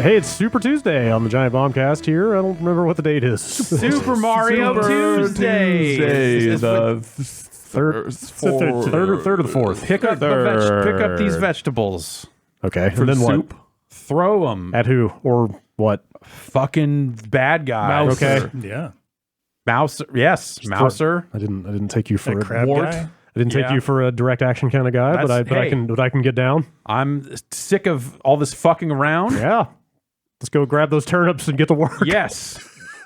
Hey, it's Super Tuesday on the Giant Bombcast here. I don't remember what the date is. Super Mario Tuesday. The third or the fourth. Pick up these vegetables. Okay, For and then soup? what? Throw them. At who or what? Fucking bad guy. Okay. Yeah. Mouser. Yes, Mouser. I didn't take you for That a crab wart. guy? I didn't take Yeah. you for a direct action kind of guy, but I can get down. I'm sick of all this fucking around. Yeah. Let's go grab those turnips and get to work. Yes.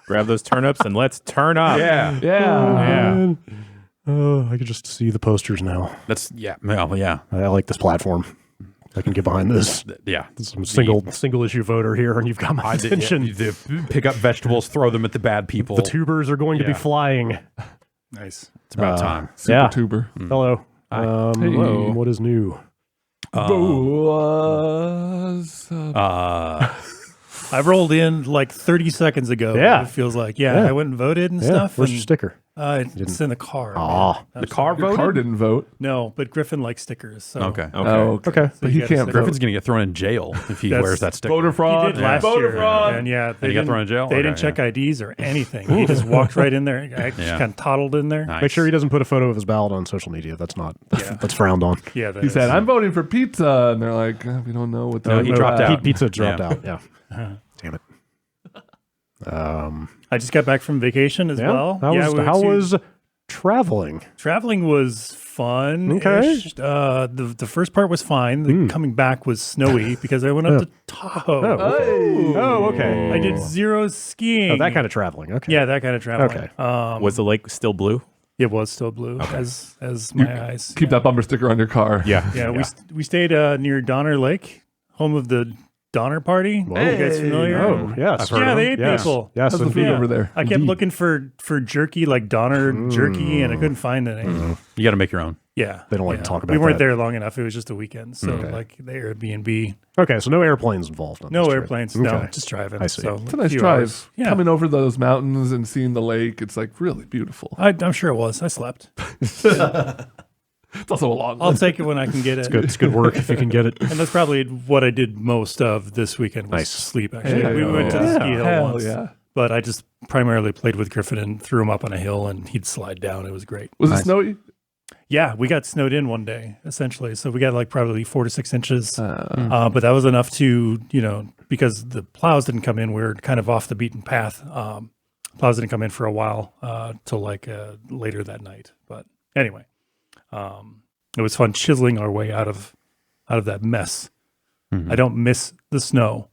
Grab those turnips and let's turn up. Yeah. Yeah. I could just see the posters now. That's yeah. I like this platform. I can get behind this. Yeah. I'm a single issue voter here, and you've got my attention. Pick up vegetables, throw them at the bad people. The tubers are going to be flying. Nice. It's about time. Yeah. Tuber. Hello. Hey. What is new? I rolled in like 30 seconds ago. Yeah. It feels like. Yeah. I went and voted and Yeah. stuff. Where's and, your sticker? It's in the car. Ah. The car Your voted? car didn't vote. No, but Griffin likes stickers. So. Okay. Okay. So But you he got a can't sticker. vote. Griffin's going to get thrown in jail if he That's- wears that sticker. Voter He fraud. did last Voter year. fraud. And yeah, he got thrown in jail? They Okay, didn't check IDs or anything. He just walked right in there. I just Yeah. kind of toddled in there. Nice. Make sure he doesn't put a photo of his ballot on social media. That's not. That's frowned on. Yeah. that He is- said, "I'm voting for pizza," and they're like, "We don't know what." No, he dropped out. Pizza dropped Yeah. out. Yeah. Damn it. I just got back from vacation as well. How was traveling? Traveling was fun. Okay. The first part was fine. The coming back was snowy because I went up to Tahoe. Oh, okay. I did zero skiing. Oh, that kind of traveling. Okay. Yeah, that kind of traveling. Okay. Was the lake still blue? It was still blue as my eyes. Keep that bumper sticker on your car. Yeah. Yeah, we stayed near Donner Lake, home of the Donner Party. Whoa. You guys familiar? Oh, yes. Yeah, they ate Yes. people. Yes, How's the food indeed. over there? I kept looking for jerky, like Donner jerky, and I couldn't find any. You got to make your own. Yeah. They don't like to talk about We weren't that. there long enough. It was just a weekend. So, like, the Airbnb. Okay, so no airplanes involved. On No this trip. airplanes. Okay. No, just driving. I see. So It's a nice few drive. hours. Yeah. Coming over those mountains and seeing the lake, it's like really beautiful. I'm sure it was. I slept. It's also a long I'll one. take it when I can get it. Good. It's good work if you can get it. And that's probably what I did most of this weekend was Nice. sleep, actually. Yeah, we went to yeah. ski hill Hell once. yeah. But I just primarily played with Griffin and threw him up on a hill and he'd slide down. It was great. Was it snowy? Yeah, we got snowed in one day, essentially. So we got like probably 4 to 6 inches. But that was enough to, because the plows didn't come in, we were kind of off the beaten path. Plows didn't come in for a while till like later that night. But anyway, it was fun chiseling our way out of that mess. I don't miss the snow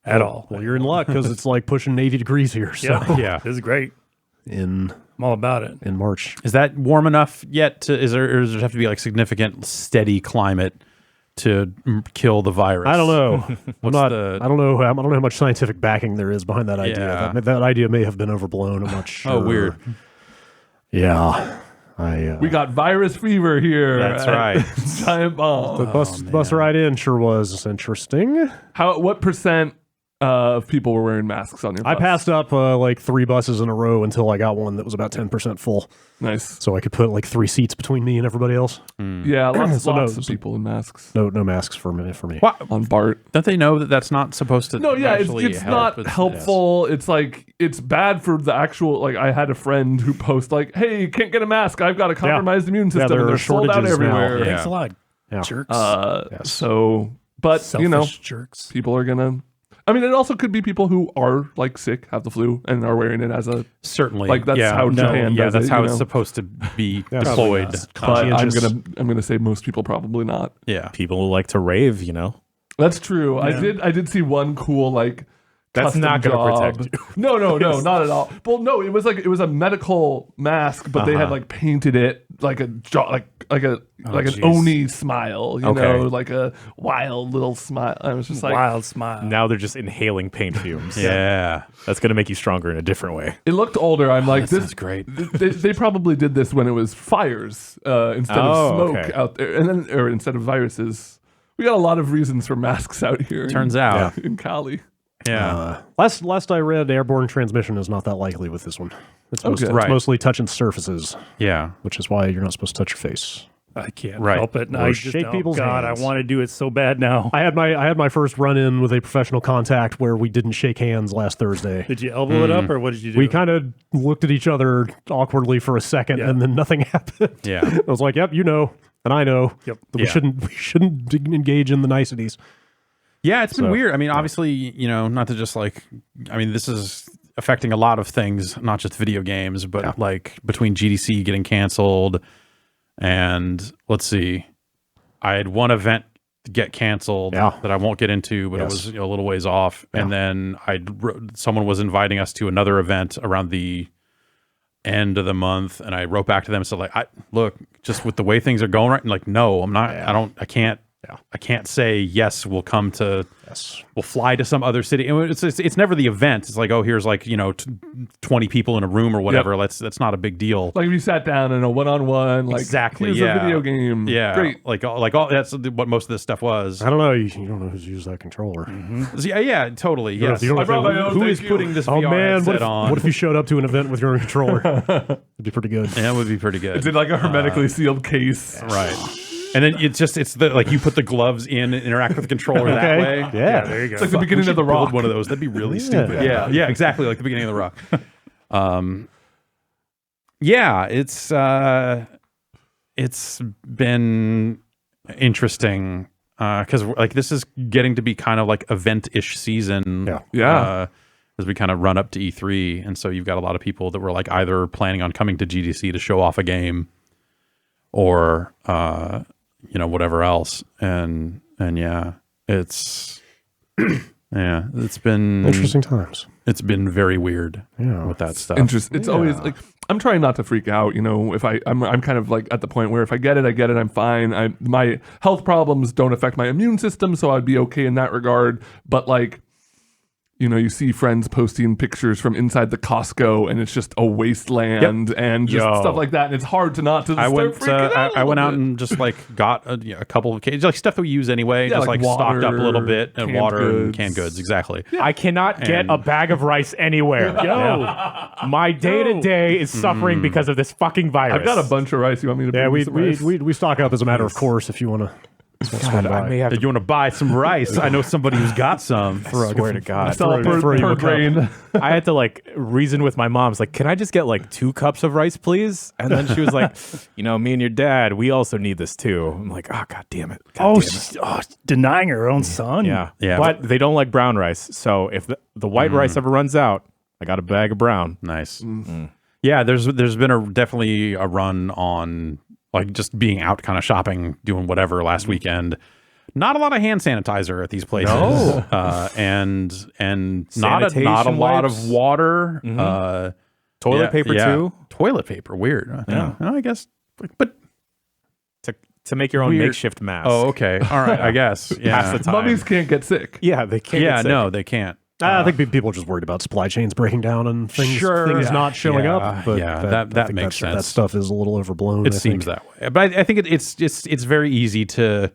at all. Well, you're in luck because it's like pushing 80 degrees here. So Yeah. This is great. in I'm all about it. March. Is that warm enough yet? Or does there have to be like significant, steady climate to kill the virus? I don't know. I'm not. the- I don't know. I don't know how much scientific backing there is behind that idea. Yeah. That idea may have been overblown. I'm not sure. Oh, weird. Yeah. We got virus fever here. That's at right. Giant Bomb. the bus ride in sure was interesting. What percent of people were wearing masks on your bus? I passed up like 3 buses in a row until I got one that was about 10% full, Nice. so I could put like 3 seats between me and everybody else. Yeah, lots So no- of people in masks. No masks for me. On BART. Don't they know that that's not supposed to? No, yeah, actually it's help? not helpful. It's like, it's bad for the actual, like, I had a friend who posted, like, hey, you can't get a mask. I've got a compromised immune system. there and are they're sold out shortages now. everywhere. Yeah. Thanks a lot, Yeah. jerks. Yes. So, but, Selfish jerks. people are going to, I mean, it also could be people who are, like, sick, have the flu, and are wearing it as a, Certainly. like, that's yeah. how Japan Yeah, does that's it, how you it's know? supposed to be Probably deployed. not. but I'm Conscientious. gonna say most people probably not. Yeah. People who like to rave, That's true. Yeah. I did see one cool, like, That's custom not gonna job. protect you. No, not at all. Well, no, it was a medical mask, but they had like painted it like an jeez. Oni smile, you Okay. know, like a wild little smile. I was just like, Wild smile. Now they're just inhaling paint fumes. Yeah. That's going to make you stronger in a different way. it looked older. I'm like, this Sounds great. They probably did this when it was fires instead of smoke okay. out there, or instead of viruses. We got a lot of reasons for masks out here. Turns out. in Cali. Yeah. Last I read, airborne transmission is not that likely with this one. It's Okay. it's Right. mostly touching surfaces, Yeah. which is why you're not supposed to touch your face. I can't Right. help it. And Or I shake just, people's God, hands. I want to do it so bad now. I had my first run in with a professional contact where we didn't shake hands last Thursday. Did you elbow it up or what did you do? We kind of looked at each other awkwardly for a second, and then nothing happened. Yeah. I was like, "Yep, you know, and I know. Yep. That we shouldn't engage in the niceties." Yeah, it's been weird. I mean, obviously, you know, not to just like, I mean, this is affecting a lot of things, not just video games, but like between GDC getting canceled and let's see, I had one event get canceled that I won't get into, but it was a little ways off. And then someone was inviting us to another event around the end of the month, and I wrote back to them and said, like, look, just with the way things are going right, and like, no, I'm not, I can't say yes, we'll come to, we'll fly to some other city. And it's never the event. It's like, oh, here's like, you know, 20 people in a room or whatever. That's not a big deal. Like if you sat down in a one-on-one, like exactly, here's a video game. Yeah, great. like all that's what most of this stuff was. I don't know. You don't know who's used that controller. Yeah, totally. Yes. You don't I brought my own, Who thank is you. putting this Oh VR man, headset on? what if you showed up to an event with your own controller? It'd be pretty good. Yeah, that would be pretty good. It's in like a hermetically sealed case. Right. And then it's the like you put the gloves in and interact with the controller that way. Yeah, there you go. It's like the beginning of the Build Rock. one of those. That'd be really stupid. Yeah, exactly, like the beginning of the Rock. Yeah, it's been interesting because like this is getting to be kind of like event-ish season. Yeah. As we kind of run up to E3, and so you've got a lot of people that were like either planning on coming to GDC to show off a game, or you know, whatever else, and yeah, it's it's been Interesting times. It's been very weird with that stuff. It's always like I'm trying not to freak out. You know, if I'm kind of like at the point where if I get it, I get it. I'm fine. My health problems don't affect my immune system, so I'd be okay in that regard. But like, you know, you see friends posting pictures from inside the Costco, and it's just a wasteland and just stuff like that. And it's hard to not to start freaking out. I went out and just like got a couple of cases, like stuff that we use anyway, Yeah, just like stocked up a little bit, and canned water and goods. canned goods. Exactly. I cannot get a bag of rice anywhere. My day-to-day is suffering because of this fucking virus. I've got a bunch of rice. You want me to bring Yeah, you some rice? we stock up as a matter of course if you want to. God, I may have If you want to buy some rice, I know somebody who's got some. I swear to God. Sell throw you per a cup. grain. I had to like reason with my mom. It's like, can I just get like 2 cups of rice, please? And then she was like, you know, me and your dad, we also need this too. I'm like, oh, God damn it. God damn it. Denying her own son. Yeah. Yeah. But they don't like brown rice. So if the white rice ever runs out, I got a bag of brown. Nice. Yeah, there's been definitely a run on like just being out kind of shopping, doing whatever last weekend. Not a lot of hand sanitizer at these places. No. And not a Sanitation lot wipes. of water. Toilet paper too? Toilet paper. Weird. Yeah. I guess. But To make your own Weird. makeshift mask. oh, okay. All right. I guess. Yeah. Pass the time. Mummies can't get sick. Yeah, they can't. Yeah. get sick. No, they can't. I think people are just worried about supply chains breaking down and things not showing up. But that I think makes sense. That stuff is a little overblown. It seems that way, but I think it's very easy to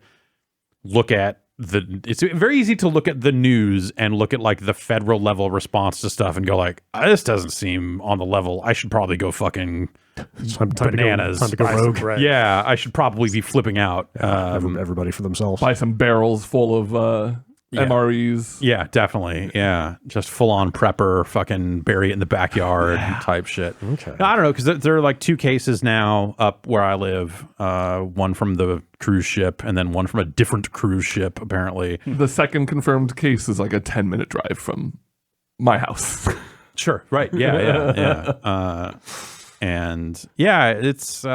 look at it's very easy to look at the news and look at like the federal level response to stuff and go like, this doesn't seem on the level. I should probably go fucking bananas. Time to go rogue. Yeah, I should probably be flipping out. Everybody for themselves. Buy some barrels full of MREs. Yeah, definitely. Yeah, just full on prepper, fucking bury it in the backyard type shit. Okay. I don't know, because there are like 2 cases now up where I live. One from the cruise ship, and then one from a different cruise ship. Apparently, The second confirmed case is like a 10-minute drive from my house. sure, right? Yeah. And yeah, it's.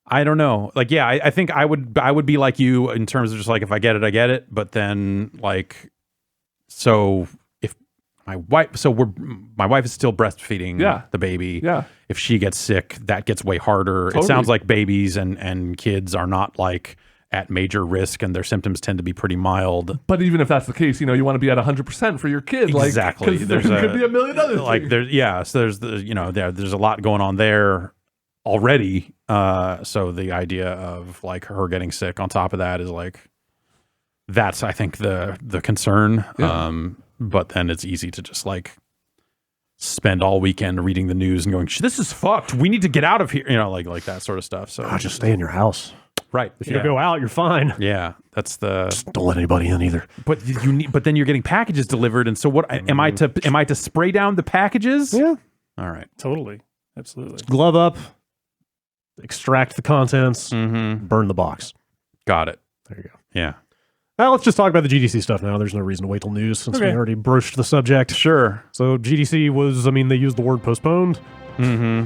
I don't know. Like, yeah, I think I would be like you in terms of just like, if I get it, I get it. But then like, so if my wife is still breastfeeding the baby. Yeah. If she gets sick, that gets way harder. Totally. It sounds like babies and kids are not like at major risk, and their symptoms tend to be pretty mild. But even if that's the case, you know, you want to be at 100% for your kid. Exactly. Like, 'cause there could be a million other Like things. so there's there's a lot going on there already. So the idea of like her getting sick on top of that is like, that's I think the concern. Yeah. But then it's easy to just like spend all weekend reading the news and going, this is fucked. We need to get out of here. Like that sort of stuff. So just stay in your house. Right. If you go out, you're fine. Yeah. That's Just don't let anybody in either. But but then you're getting packages delivered. And so what am I to spray down the packages? Yeah. All right. Totally. Absolutely. Glove up, extract the contents, burn the box. Got it. There you go. Yeah. Now let's just talk about the GDC stuff now. There's no reason to wait till news since we already broached the subject. Sure. So GDC was, they used the word postponed. Mm-hmm.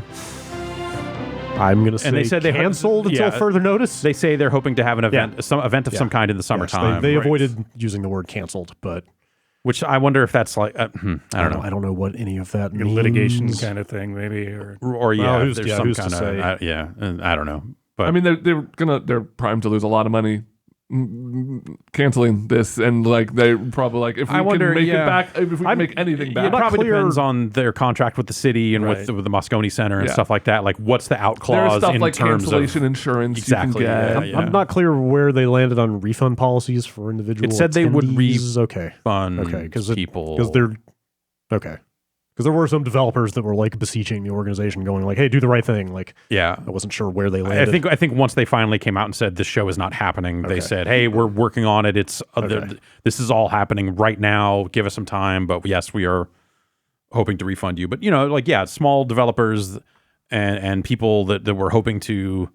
I'm going to say they said they canceled until further notice. They say they're hoping to have an event, some event of some kind in the summertime. They avoided using the word canceled, but... Which I wonder if that's like, I don't know. I don't know what any of that means. Litigation kind of thing, maybe. Or there's some kind of, I don't know. But I mean, they're primed to lose a lot of money canceling this, and like they're probably like, if we can make it back, if we can make anything back. It probably depends on their contract with the city and with the Moscone Center and stuff like that. Like, what's the out clause? There's stuff in like terms cancellation of, insurance. Exactly. You can get. I'm not clear where they landed on refund policies for individual. It said they would refund people because they're because there were some developers that were like beseeching the organization, going like, "Hey, do the right thing." Like, I wasn't sure where they landed. I think once they finally came out and said this show is not happening, they said, "Hey, we're working on it. It's this is all happening right now. Give us some time." But yes, we are hoping to refund you. But small developers and people that were hoping to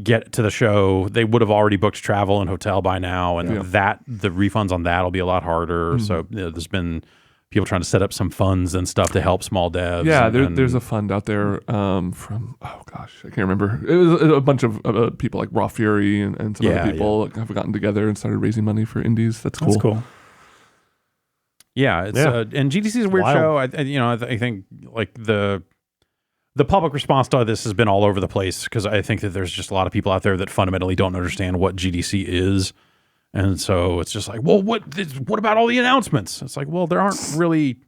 get to the show, they would have already booked travel and hotel by now, and the refunds on that will be a lot harder. So there's been people trying to set up some funds and stuff to help small devs. Yeah, there's a fund out there from, I can't remember. It was a bunch of people like Raw Fury and some other people have gotten together and started raising money for indies. That's cool. That's cool. Yeah, it's and GDC is a weird show. I think like the public response to this has been all over the place, because I think that there's just a lot of people out there that fundamentally don't understand what GDC is. And so it's just like, well, what about all the announcements? It's like, well, there aren't really.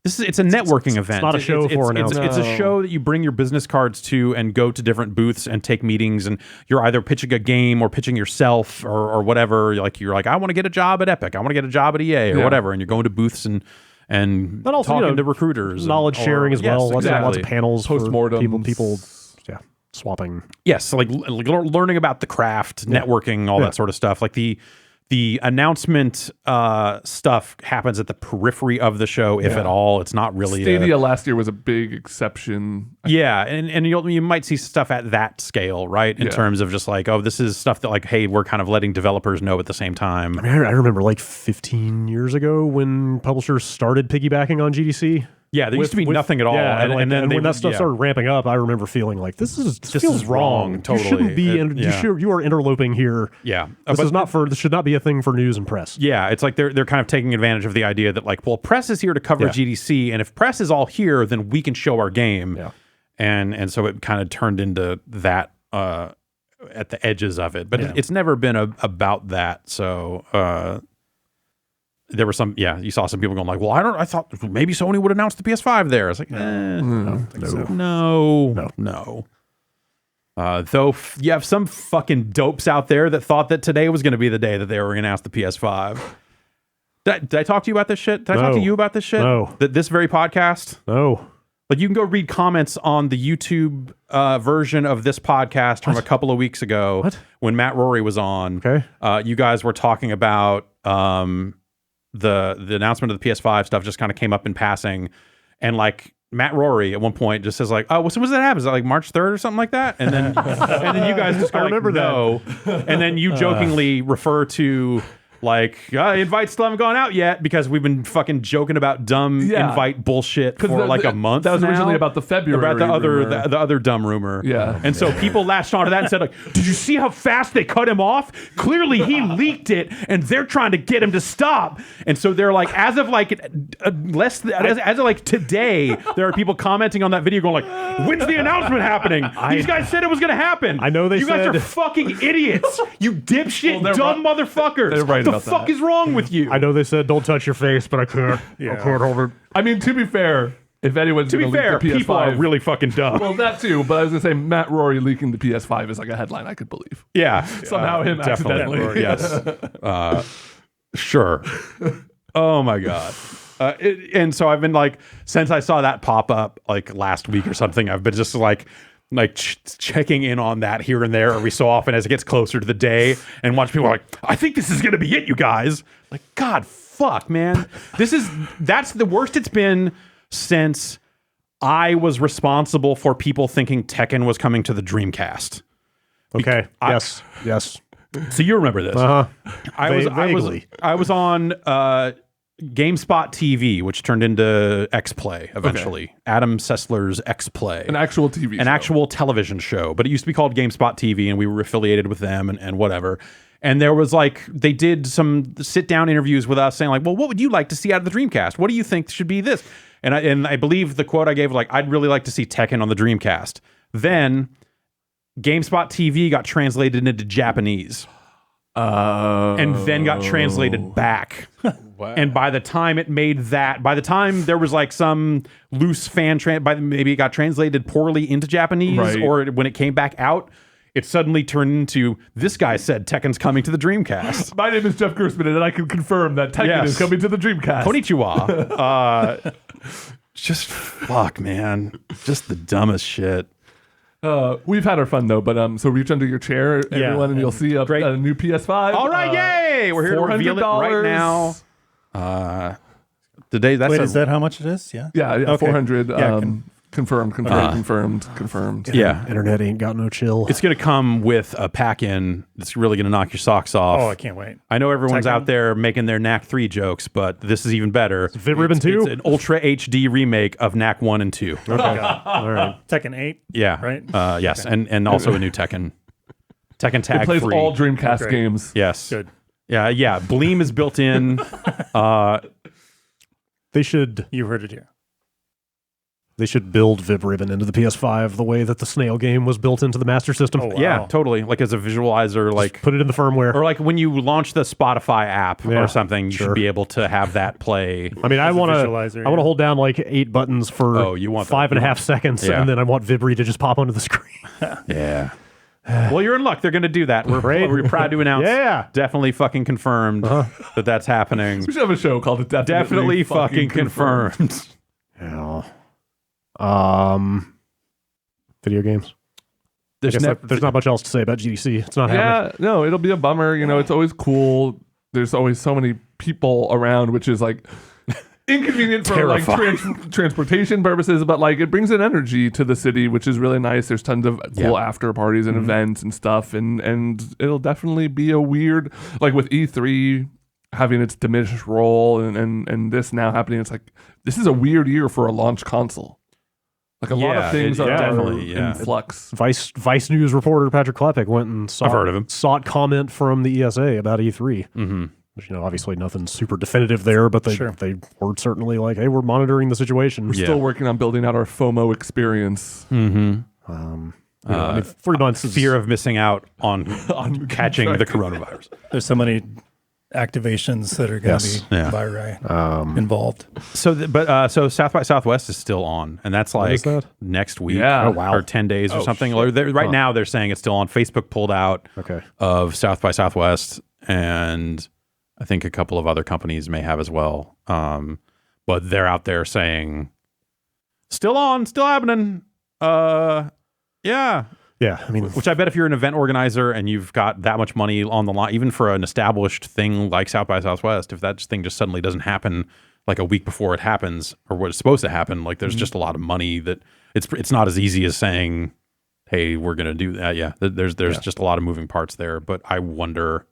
It's a networking event. It's not a show for announcements. It's a show that you bring your business cards to and go to different booths and take meetings, and you're either pitching a game or pitching yourself or whatever. You're like, I want to get a job at Epic. I want to get a job at EA or whatever. And you're going to booths and also, talking to recruiters, knowledge sharing as well. Yes, Lots of panels, postmortem, people. Swapping. Yes, like learning about the craft, networking, all that sort of stuff. Like the announcement stuff happens at the periphery of the show, if at all. It's not really. Stadia last year was a big exception. Yeah, and you might see stuff at that scale, right? In terms of just like, oh, this is stuff that like, hey, we're kind of letting developers know at the same time. I remember like 15 years ago when publishers started piggybacking on GDC. Yeah, there used to be nothing at all. Yeah, and then when that stuff started ramping up, I remember feeling like this feels wrong. Totally. You shouldn't be. You are interloping here. Yeah, this should not be a thing for news and press. Yeah, it's like they're kind of taking advantage of the idea that like, well, press is here to cover GDC, and if press is all here, then we can show our game. Yeah, and so it kind of turned into that at the edges of it, but it's never been about that. So. There were some, you saw some people going like, well, I thought maybe Sony would announce the PS5 there. It's like, no. Though you have some fucking dopes out there that thought that today was going to be the day that they were going to announce the PS5. Did I talk to you about this shit? Did I talk to you about this shit? No. This very podcast? No. Like, you can go read comments on the YouTube version of this podcast from a couple of weeks ago when Matt Rory was on. Okay. You guys were talking about the announcement of the PS5 stuff just kind of came up in passing, and like Matt Rory at one point just says like, oh, so when does that happen? Is that like March 3rd or something like that? And then you guys just go, remember no. And then you jokingly refer to like, invites still haven't gone out yet, because we've been fucking joking about dumb invite bullshit for like a month. That was originally about the February the other dumb rumor. Yeah. And so people latched onto that and said like, did you see how fast they cut him off? Clearly he leaked it and they're trying to get him to stop. And so they're like, as of like today, there are people commenting on that video going like, when's the announcement happening? These guys said it was going to happen. I know you guys are fucking idiots. You dipshit dumb motherfuckers. They're right. The fuck is wrong with you? I know they said don't touch your face, but I can't. I can't hold it. I mean, to be fair, if anyone's going to leak the PS5, people are really fucking dumb. Well, that too. But I was going to say Matt Rory leaking the PS5 is like a headline I could believe. Yeah, somehow him accidentally. Yes. Sure. Oh my god. And so I've been like, since I saw that pop up like last week or something, I've been just like checking in on that here and there every so often as it gets closer to the day, and watch people like, I think this is going to be it, you guys. Like, God, fuck, man. That's the worst it's been since I was responsible for people thinking Tekken was coming to the Dreamcast. Okay. Yes. So you remember this? Vaguely. I was on GameSpot TV, which turned into X-Play eventually. Okay. Adam Sessler's X-Play. An actual TV show. An actual television show. But it used to be called GameSpot TV, and we were affiliated with them and whatever. And there was like, they did some sit-down interviews with us saying like, well, what would you like to see out of the Dreamcast? What do you think should be this? And I believe the quote I gave was like, I'd really like to see Tekken on the Dreamcast. Then GameSpot TV got translated into Japanese. And then got translated back. Wow. And by the time it made that, by the time there was like some loose maybe it got translated poorly into Japanese, right. Or when it came back out, it suddenly turned into, this guy said Tekken's coming to the Dreamcast. My name is Jeff Gersman, and I can confirm that Tekken is coming to the Dreamcast. Konnichiwa. Just fuck, man. Just the dumbest shit. We've had our fun though, but so reach under your chair, everyone, and you'll see a new PS5. All right, yay! We're here to reveal it right now. Today, is that how much it is? Yeah, okay. 400. Confirmed. Yeah, internet ain't got no chill. It's going to come with a pack-in that's really going to knock your socks off. Oh, I can't wait. I know everyone's out there making their Knack 3 jokes, but this is even better. VidRibbon 2? It's an Ultra HD remake of Knack 1 and 2. Okay. All right. Tekken 8? Yeah. Right? Yes, okay. and also a new Tekken. Tekken Tag 3. It plays all Dreamcast games. Yes. Good. Yeah. Bleem is built in. They should... You heard it here. They should build VidRibbon into the PS5 the way that the Snail game was built into the Master System. Oh, wow. Yeah, totally. Like as a visualizer, like just put it in the firmware, or like when you launch the Spotify app or something, you should be able to have that play. I mean, I want to hold down like 8 buttons for 5.5 seconds, and then I want Vibri to just pop onto the screen. Yeah. Well, you're in luck. They're going to do that. We're proud to announce. Definitely fucking confirmed that that's happening. We should have a show called Definitely fucking confirmed. Yeah. Video games. There's not much else to say about GDC. It's not happening. Yeah, no, it'll be a bummer. You know, it's always cool. There's always so many people around, which is like inconvenient for like transportation purposes, but like it brings an energy to the city, which is really nice. There's tons of cool after parties and events and stuff, and it'll definitely be a weird, like with E3 having its diminished role and this now happening. It's like, this is a weird year for a launch console. Like a lot of things are definitely in flux. Vice News reporter Patrick Klepek went and sought comment from the ESA about E3. Mm-hmm. Which, obviously nothing super definitive there, but they were certainly like, hey, we're monitoring the situation. We're still working on building out our FOMO experience. Mm-hmm. 3 months is fear of missing out on catching the coronavirus. There's so many activations that are going to be involved. So South by Southwest is still on, and that's like next week, or 10 days or something. Right now, they're saying it's still on. Facebook pulled out of South by Southwest, and I think a couple of other companies may have as well. But they're out there saying, still on, still happening. Yeah, I mean, which I bet if you're an event organizer and you've got that much money on the line, even for an established thing like South by Southwest, if that thing just suddenly doesn't happen like a week before it happens or what it's supposed to happen, like there's just a lot of money that it's not as easy as saying, hey, we're going to do that. Yeah, there's just a lot of moving parts there. But I wonder,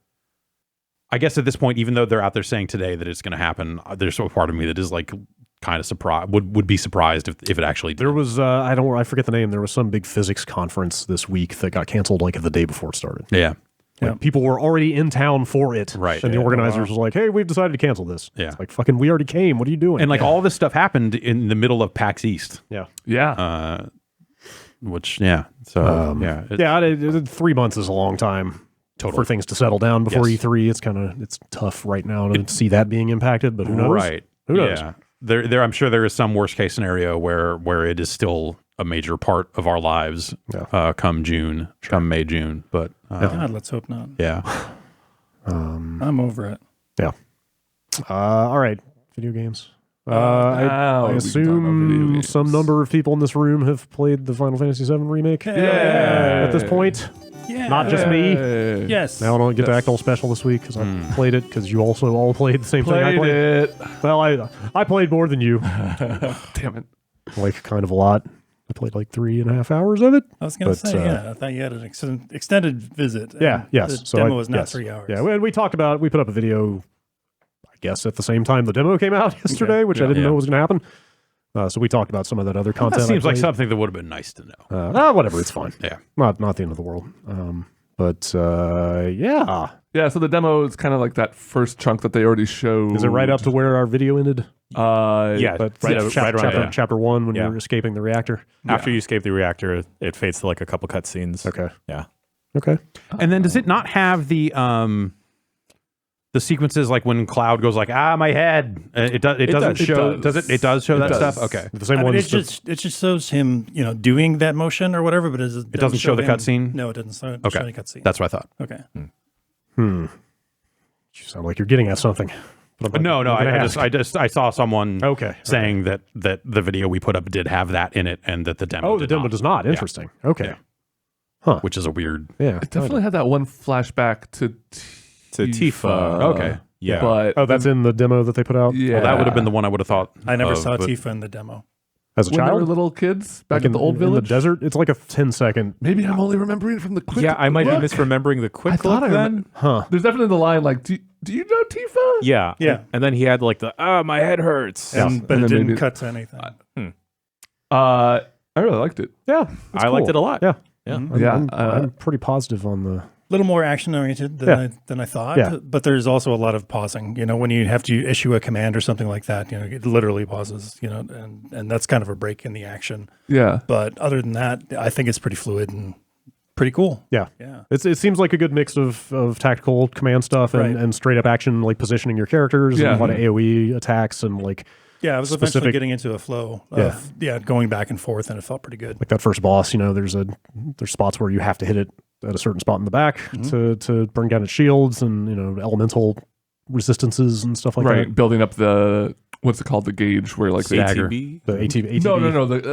I guess at this point, even though they're out there saying today that it's going to happen, there's a part of me that is like kind of surprised, would be surprised if it actually did. There was I forget the name. There was some big physics conference this week that got canceled like the day before it started. Yeah. Like, people were already in town for it. Right. And the organizers was like, hey, we've decided to cancel this. Yeah. It's like, fucking, we already came. What are you doing? And like all this stuff happened in the middle of PAX East. Yeah. Yeah. So 3 months is a long time for things to settle down before E3. It's tough right now to see that being impacted, but who knows? Right. Who knows? Yeah. There, I'm sure there is some worst case scenario where it is still a major part of our lives come May, June. But God, let's hope not. Yeah. I'm over it. Yeah. All right. Video games. I assume some number of people in this room have played the Final Fantasy VII Remake at this point. Yeah. Not just me. Yes. Now I don't get to act all special this week because I played it because you also all played the same thing I played. It. Well, I played more than you. Damn it. Like kind of a lot. I played like 3.5 hours of it. I was going to say, I thought you had an extended visit. Yes. The demo was not 3 hours. Yeah, we talked about it. We put up a video, I guess, at the same time the demo came out yesterday, which I didn't know was going to happen. So we talked about some of that other content. That seems like something that would have been nice to know. Whatever, it's fine. Yeah. Not the end of the world. Yeah. Yeah, so the demo is kind of like that first chunk that they already showed. Is it right up to where our video ended? Yeah, But right around chapter 1 when you're escaping the reactor. After you escape the reactor, it fades to like a couple cutscenes. Okay. Yeah. Okay. And then does it not have the sequences like when Cloud goes like, my head? It doesn't show. Does it? It does show that stuff. Okay. The same one. It just shows him, doing that motion or whatever, but it doesn't show the him- cutscene? No, it doesn't show any cutscene. That's what I thought. Okay. You sound like you're getting at something. No, I saw someone saying that the video we put up did have that in it and that the demo the demo does not. Interesting. Okay. Yeah. Huh. Which is a weird. Yeah. It definitely had that one flashback to Tifa. Okay. Yeah. But that's in the demo that they put out? Yeah. Well, that would have been the one I would have thought. I never of, saw but- Tifa in the demo. As a when they were child? little kids back Like in the old in village. the desert? It's like a 10-second. Maybe I'm only remembering it from the quick. Yeah, I might be look. misremembering the quick I thought look I then. Huh. There's definitely the line like, do you know Tifa? Yeah. Yeah. And then he had like the, my head hurts. Yeah. But And it then didn't maybe- cut to anything. I really liked it. Yeah. I liked it a lot. Yeah. Yeah. I'm pretty positive on the... A little more action oriented than I thought. Yeah. But there's also a lot of pausing. When you have to issue a command or something like that, it literally pauses. And that's kind of a break in the action. Yeah. But other than that, I think it's pretty fluid and pretty cool. Yeah. Yeah. It seems like a good mix of tactical command stuff and straight up action, like positioning your characters and a lot of AoE attacks and like... Yeah, I was eventually getting into a flow of going back and forth, and it felt pretty good. Like that first boss, there's spots where you have to hit it at a certain spot in the back to bring down its shields and elemental resistances and stuff like that. Building up the what's it called, the gauge where like the ATB? The ATB. No,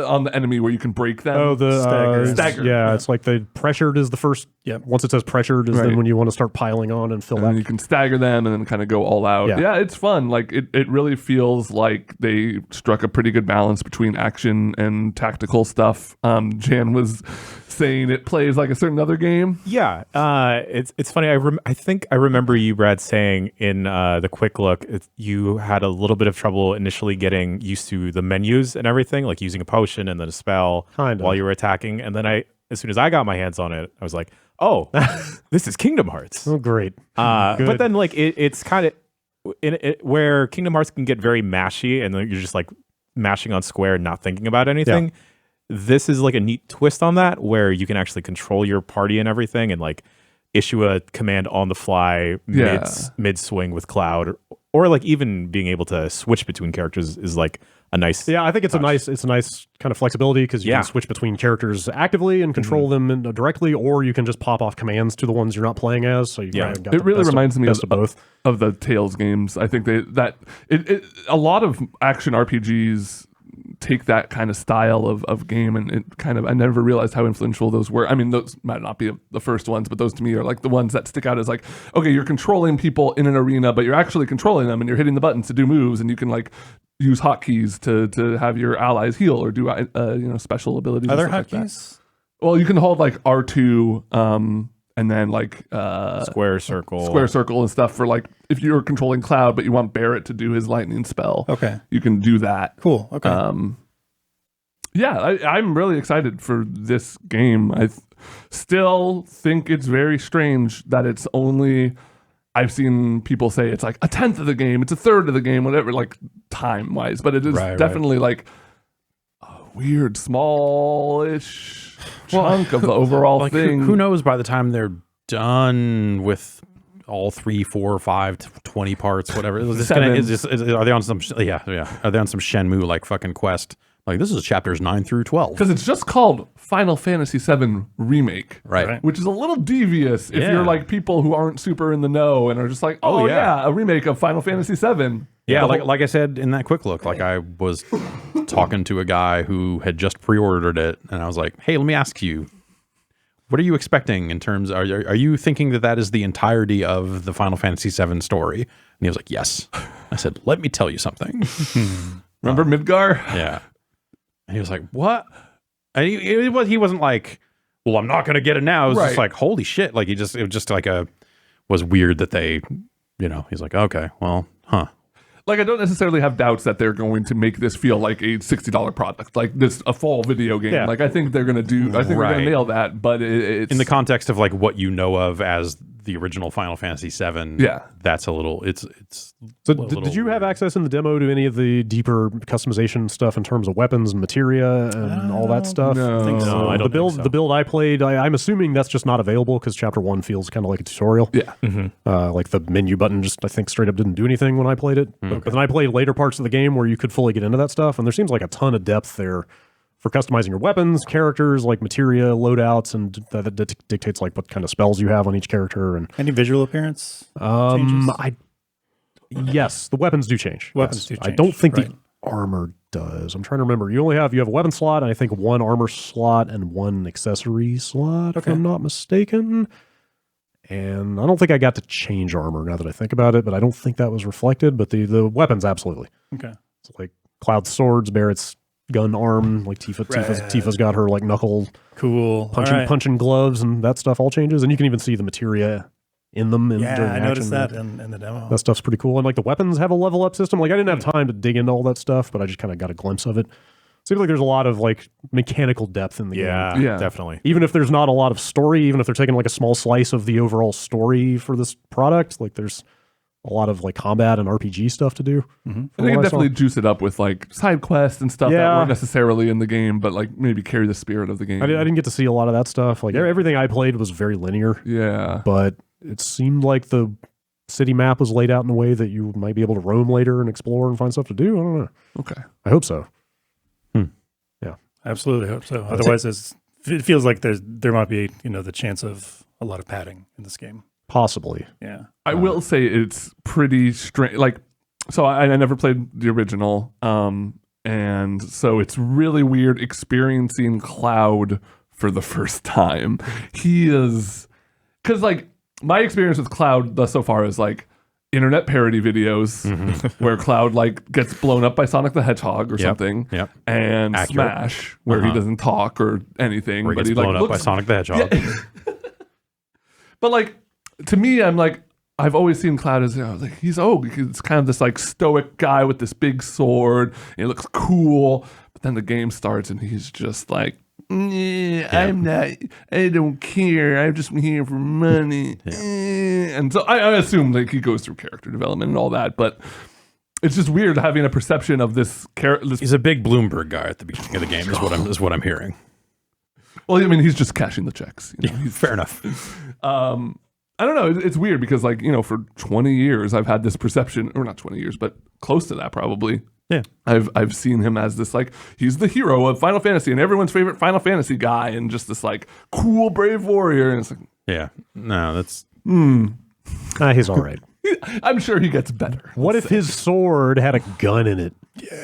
on the enemy where you can break them. Oh, the stagger. Yeah, it's like the pressured is the first. Yep. Once it says pressured is then when you want to start piling on and fill and that. then you can stagger them and then kind of go all out. Yeah, it's fun. Like it really feels like they struck a pretty good balance between action and tactical stuff. Jan was saying it plays like a certain other game. Yeah, it's funny. I think I remember you, Brad, saying in the quick look, you had a little bit of trouble initially getting used to the menus and everything, like using a potion and then a spell while you were attacking. And then as soon as I got my hands on it, I was like, oh, this is Kingdom Hearts. Oh, great. But then like it's kind of where Kingdom Hearts can get very mashy and then you're just like mashing on square and not thinking about anything. Yeah. This is like a neat twist on that where you can actually control your party and everything and like issue a command on the fly mid swing with Cloud or like even being able to switch between characters is like a nice I think it's touch. a nice kind of flexibility because you can switch between characters actively and control them directly, or you can just pop off commands to the ones you're not playing as. So you got it really reminds me of both of the Tales games. I think a lot of action RPGs take that kind of style of game, and it kind of, I never realized how influential those were. I mean, those might not be the first ones, but those to me are like the ones that stick out as like, okay, you're controlling people in an arena, but you're actually controlling them and you're hitting the buttons to do moves, and you can like use hotkeys to have your allies heal or do special abilities. Are there hotkeys? Well, you can hold like R2 and then like square circle and stuff for like if you're controlling Cloud but you want Barrett to do his lightning spell. Okay, you can do that. Cool. Okay. I'm really excited for this game. I still think it's very strange that it's only, I've seen people say it's like a 10th of the game, it's a third of the game, whatever, like time wise, but it is definitely like a weird smallish chunk of the overall like thing. Who knows by the time they're done with all 3, 4, 5, 20 parts, whatever. Are they on some Are they on some Shenmue like fucking quest Like, this is chapters 9 through 12. Because it's just called Final Fantasy VII Remake. Right. Which is a little devious if Yeah. you're like people who aren't super in the know and are just like, oh, yeah, a remake of Final Fantasy VII. Yeah, like I said in that quick look, like I was talking to a guy who had just pre-ordered it, and I was like, hey, let me ask you, what are you expecting in terms, are you thinking that is the entirety of the Final Fantasy VII story? And he was like, yes. I said, let me tell you something. Remember Midgar? Yeah. And he was like, what? And he wasn't like, well, I'm not going to get it now. It was just like, holy shit. Like, it was just like was weird that they, he's like, okay, well, huh. Like, I don't necessarily have doubts that they're going to make this feel like a $60 product, like a full video game. Yeah. Like, I think they're going to they're going to nail that, but it's... In the context of, like, what you know of as the original Final Fantasy VII, that's a little, it's So did you have access in the demo to any of the deeper customization stuff in terms of weapons and materia and all that stuff? No. I think so. No, I don't think so. The build I played, I'm assuming that's just not available because Chapter 1 feels kind of like a tutorial. Yeah. Like the menu button just, I think, straight up didn't do anything when I played it. But then I played later parts of the game where you could fully get into that stuff, and there seems like a ton of depth there for customizing your weapons, characters, like materia, loadouts, and that dictates like what kind of spells you have on each character. And Any visual appearance changes? Yes, the weapons do change. Weapons do I change, don't think right. the armor does. I'm trying to remember. You have a weapon slot, and I think one armor slot and one accessory slot, if I'm not mistaken. And I don't think I got to change armor now that I think about it, but I don't think that was reflected. But the weapons, absolutely. Okay. So like Cloud's swords, Barrett's gun arm, like Tifa's got her like knuckle Cool. punching gloves, and that stuff all changes. And you can even see the materia in them. During I noticed action. that in the demo. That stuff's pretty cool. And like the weapons have a level up system. Like I didn't have time to dig into all that stuff, but I just kind of got a glimpse of it. Seems like there's a lot of like mechanical depth in the game. Yeah, definitely. Even if there's not a lot of story, even if they're taking like a small slice of the overall story for this product, like there's a lot of like combat and RPG stuff to do. I think it definitely juice it up with like side quests and stuff that weren't necessarily in the game, but like maybe carry the spirit of the game. I didn't get to see a lot of that stuff. Like everything I played was very linear. Yeah. But it seemed like the city map was laid out in a way that you might be able to roam later and explore and find stuff to do. I don't know. Okay. I hope so. Absolutely hope so. Otherwise, it feels like there might be the chance of a lot of padding in this game. Possibly. Yeah. I will say it's pretty strange. Like, so I never played the original, and so it's really weird experiencing Cloud for the first time. He is, because like my experience with Cloud thus so far is like internet parody videos where Cloud like gets blown up by Sonic the Hedgehog or something, and Accurate. Smash where he doesn't talk or anything, Where he but gets he blown like up by Sonic the Hedgehog. But like to me, I'm like, I've always seen Cloud as like he's kind of this like stoic guy with this big sword. And he looks cool, but then the game starts and he's just like, I don't care. I'm just here for money. And so I assume like he goes through character development and all that, but it's just weird having a perception of this character. He's a big Bloomberg guy at the beginning of the game, is what I'm hearing. Well, I mean, he's just cashing the checks. Fair enough. I don't know. It's weird because like, for 20 years I've had this perception, or not 20 years, but close to that probably. Yeah. I've seen him as this like, he's the hero of Final Fantasy and everyone's favorite Final Fantasy guy and just this like cool, brave warrior. And it's like, Yeah. No, that's... He's all right. I'm sure he gets better. What if his sword had a gun in it?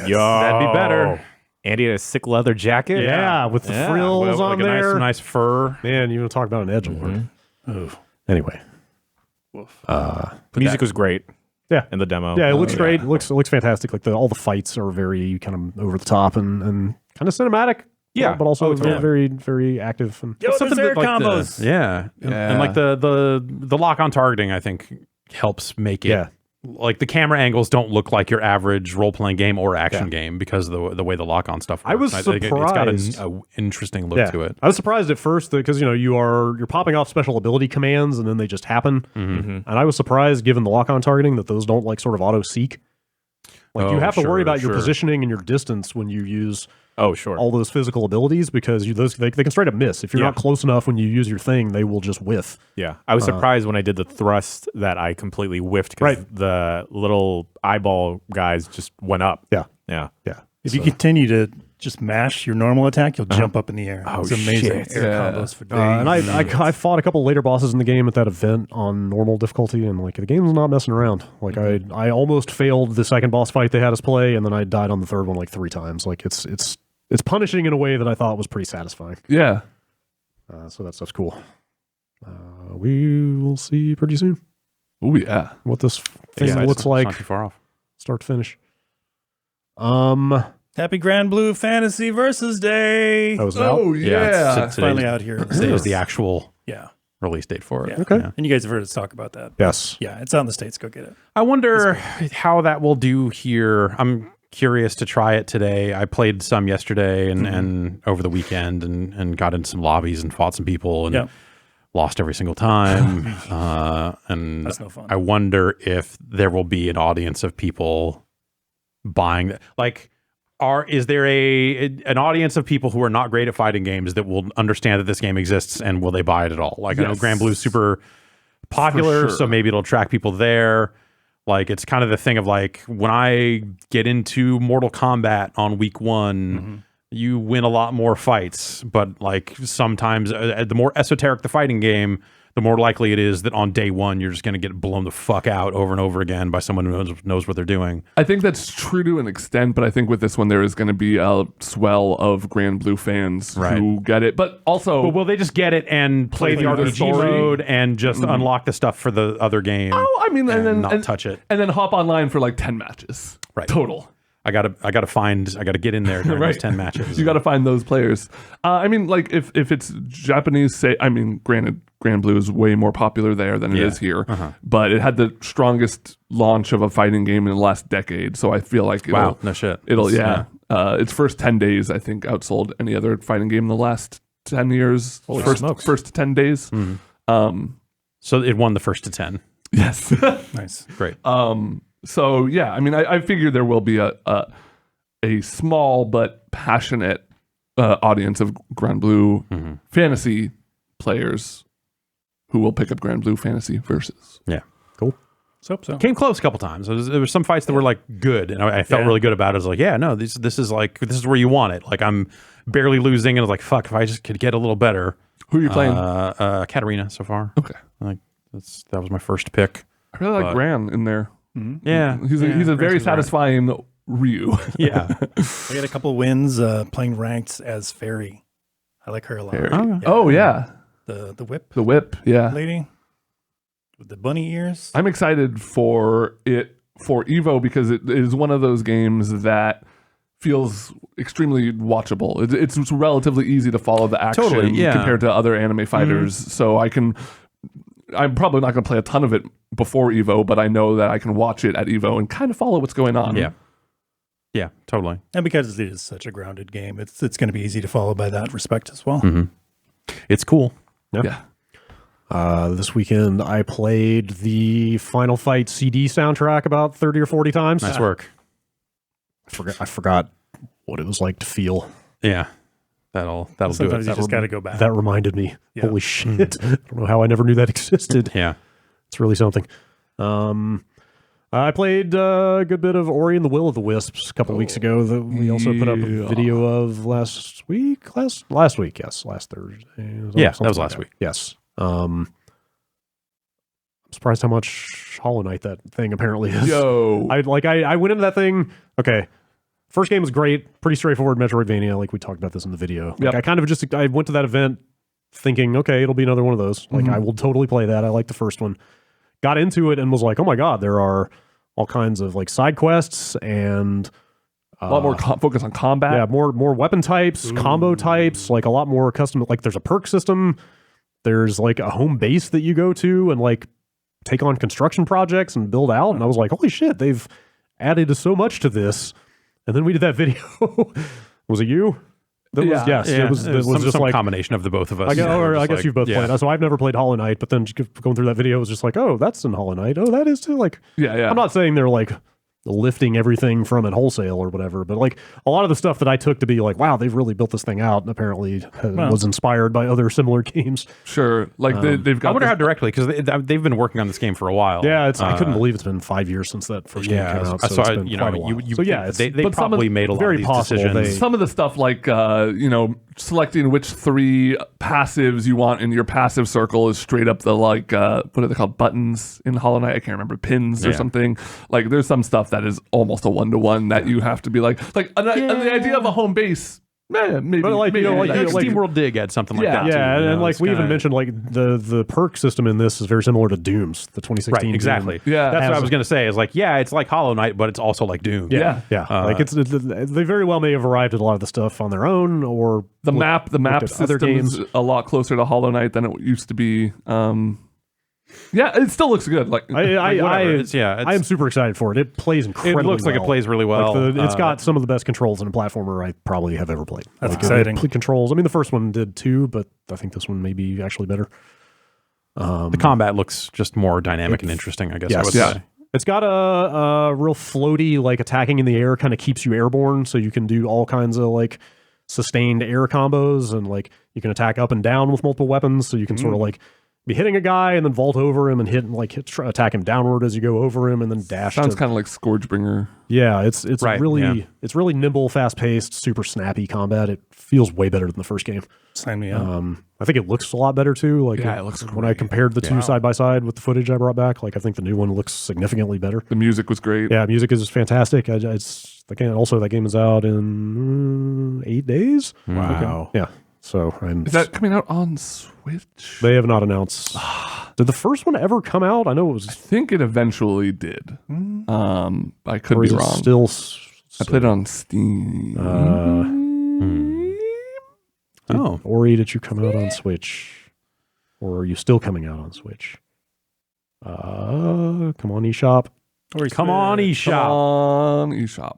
Yo, That'd be better. And he had a sick leather jacket. Yeah, with the frills on like there. A nice fur. Man, you want to talk about an edgelord. Anyway. The music was great. Yeah. In the demo. Yeah, it looks great. It looks fantastic. Like all the fights are very kind of over the top and kind of cinematic. Yeah. But also very, very active. And Yo, Something those air that, like, combos. And like the lock on targeting, I think, helps make it like the camera angles don't look like your average role playing game or action game because of the way the lock on stuff works. I was think surprised. It's got an interesting look to it. I was surprised at first because you're popping off special ability commands and then they just happen. And I was surprised given the lock on targeting that those don't like sort of auto seek. Like you have to worry about your positioning and your distance when you use all those physical abilities because they can straight up miss. If you're not close enough when you use your thing, they will just whiff. Yeah. I was surprised when I did the thrust that I completely whiffed because the little eyeball guys just went up. Yeah. Yeah. Yeah. If you continue to just mash your normal attack, you'll jump up in the air. It's amazing. Shit. Air combos for days. And I fought a couple later bosses in the game at that event on normal difficulty, and like the game's not messing around. Like I almost failed the second boss fight they had us play, and then I died on the third one like 3 times. Like it's punishing in a way that I thought was pretty satisfying. Yeah. So that stuff's cool. We will see pretty soon Oh yeah. what this thing looks like, Not too far off. start to finish. Happy Grand Blue Fantasy Versus Day. That was out. Oh yeah. It's It's finally out here. Today is the actual Yeah. release date for it. Yeah. Okay. And you guys have heard us talk about that. Yes. Yeah, it's out in the States. Go get it. I wonder how that will do here. I'm curious to try it today. I played some yesterday and over the weekend and got into some lobbies and fought some people and lost every single time. And That's no fun. I wonder if there will be an audience of people buying that. Like, is there an audience of people who are not great at fighting games that will understand that this game exists, and will they buy it at all? Like, I know Grand Blue's super popular, so maybe it'll attract people there. Like, it's kind of the thing of like, when I get into Mortal Kombat on week 1, you win a lot more fights, but like sometimes the more esoteric the fighting game, the more likely it is that on day 1 you're just going to get blown the fuck out over and over again by someone who knows what they're doing. I think that's true to an extent, but I think with this one there is going to be a swell of Grand Blue fans who get it. But also, But will they just get it and play the RPG story mode and just unlock the stuff for the other game? oh, I mean, and then not touch it, and then hop online for like 10 matches, total. I gotta get in there during those 10 matches. You got to find those players. I mean, like if it's Japanese, I mean, granted, Grand Blue is way more popular there than it is here, but it had the strongest launch of a fighting game in the last decade. So I feel like no shit. Its first 10 days I think outsold any other fighting game in the last 10 years. First 10 days. So it won the first to 10. Yes. Nice. Great. So yeah, I mean, I figure there will be a small but passionate audience of Grand Blue fantasy players who will pick up Grand Blue Fantasy Versus. Yeah. Cool. So. Came close a couple times. There was some fights that were like good, and I felt really good about it. I was like, yeah, no, this is where you want it. Like, I'm barely losing, and I was like, fuck, if I just could get a little better. Who are you playing? Katarina so far. Okay. Like that was my first pick. I really like Gran in there. Yeah, he's a very satisfying Ryu. Yeah. I got a couple wins playing ranked as Fairy. I like her a lot. Yeah. The whip The whip. Yeah. lady with the bunny ears. I'm excited for Evo because it is one of those games that feels extremely watchable. It's relatively easy to follow the action compared to other anime fighters. So I'm probably not going to play a ton of it before Evo, but I know that I can watch it at Evo and kind of follow what's going on. Yeah. Yeah, totally. And because it is such a grounded game, it's going to be easy to follow by that respect as well. It's cool. Yeah. This weekend I played the Final Fight CD soundtrack about 30 or 40 times. Nice work. I forgot what it was like to feel. Yeah. That'll do it. Sometimes you just got to go back. That reminded me. Yeah. Holy shit. I don't know how I never knew that existed. Yeah. It's really something. I played a good bit of Ori and the Will of the Wisps a couple weeks ago that we also put up a video of last week. Last Thursday. That was last week. Yes. I'm surprised how much Hollow Knight that thing apparently is. I went into that thing. Okay. First game was great, pretty straightforward Metroidvania, like we talked about this in the video. Like I went to that event thinking, okay, it'll be another one of those. Like I will totally play that. I like the first one. Got into it and was like, oh my god, there are all kinds of like side quests and a lot more focus on combat. Yeah, more weapon types, combo types, like a lot more custom. Like there's a perk system. There's like a home base that you go to and like take on construction projects and build out. And I was like, holy shit, they've added so much to this. And then we did that video. Was it you? It was just some like combination of the both of us. I guess you've both played. So I've never played Hollow Knight, but then going through that video was just like, oh, that's in Hollow Knight. Oh, that is too. Like, I'm not saying they're like lifting everything from it wholesale or whatever. But like a lot of the stuff that I took to be like, wow, they've really built this thing out, and apparently was inspired by other similar games. Sure, like they've got. I wonder how directly, because they've been working on this game for a while. Yeah, I couldn't believe it's been 5 years since that first game came out. So it's been quite a while. So yeah, they probably made a lot of these decisions. Some of the stuff, like selecting which 3 passives you want in your passive circle is straight up the what are they called, buttons in Hollow Knight? I can't remember, pins or something. Like there's some stuff that is almost a 1-to-1 that you have to be like the idea of a home base. Maybe, but like, maybe SteamWorld Dig had something like that. Yeah, too, and like we even mentioned, like the perk system in this is very similar to Doom's, the 2016. Right, exactly. Doom. Yeah, that's what I was gonna say. Is like, it's like Hollow Knight, but it's also like Doom. Yeah. Like they very well may have arrived at a lot of the stuff on their own, or the map system is a lot closer to Hollow Knight than it used to be. Yeah, it still looks good. Like I am super excited for it. It plays incredibly well. It looks like it plays really well. Like it's got some of the best controls in a platformer I probably have ever played. That's exciting. Controls. I mean, the first one did too, but I think this one may be actually better. The combat looks just more dynamic and interesting, I guess. I would say. It's got a real floaty, like attacking in the air kind of keeps you airborne, so you can do all kinds of like sustained air combos, and like you can attack up and down with multiple weapons, so you can sort of like be hitting a guy and then vault over him and attack him downward as you go over him and then dash. Sounds kind of like Scourgebringer. Yeah, it's right, it's really nimble, fast paced, super snappy combat. It feels way better than the first game. Sign me up. I think it looks a lot better too. Like it looks when I compared the two side by side with the footage I brought back, like I think the new one looks significantly better. The music was great. Yeah, music is fantastic. Also, that game is out in 8 days. Wow. Okay. Yeah. So is that coming out on Switch? They have not announced. Did the first one ever come out? I know it was. I think it eventually did. I could be wrong. Still, I played it on Steam. Ori, did you come out on Switch, or are you still coming out on Switch? Come on, eShop. Come on, eShop.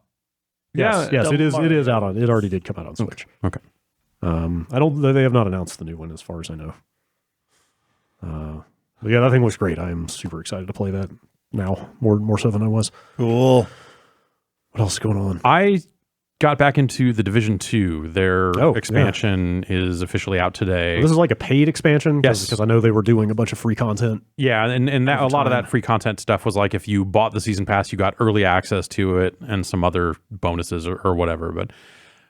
Yes, it is. It is out on. It already did come out on Switch. Okay. They have not announced the new one as far as I know. But yeah, that thing looks great. I am super excited to play that now, more so than I was. Cool. What else is going on? I got back into the Division 2. Their expansion is officially out today. This is like a paid expansion? Yes. Because I know they were doing a bunch of free content. Yeah, and that, a lot of that free content stuff was like if you bought the season pass, you got early access to it and some other bonuses or whatever. But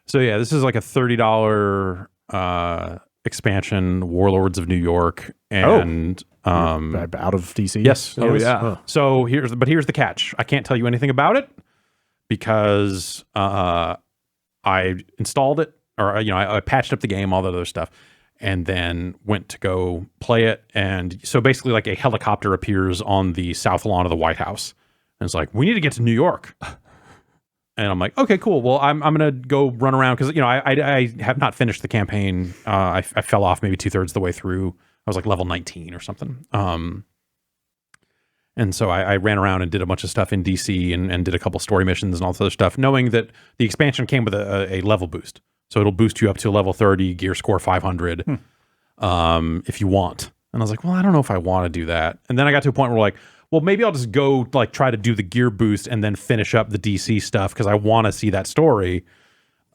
so yeah, this is like a $30 expansion, Warlords of New York, and out of DC. Yes. Oh yeah. Huh. So here's the catch. I can't tell you anything about it because I installed it, or I patched up the game, all that other stuff, and then went to go play it. And so basically, like a helicopter appears on the south lawn of the White House, and it's like, we need to get to New York. And I'm like, okay, cool. Well, I'm gonna go run around because I have not finished the campaign. I fell off maybe 2/3 the way through. I was like level 19 or something. And so I ran around and did a bunch of stuff in DC and did a couple story missions and all this other stuff, knowing that the expansion came with a level boost. So it'll boost you up to level 30, gear score 500, if you want. And I was like, well, I don't know if I want to do that. And then I got to a point where like, well, maybe I'll just go like try to do the gear boost and then finish up the DC stuff because I want to see that story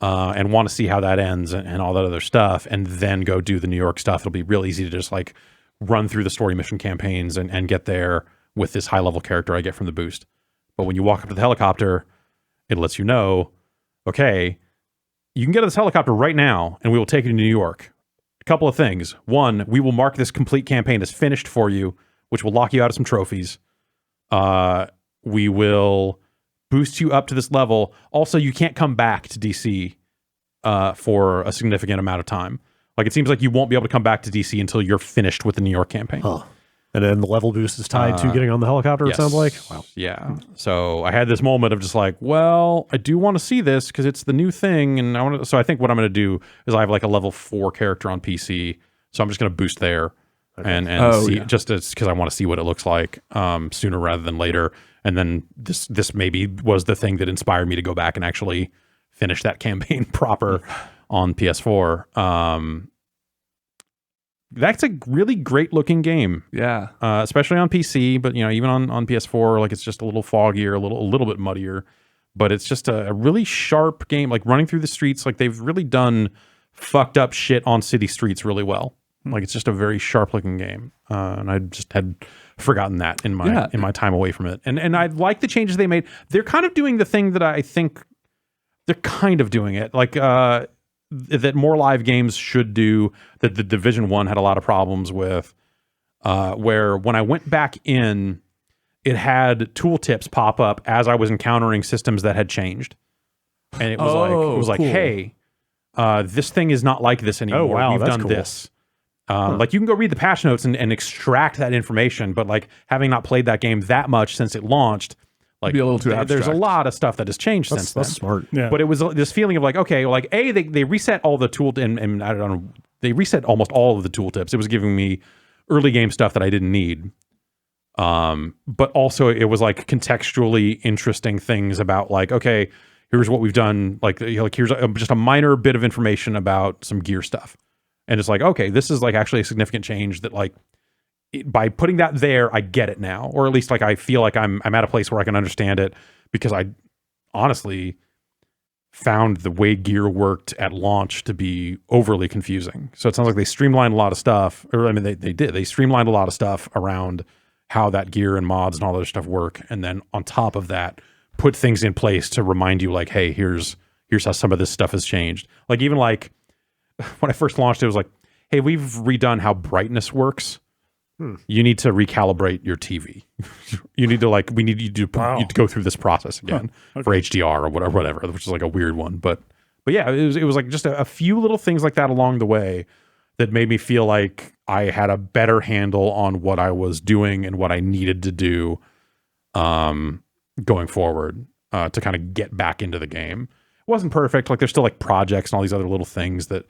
and want to see how that ends and all that other stuff, and then go do the New York stuff. It'll be real easy to just like run through the story mission campaigns and get there with this high level character I get from the boost. But when you walk up to the helicopter, it lets you know, okay, you can get on this helicopter right now and we will take you to New York. A couple of things. One, we will mark this complete campaign as finished for you, which will lock you out of some trophies. We will boost you up to this level. Also, you can't come back to DC for a significant amount of time. Like, it seems like you won't be able to come back to DC until you're finished with the New York campaign. Huh. And then the level boost is tied to getting on the helicopter, yes. It sounds like. Wow. Yeah. So I had this moment of just like, well, I do want to see this because it's the new thing. And so I think what I'm going to do is I have like a level 4 character on PC. So I'm just going to boost there and see, just because I want to see what it looks like sooner rather than later. And then this maybe was the thing that inspired me to go back and actually finish that campaign proper on PS4. that's a really great looking game. Yeah. Especially on PC, but even on PS4, like it's just a little foggier, a little bit muddier. But it's just a really sharp game, like running through the streets. Like they've really done fucked up shit on city streets really well. Like it's just a very sharp looking game. And I just had forgotten that in my time away from it. And I like the changes they made. They're kind of doing the thing that I think they're kind of doing it. Like that more live games should do, that the Division 1 had a lot of problems with, where when I went back in, it had tooltips pop up as I was encountering systems that had changed. And it was like, hey, this thing is not like this anymore. Oh, wow, We've that's done cool. this. Like you can go read the patch notes and extract that information, but like having not played that game that much since it launched, like be a little too there's a abstract. lot of stuff that has changed since then. That's smart. Yeah. But it was this feeling of like, okay, well, like they reset all the tool and I don't know, they reset almost all of the tooltips. It was giving me early game stuff that I didn't need. But also it was like contextually interesting things about like, okay, here's what we've done. Like here's just a minor bit of information about some gear stuff. And it's like, okay, this is like actually a significant change that like by putting that there, I get it now. Or at least like I feel like I'm at a place where I can understand it, because I honestly found the way gear worked at launch to be overly confusing. So it sounds like they streamlined a lot of stuff, or I mean, they did. They streamlined a lot of stuff around how that gear and mods and all that other stuff work. And then on top of that, put things in place to remind you like, hey, here's how some of this stuff has changed. Like even like when I first launched, it was like, hey, we've redone how brightness works. You need to recalibrate your TV. You need to like, we need you to go through this process again for HDR or whatever, which is like a weird one. But yeah, it was like just a few little things like that along the way that made me feel like I had a better handle on what I was doing and what I needed to do going forward to kind of get back into the game. It wasn't perfect. Like there's still like projects and all these other little things that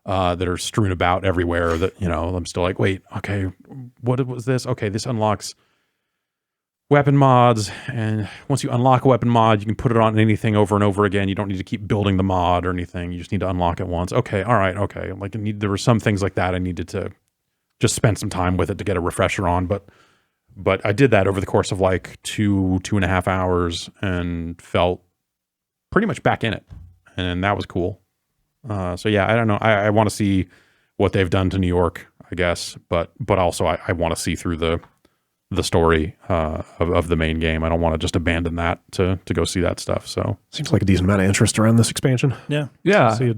are strewn about everywhere that, I'm still like, wait, okay, what was this? Okay, this unlocks weapon mods. And once you unlock a weapon mod, you can put it on anything over and over again. You don't need to keep building the mod or anything. You just need to unlock it once. Okay, all right, okay. Like there were some things like that I needed to just spend some time with it to get a refresher on. But I did that over the course of like 2.5 hours and felt pretty much back in it. And that was cool. So yeah, I don't know. I want to see what they've done to New York, I guess, but also I want to see through the story of the main game. I don't want to just abandon that to go see that stuff. So seems like a decent amount of interest around this expansion. Yeah.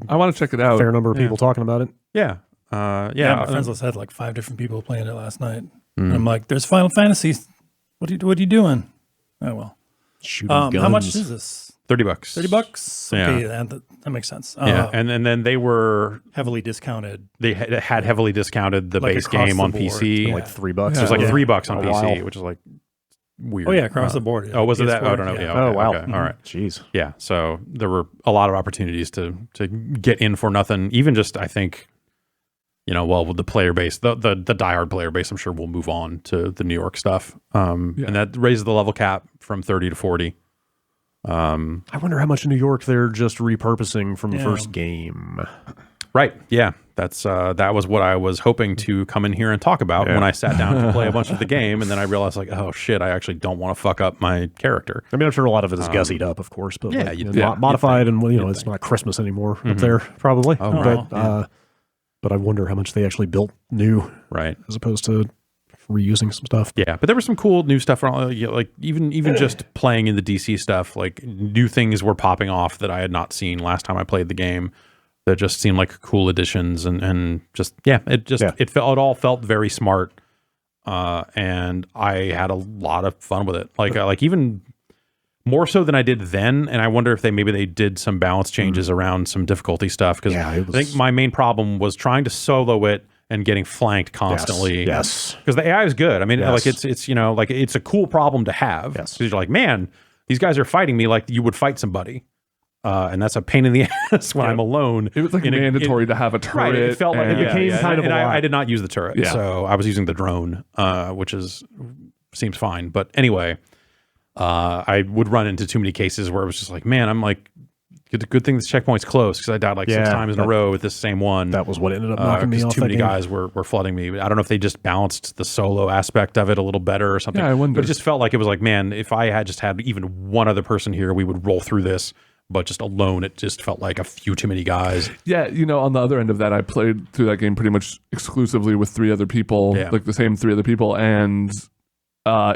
I want to check it out. Fair number of people talking about it. yeah, My friends list had like 5 different people playing it last night. And I'm like, there's Final Fantasy. What are you doing? Oh well. Shooting How much guns. is this? $30. $30? Yeah. Okay, that makes sense. Yeah, and then they were heavily discounted. they had heavily discounted the Like base across game the on board. PC. Like $3. It was like Yeah. $3 on Oh, PC, wow. which is like weird. Oh yeah, across the board. Oh, was it that? PS4, Oh, I don't know. Yeah. Oh, okay, wow. okay, all right. Jeez. Yeah. So there were a lot of opportunities to get in for nothing. Even just, I think, with the player base, the diehard player base, I'm sure will move on to the New York stuff. And that raises the level cap from 30 to 40. I wonder how much in New York they're just repurposing from the Yeah. first game. Right. Yeah. That was what I was hoping to come in here and talk about when I sat down to play a bunch of the game. And then I realized like, oh shit, I actually don't want to fuck up my character. I mean, I'm sure a lot of it is gussied up, of course, but yeah, like, you'd modified and it's not Christmas anymore up there, probably. Oh, But I wonder how much they actually built new, Right. as opposed to reusing some stuff. Yeah, but there was some cool new stuff. Like even just playing in the DC stuff, like new things were popping off that I had not seen last time I played the game. That just seemed like cool additions, and just it all felt very smart, and I had a lot of fun with it. Like even more so than I did then. And I wonder if they did some balance changes around some difficulty stuff, because I think my main problem was trying to solo it and getting flanked constantly. Yes. Because the AI is good. I mean, like it's it's a cool problem to have. Yes. Because you're like, man, these guys are fighting me like you would fight somebody. And that's a pain in the ass when I'm alone. It was like mandatory to have a turret. Right, it felt like it became kind of a lot. I did not use the turret, so I was using the drone, which seems fine. But anyway, I would run into too many cases where it was just like, man, I'm like Good thing this checkpoint's close because I died like 6 times in a row with this same one. That was what ended up knocking me off. Too many guys were flooding me. I don't know if they just balanced the solo aspect of it a little better or something. Yeah, I wonder. But it just felt like it was like, man, if I had just had even one other person here, we would roll through this. But just alone, it just felt like a few too many guys. Yeah, on the other end of that, I played through that game pretty much exclusively with 3 other people, like the same 3 other people, and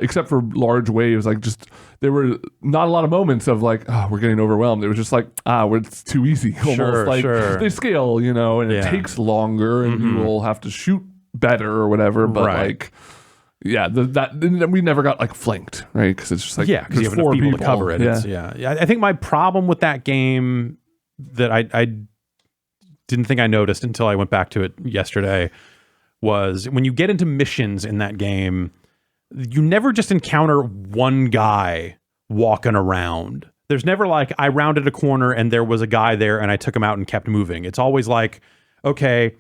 except for large waves, like just there were not a lot of moments of like, oh, we're getting overwhelmed. It was just like, it's too easy. Almost they scale, and it takes longer, and you will have to shoot better or whatever. But like, we never got like flanked, right? Because it's just like, because you have 4 people to cover it. I think my problem with that game that I didn't think I noticed until I went back to it yesterday was when you get into missions in that game, you never just encounter one guy walking around. There's never like, I rounded a corner and there was a guy there and I took him out and kept moving. It's always like, okay,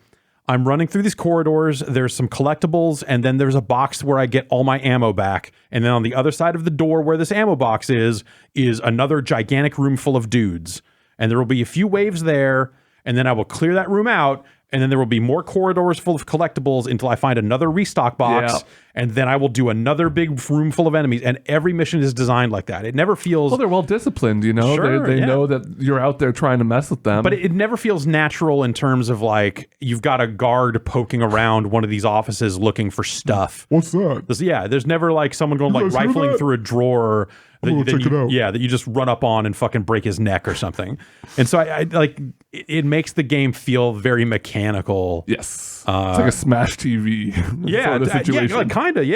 I'm running through these corridors, there's some collectibles, and then there's a box where I get all my ammo back. And then on the other side of the door where this ammo box is another gigantic room full of dudes. And there will be a few waves there, and then I will clear that room out, and then there will be more corridors full of collectibles until I find another restock box, and then I will do another big room full of enemies. And every mission is designed like that. It never feels... Well, they're well disciplined, Sure, they know that you're out there trying to mess with them. But it never feels natural in terms of like, you've got a guard poking around one of these offices looking for stuff. What's that? There's never like someone going like rifling through a drawer that you just run up on and fucking break his neck or something. And so I like it makes the game feel very mechanical. Yes, it's like a Smash TV. Sort of situation. Kind of,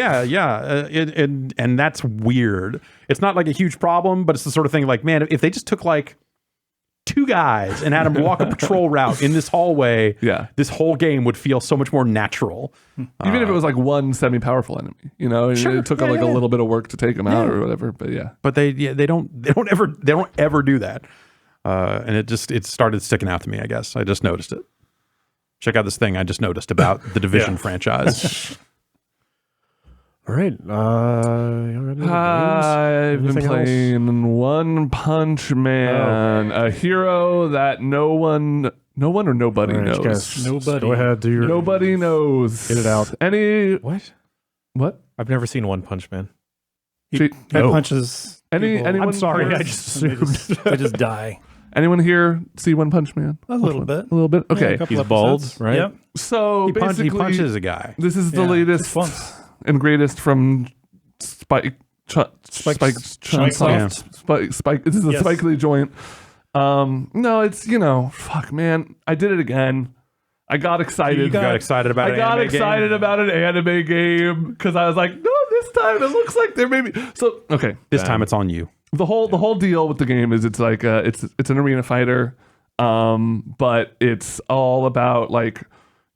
and that's weird. It's not like a huge problem, but it's the sort of thing like, man, if they just took like 2 guys and had them walk a patrol route in this hallway, this whole game would feel so much more natural. Even if it was like one semi-powerful enemy, it took a little bit of work to take them out or whatever. But they don't ever do that. And it started sticking out to me. I guess I just noticed it. Check out this thing I just noticed about the Division franchise. All right. I've been playing One Punch Man, a hero that no one or nobody knows. Guys, nobody. Go ahead, do your... Nobody knows. Get it out. What? I've never seen One Punch Man. He punches. Anyone? I'm sorry, I just assumed. They just die. Anyone here see One Punch Man? A little bit. Okay. Yeah, He's bald, right? Yep. So He basically, punches a guy. this is the latest once. and greatest from Spike. Spike. This is a Spike Lee joint. No, it's fuck, man. I did it again. I got excited. You got excited about I got excited about an anime game because I was like, no, this time it looks like there may be. So okay, This time it's on you. the whole deal with the game is it's like it's an arena fighter, but it's all about like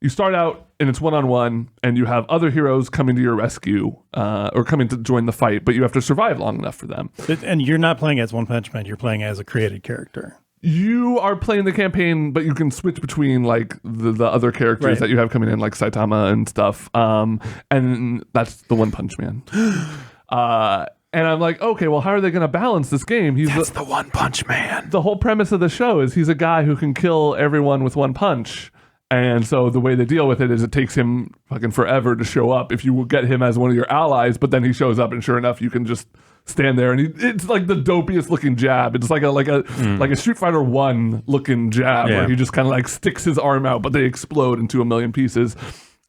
you start out and it's 1-on-1 and you have other heroes coming to your rescue or coming to join the fight, but you have to survive long enough for them. And you're not playing as One Punch Man. You're playing as a created character. You are playing the campaign, but you can switch between like the other characters that you have coming in, like Saitama and stuff. And that's the One Punch Man. And I'm like, okay, well, how are they going to balance this game? That's the One Punch Man. The whole premise of the show is he's a guy who can kill everyone with one punch. And so the way they deal with it is it takes him fucking forever to show up if you will get him as one of your allies, but then he shows up and sure enough, you can just stand there and it's like the dopiest looking jab. It's like a Street Fighter 1 looking jab where he just kind of like sticks his arm out, but they explode into a million pieces.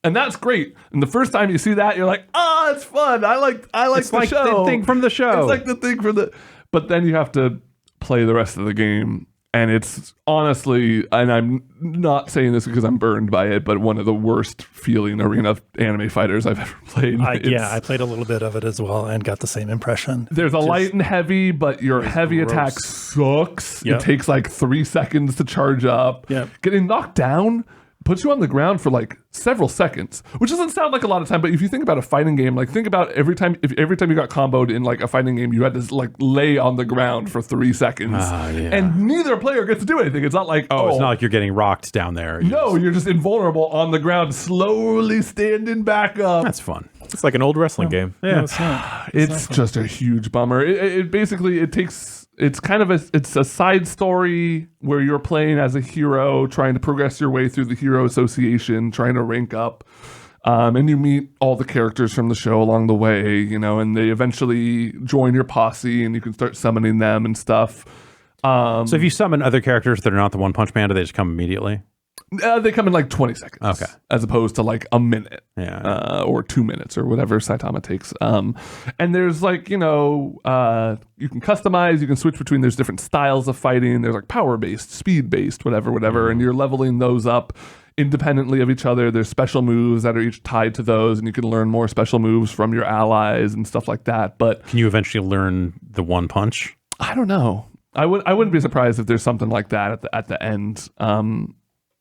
And that's great. And the first time you see that, you're like, oh, it's fun. I like it's the like show. the thing from the show. It's like the thing from the... But then you have to play the rest of the game. And it's honestly, and I'm not saying this because I'm burned by it, but one of the worst feeling arena anime fighters I've ever played. I played a little bit of it as well and got the same impression. There's a light and heavy, but your heavy attack sucks. Yep. It takes like 3 seconds to charge up. Yep. Getting knocked down puts you on the ground for like several seconds, which doesn't sound like a lot of time, but if you think about a fighting game, like think about every time you got comboed in like a fighting game, you had to like lay on the ground for 3 seconds, and neither player gets to do anything. It's not like it's not like you're getting rocked down there. You're just invulnerable on the ground, slowly standing back up. That's fun. It's like an old wrestling game. Yeah, no, it's not. It's just a huge bummer. It basically it takes it's kind of it's a side story where you're playing as a hero, trying to progress your way through the hero association, trying to rank up. And you meet all the characters from the show along the way, you know, and they eventually join your posse and you can start summoning them and stuff. So if you summon other characters that are not the One Punch Man, do they just come immediately? They come in like 20 seconds. Okay. As opposed to like a minute. Yeah. Or 2 minutes or whatever Saitama takes. And there's like, you know, you can customize, you can switch between, there's different styles of fighting. There's like power-based, speed-based, whatever. And you're leveling those up independently of each other. There's special moves that are each tied to those, and you can learn more special moves from your allies and stuff like that. But can you eventually learn the One Punch? I don't know. I wouldn't be surprised if there's something like that at the end.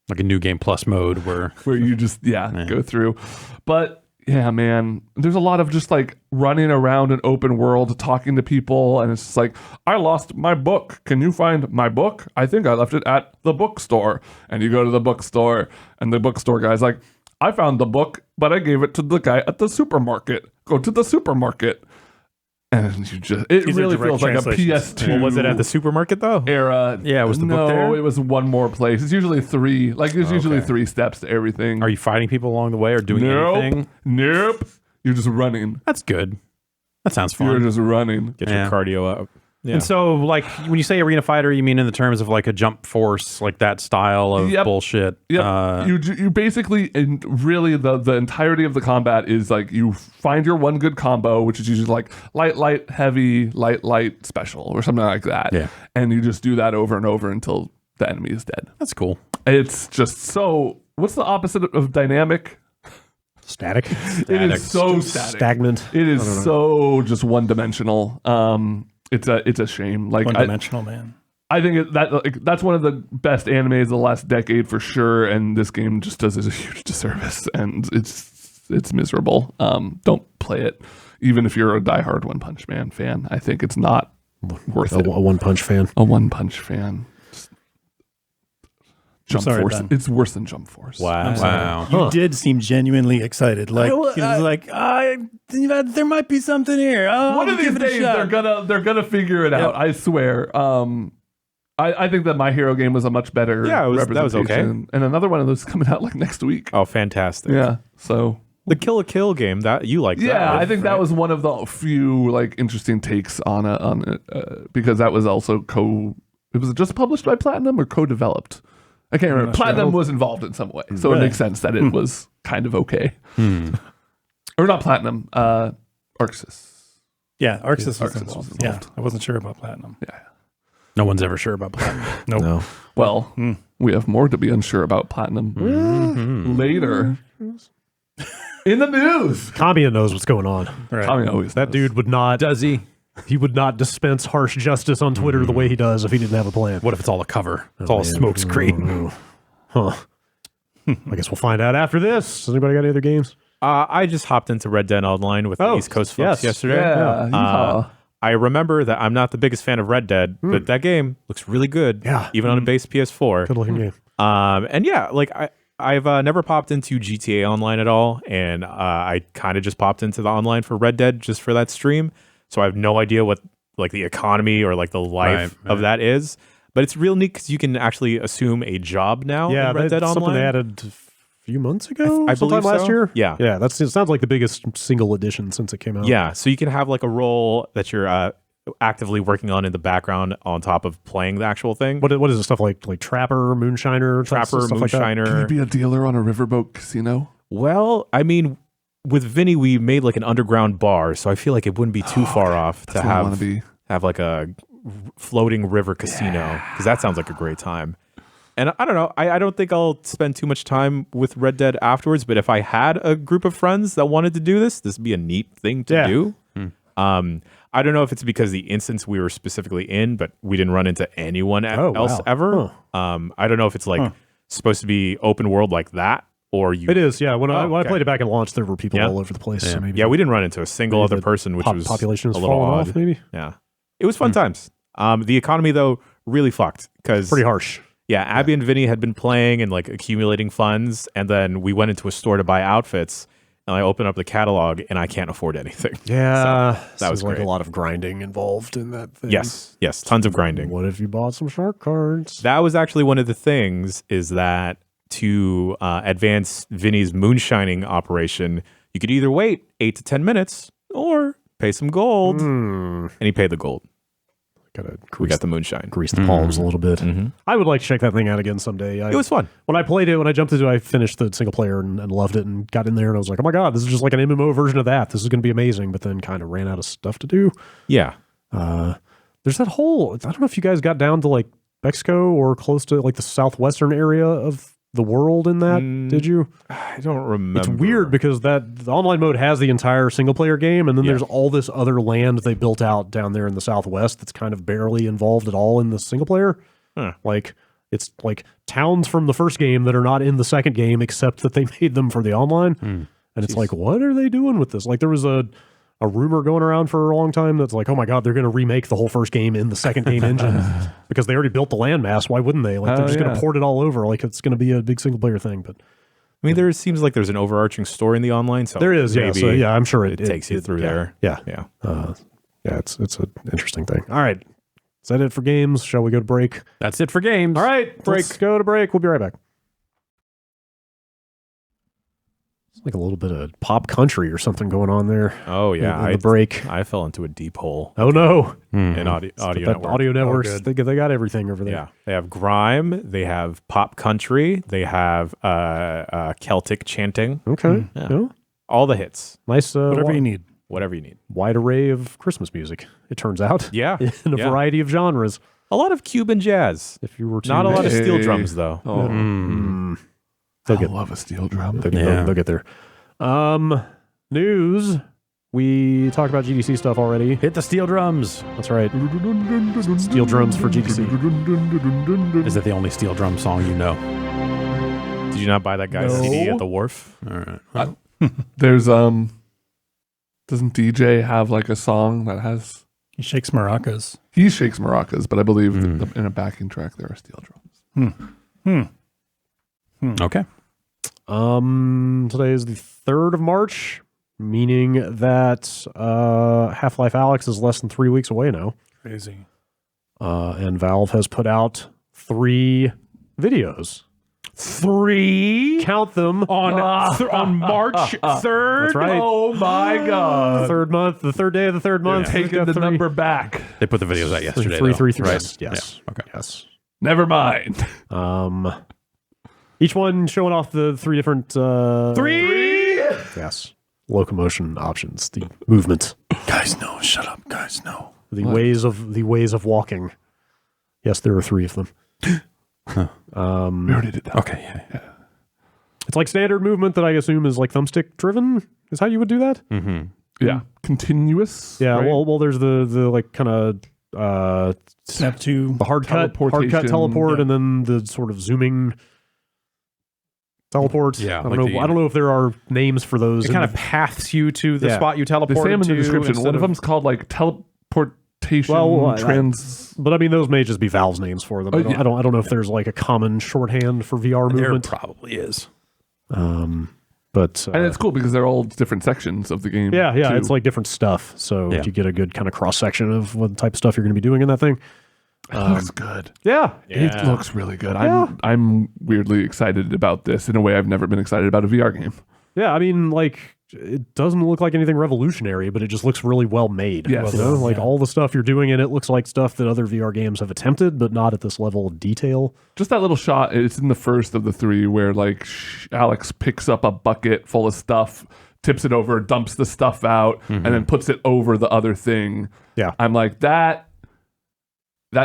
Like a New Game Plus mode where you just go through. But yeah, man, there's a lot of just like running around an open world, talking to people, and it's just like, I lost my book. Can you find my book? I think I left it at the bookstore. And you go to the bookstore, and the bookstore guy's like, I found the book, but I gave it to the guy at the supermarket. Go to the supermarket. And you just, it really feels like a PS2. Well, was it at the supermarket though? Era. Yeah, was the book there? No, it was one more place. It's usually 3. Like, there's usually 3 steps to everything. Are you fighting people along the way or doing anything? Nope. You're just running. That's good. That sounds fun. You're just running. Get your cardio up. Yeah. And so, like, when you say arena fighter, you mean in the terms of like a jump force, like that style of bullshit? Yep. You basically, and really the entirety of the combat is like you find your one good combo, which is usually like light, heavy, light, special, or something like that. Yeah. And you just do that over and over until the enemy is dead. That's cool. It's just so. What's the opposite of dynamic? Static. It is so static. Stagnant. It is so just one dimensional. It's a shame. Like one-dimensional, man. I think that's one of the best animes of the last decade for sure, and this game just does a huge disservice, and it's miserable. Don't play it, even if you're a diehard One Punch Man fan. I think it's not worth it. A One Punch fan. A One Punch fan. Jump sorry, Force. Ben. It's worse than Jump Force. Wow. You did seem genuinely excited. Like, there might be something here. Oh, One of these days they're gonna figure it out. I swear. I think that My Hero game was a much better representation. That was okay. And another one of those is coming out like next week. Oh, fantastic. Yeah. So the Kill a Kill game that you like. Yeah, I think that was one of the few like interesting takes on it because that was also it was just published by Platinum or co-developed. I can't remember. Platinum was involved in some way, so it makes sense that it was kind of okay. Or not Platinum, Arxis. Yeah, Arxis was Arxis involved. was involved. Yeah, I wasn't sure about Platinum. Yeah. No one's ever sure about Platinum. Nope. No. Well, we have more to be unsure about Platinum later. In the news, Kamiya knows what's going on. Right. Tommy always That dude would not. Does he? He would not dispense harsh justice on Twitter the way he does if he didn't have a plan. What if it's all a cover? It's all a man. smoke screen. Huh. I guess we'll find out after this. Has anybody got any other games? I just hopped into Red Dead Online with the East Coast folks yesterday. Yeah. I remember that I'm not the biggest fan of Red Dead, but that game looks really good. Yeah. Even on a base PS4. Good looking game. And yeah, like I've never popped into GTA Online at all, and I kind of just popped into the online for Red Dead just for that stream. So I have no idea what like the economy or like the life of that is. But it's real neat because you can actually assume a job now in Red Dead that's Online. something they added a few months ago. I sometime believe last so. year. Yeah. Yeah. It sounds like the biggest single edition since it came out. Yeah, so you can have like a role that you're actively working on in the background on top of playing the actual thing. What is the stuff like Trapper, Moonshiner, stuff Moonshiner. Can you be a dealer on a riverboat casino? Well, I mean, with Vinny, we made like an underground bar, so I feel like it wouldn't be too far off to have like a floating river casino, because that sounds like a great time. And I don't know, I don't think I'll spend too much time with Red Dead afterwards, but if I had a group of friends that wanted to do this would be a neat thing to do. I don't know if it's because the instance we were specifically in, but we didn't run into anyone else ever. I don't know if it's like supposed to be open world like that, or you. It is, yeah. When I played it back in launch, there were people all over the place. Yeah, So maybe we didn't run into a single other person, which was population is a little falling odd. off, maybe. Yeah, it was fun times. The economy though really fucked because Pretty harsh. Yeah, Abby and Vinny had been playing and like accumulating funds, and then we went into a store to buy outfits, and I open up the catalog and I can't afford anything. Yeah, So, that was like great. a lot of grinding involved in that thing. Yes, tons of grinding. What if you bought some shark cards? That was actually one of the things, is that to advance Vinny's moonshining operation, you could either wait 8 to 10 minutes or pay some gold. And he paid the gold. We got the moonshine. Grease the palms a little bit. I would like to check that thing out again someday. It was fun. When I played it, when I jumped into it, I finished the single player and loved it and got in there and I was like, oh my God, this is just like an MMO version of that. This is going to be amazing. But then kind of ran out of stuff to do. Yeah. There's that whole, I don't know if you guys got down to like Mexico or close to like the southwestern area of the world in that, did you? I don't remember. It's weird because the online mode has the entire single player game, and then there's all this other land they built out down there in the southwest that's kind of barely involved at all in the single player. Like it's like towns from the first game that are not in the second game, except that they made them for the online. And it's like, what are they doing with this? Like there was a rumor going around for a long time that's like, oh my God, they're going to remake the whole first game in the second game engine because they already built the landmass. Why wouldn't they? Like they're just going to port it all over. Like it's going to be a big single player thing. But I mean, there seems like there's an overarching story in the online. So there is, maybe So, I'm sure it takes you through there. Yeah. It's an interesting thing. All right. Is that it for games? Shall we go to break? That's it for games. All right. Let's go to break. We'll be right back. It's like a little bit of pop country or something going on there. Oh, yeah. In the break. I fell into a deep hole. Oh, no. In audio network. Audio networks, they got everything over there. Yeah. They have grime. They have pop country. They have Celtic chanting. Okay. Yeah. All the hits. Nice. Whatever you need. Whatever you need. Wide array of Christmas music, it turns out. Yeah. In a variety of genres. A lot of Cuban jazz. If you were to... Not a lot of steel drums, though. I love a steel drum. They'll get there. News. We talked about GDC stuff already. Hit the steel drums. That's right. Steel drums for GDC. Is it the only steel drum song you know? Did you not buy that guy's CD at the wharf? All right. There's doesn't DJ have like a song that has... He shakes maracas. He shakes maracas, but I believe in a backing track there are steel drums. Okay. Today is the 3rd of March, meaning that Half-Life Alyx is less than 3 weeks away now. Crazy. And Valve has put out 3 videos. 3? Count them. On March 3rd? That's right. Oh my God. The third day of the third month. Taking the number back. They put the videos out yesterday. Three. Right. Yes. Yeah. Okay. Yes. Never mind. Each one showing off the 3 different 3? Yes. Locomotion options, the movement, Guys, no. Shut up. Guys, no. the ways of walking. Yes, there are 3 of them. We already did that. Okay. Yeah. It's like standard movement that I assume is like thumbstick driven. Is how you would do that. Yeah. Continuous. Yeah. right? Well, there's the like kind of Snap to the hard cut teleport, and then the sort of zooming teleport. Yeah, I don't like know. the- I don't know if there are names for those. It kind of paths you to the spot you They teleport say them in to. the description. One of them's called like teleportation but I mean, those may just be Valve's names for them. I don't know if there's like a common shorthand for VR There movement. probably is. But and it's cool because they're all different sections of the game. yeah, too. it's like different stuff. So Yeah. you get a good kind of cross section of what type of stuff you're going to be doing in that thing. It looks good. Yeah. It looks really good. I'm weirdly excited about this in a way I've never been excited about a VR game. Yeah, I mean, like, it doesn't look like anything revolutionary, but it just looks really well made. Yes. You know? Like, all the stuff you're doing in it looks like stuff that other VR games have attempted, but not at this level of detail. Just that little shot, it's in the first of the 3 where like Alex picks up a bucket full of stuff, tips it over, dumps the stuff out, and then puts it over the other thing. Yeah. I'm like, that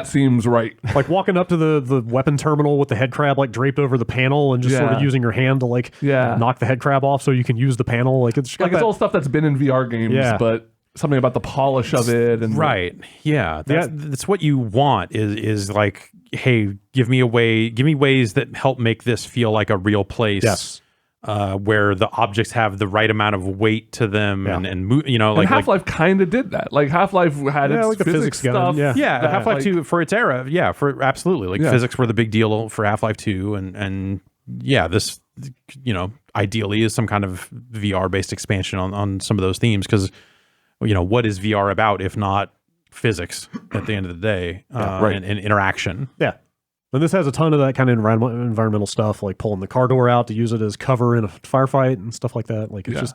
seems right. Like, walking up to the weapon terminal with the head crab, like, draped over the panel and just sort of using your hand to, like, knock the head crab off so you can use the panel. Like, it's Like, it's all stuff that's been in VR games, but something about the polish of it. And Right. Yeah. That's what you want is like, hey, give me ways that help make this feel like a real place. Yes. Where the objects have the right amount of weight to them and move, you know, And like Half-Life kind of did that. Like Half-Life had its like the physics gun, stuff. yeah. Half-Life 2 for its era. Yeah, for absolutely. Like Yeah. physics were the big deal for Half-Life 2 and yeah, this, you know, ideally is some kind of VR based expansion on some of those themes, because what is VR about if not physics at the end of the day, and interaction. Yeah. And this has a ton of that kind of environmental stuff, like pulling the car door out to use it as cover in a firefight and stuff like that. Like, it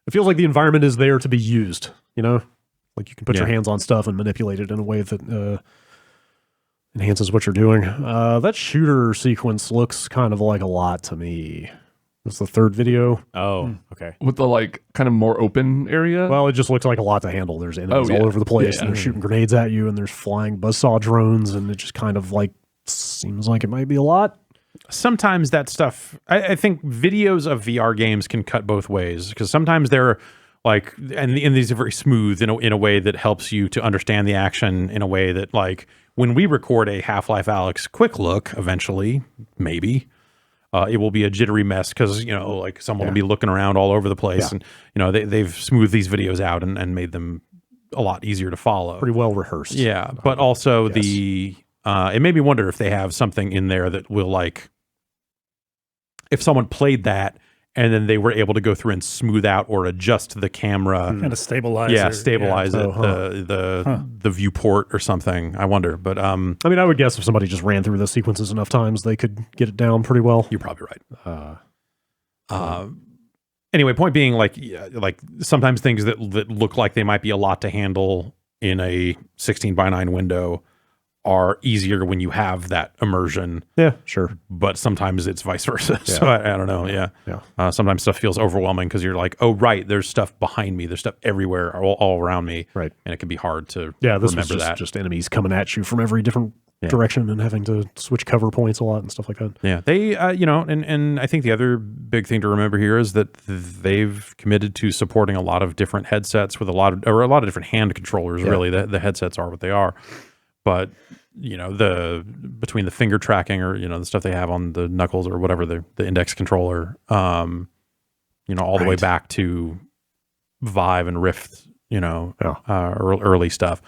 feels like the environment is there to be used, Like, you can put your hands on stuff and manipulate it in a way that enhances what you're doing. That shooter sequence looks kind of like a lot to me. It's the third video. Oh, okay. With the kind of more open area. Well, it just looks like a lot to handle. There's enemies all over the place, and they're shooting grenades at you, and there's flying buzzsaw drones, and it just kind of seems like it might be a lot. Sometimes that stuff, I think videos of VR games can cut both ways, because sometimes they're and these are very smooth in a way that helps you to understand the action in a way that, when we record a Half-Life Alyx quick look, eventually, maybe, it will be a jittery mess because, someone will be looking around all over the place. And, they've smoothed these videos out and made them a lot easier to follow. Pretty well rehearsed. Yeah. But also it made me wonder if they have something in there that will, if someone played that and then they were able to go through and smooth out or adjust the camera. Kind of stabilize stabilize it, the viewport or something. I wonder. But I would guess if somebody just ran through the sequences enough times, they could get it down pretty well. You're probably right. Anyway, point being, sometimes things that look like they might be a lot to handle in a 16:9 window are easier when you have that immersion. Yeah, sure. But sometimes it's vice versa. Yeah. So I don't know. Yeah. Sometimes stuff feels overwhelming because you're like, oh, right, there's stuff behind me. There's stuff everywhere, all around me. Right. And it can be hard to this remember was that. just enemies coming at you from every different direction and having to switch cover points a lot and stuff like that. Yeah. They, and I think the other big thing to remember here is that they've committed to supporting a lot of different headsets with a lot of different hand controllers, really. The headsets are what they are. But between the finger tracking or the stuff they have on the knuckles or whatever, the index controller, all the way back to Vive and Rift, early stuff.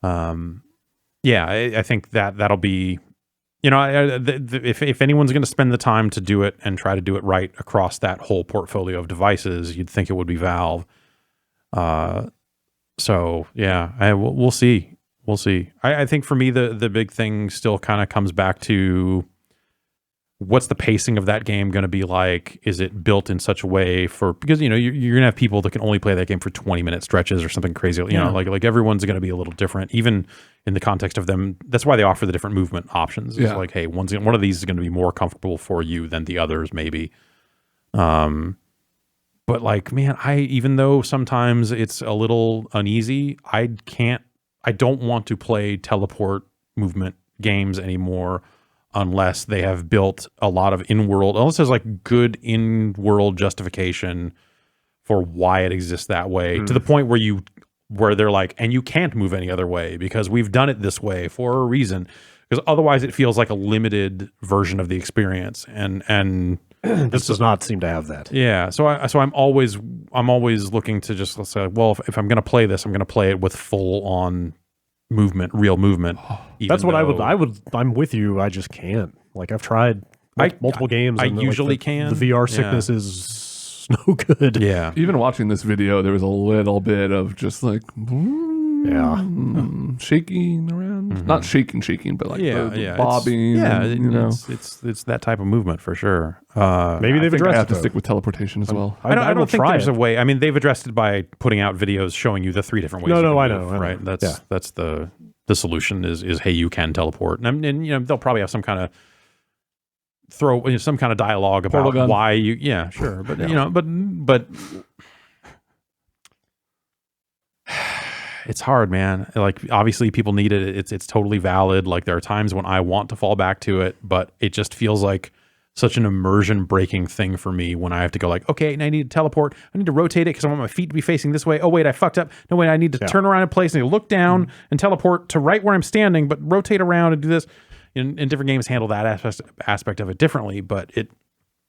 I think that'll be, if anyone's going to spend the time to do it and try to do it right across that whole portfolio of devices, you'd think it would be Valve. We'll see. We'll see. I think for me, the big thing still kind of comes back to what's the pacing of that game going to be like? Is it built in such a way because you're going to have people that can only play that game for 20-minute stretches or something crazy. Like everyone's going to be a little different, even in the context of them. That's why they offer the different movement options. It's like, hey, one of these is going to be more comfortable for you than the others, maybe. But man, even though sometimes it's a little uneasy, I don't want to play teleport movement games anymore unless they have built a lot of unless there's good in-world justification for why it exists that way, to the point where they're like, and you can't move any other way because we've done it this way for a reason. Because otherwise it feels like a limited version of the experience. And this does not seem to have that. Yeah. So I'm always looking to just say, well, if I'm going to play this, I'm going to play it with full on movement, real movement. That's what I'm with you. I just can't. I've tried multiple games. I usually can. The VR sickness is no good. Yeah. Even watching this video, there was a little bit of just shaking around. Not shaking, but the bobbing. It's that type of movement for sure. Maybe they've addressed I have it. To stick with teleportation as well. I don't think there's a way. I mean, they've addressed it by putting out videos showing you the 3 different ways. No, I move, know. Right. That's the solution is hey, you can teleport, and they'll probably have some kind of some kind of dialogue about why you. Yeah, sure, but but. It's hard, man. Obviously people need it. It's totally valid. There are times when I want to fall back to it, but it just feels like such an immersion breaking thing for me when I have to go okay, and I need to teleport. I need to rotate it because I want my feet to be facing this way. Oh wait, I fucked up. No, wait, I need to turn around in place and look down and teleport to right where I'm standing, but rotate around and do this. In different games handle that aspect of it differently, but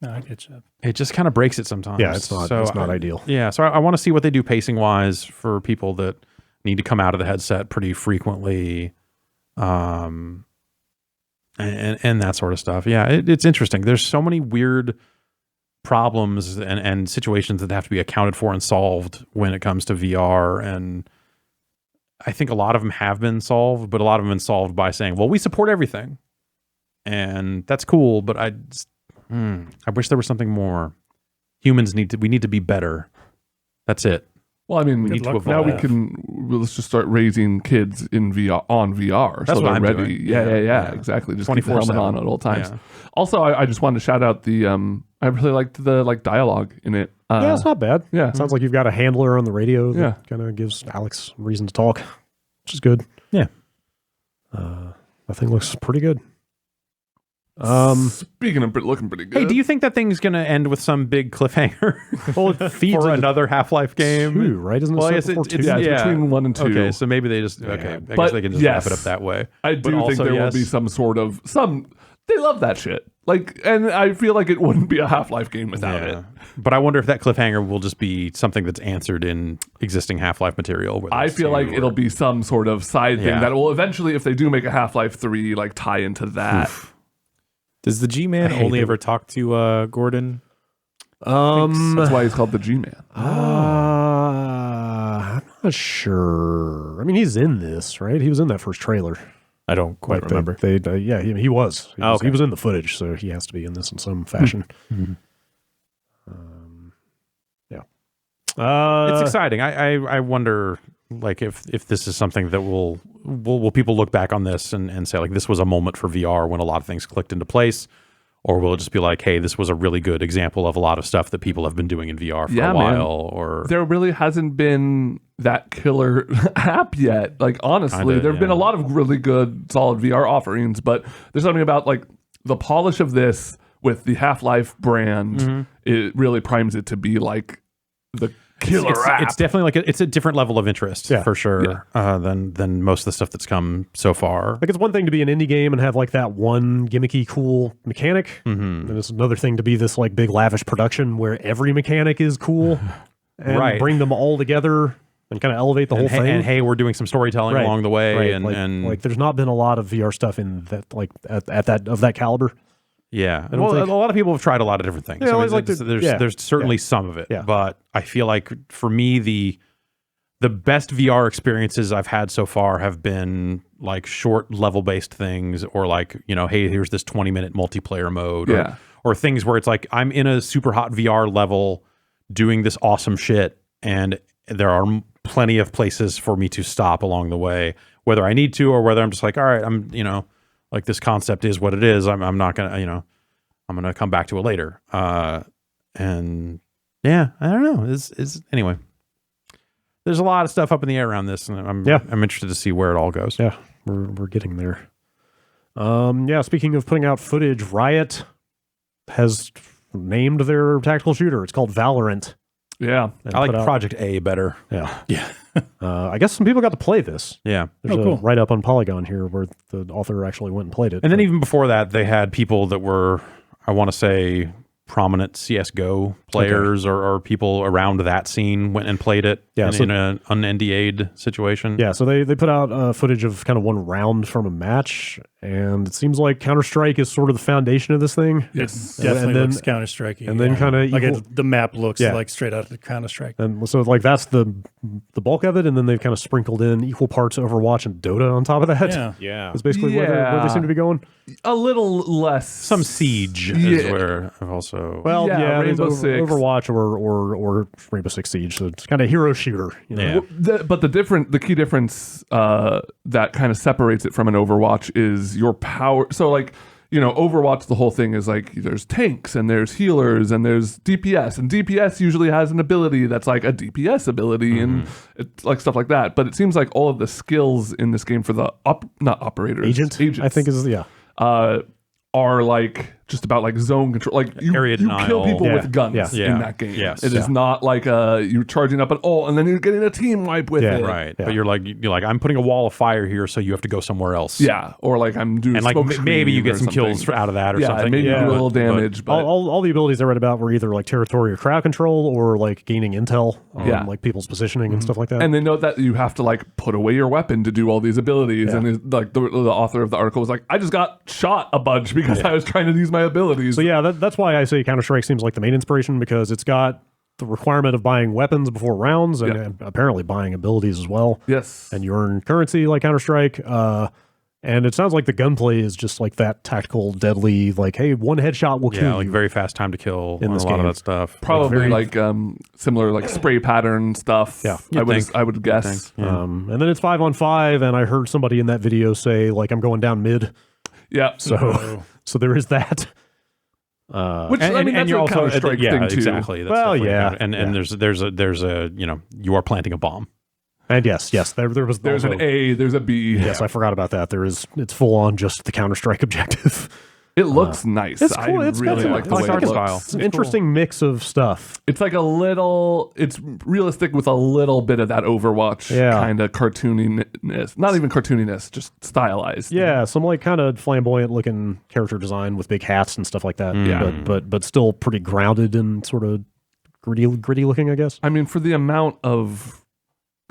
I get you. It just kind of breaks it sometimes. Yeah, it's not ideal. Yeah, so I want to see what they do pacing wise for people that need to come out of the headset pretty frequently, and that sort of stuff. Yeah, it's interesting. There's so many weird problems and situations that have to be accounted for and solved when it comes to VR. And I think a lot of them have been solved, but a lot of them have been solved by saying, well, we support everything. And that's cool, but I wish there was something more. We need to be better. That's it. Well, I mean, need to now evolve. let's just start raising kids in VR on VR. That's so what they're I'm ready. doing. Yeah, exactly. Just keep the helmet 24/7. on at all times. Yeah. Also, I just wanted to shout out the I really liked the dialogue in it. Yeah, it's not bad. Yeah. It sounds like you've got a handler on the radio that Yeah. kind of gives Alex reason to talk, which is good. Yeah. That thing looks pretty good. Speaking of looking pretty good. Hey, do you think that thing's going to end with some big cliffhanger Well, it feeds for into another Half-Life game? 2, right? Isn't it Well, I set guess before it's 2? Yeah, it's between 1 and 2. Okay, so maybe they just I But guess they can just yes. wrap it up that way. I But do think also, there will yes. be some. They love that shit. Like, and I feel like it wouldn't be a Half-Life game without it. But I wonder if that cliffhanger will just be something that's answered in existing Half-Life material. I feel like it'll be some sort of side thing Yeah. that will eventually, if they do make a Half-Life 3, like tie into that. Does the G-Man only ever talk to Gordon? That's why he's called the G-Man. I'm not sure. I mean, he's in this, right? He was in that first trailer. I don't quite remember. Yeah, he was. Oh, okay. He was in the footage, so he has to be in this in some fashion. Yeah. It's exciting. I wonder, like, if this is something that will people look back on this and say, like, this was a moment for VR when a lot of things clicked into place, or will it just be like, hey, this was a really good example of a lot of stuff that people have been doing in VR for a while? Or there really hasn't been that killer app yet. Like, honestly, there have been a lot of really good, solid VR offerings, but there's something about, like, the polish of this with the Half-Life brand, it really primes it to be like the killer app. It's definitely like it's a different level of interest for sure than most of the stuff that's come so far. Like, it's one thing to be an indie game and have like that one gimmicky cool mechanic, and it's another thing to be this like big lavish production where every mechanic is cool and bring them all together and kind of elevate the whole thing. And hey, we're doing some storytelling along the way, and like there's not been a lot of VR stuff in that, like at that of that caliber. Yeah, well, a lot of people have tried a lot of different things. Yeah, I mean, like there's certainly some of it, Yeah. but I feel like for me the best VR experiences I've had so far have been like short level based things, or like, you know, hey, here's this 20-minute multiplayer mode, or things where it's like I'm in a super hot VR level doing this awesome shit, and there are plenty of places for me to stop along the way, whether I need to or whether I'm just like, all right, I'm, you know, like this concept is what it is. I'm not gonna, you know, I'm gonna come back to it later. And yeah, I don't know. Anyway. There's a lot of stuff up in the air around this, and I'm interested to see where it all goes. Yeah, we're getting there. Speaking of putting out footage, Riot has named their tactical shooter. It's called Valorant. Yeah. And I like put out- Project A better. Yeah. I guess some people got to play this. Yeah. There's cool. a write-up on Polygon here where the author actually went and played it. And then even before that, they had people that were, I want to say, prominent CSGO players or people around that scene went and played it in an un-NDA'd situation. Yeah, so they put out footage of kind of one round from a match, and it seems like Counter-Strike is sort of the foundation of this thing. Yes. Definitely then- looks Counter-Strike. and then kinda like equal- the map looks Yeah. like straight out of the Counter-Strike. And so like that's the bulk of it, and then they've kind of sprinkled in equal parts Overwatch and Dota on top of that. Yeah. Yeah. That's basically where they seem to be going. A little less. Some Siege is where I've also... Well, Yeah, there's Rainbow Six. Overwatch or Rainbow Six Siege. So it's kind of hero shooter. You know? Yeah. But the key difference that kind of separates it from an Overwatch is your power. So, like, you know, Overwatch, the whole thing is like there's tanks and there's healers and there's DPS, and DPS usually has an ability that's like a DPS ability and it's like stuff like that. But it seems like all of the skills in this game for the not operators, Agents, I think is are like just about like zone control. Like you Area kill denial. people Yeah. with guns Yeah. in that game. Yes. It is not like you're charging up an ult and then you're getting a team wipe with it. Right. Yeah. But you're like, I'm putting a wall of fire here, so you have to go somewhere else. Yeah, or like I'm doing And like smoke maybe you screen get or some kills something. out of that or Yeah, something. maybe you do a little But- damage, but all the abilities I read about were either like territory or crowd control or like gaining intel on like people's positioning and stuff like that. and they note that you have to like put away your weapon to do all these abilities. Yeah. And like the author of the article was like, I just got shot a bunch because I was trying to use my my abilities. So yeah, that's why I say Counter-Strike seems like the main inspiration, because it's got the requirement of buying weapons before rounds and apparently buying abilities as well. Yes. And you earn currency like Counter-Strike. And it sounds like the gunplay is just like that tactical, deadly, like, hey, one headshot will kill Yeah, like you. very fast time to kill In on this a lot game. of that stuff. Probably like similar like spray pattern stuff. Yeah. I would guess. And then it's 5-on-5, and I heard somebody in that video say, like, I'm going down mid. Yeah. So there is that. Which I mean, that's you're a also Counter-Strike thing too. exactly. That's Well, definitely yeah. and there's a you are planting a bomb. And yes, there was There's also, an A, there's a B. Yes, I forgot about that. It's full on just the Counter-Strike objective. It looks nice. It's cool. I It's really got like the like way art it style. looks. It's an interesting mix of stuff. It's like it's realistic with a little bit of that Overwatch kind of cartooniness. Not even cartooniness, just stylized. Yeah, some like kind of flamboyant looking character design with big hats and stuff like that. Yeah. But still pretty grounded and sort of gritty looking, I guess. I mean, for the amount of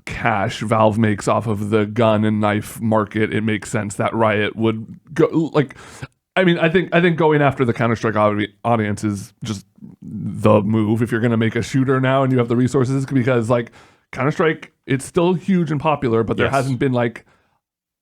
cash Valve makes off of the gun and knife market, it makes sense that Riot would go like. I mean, I think going after the Counter-Strike audience is just the move if you're going to make a shooter now and you have the resources, because like Counter-Strike, it's still huge and popular, but there hasn't been like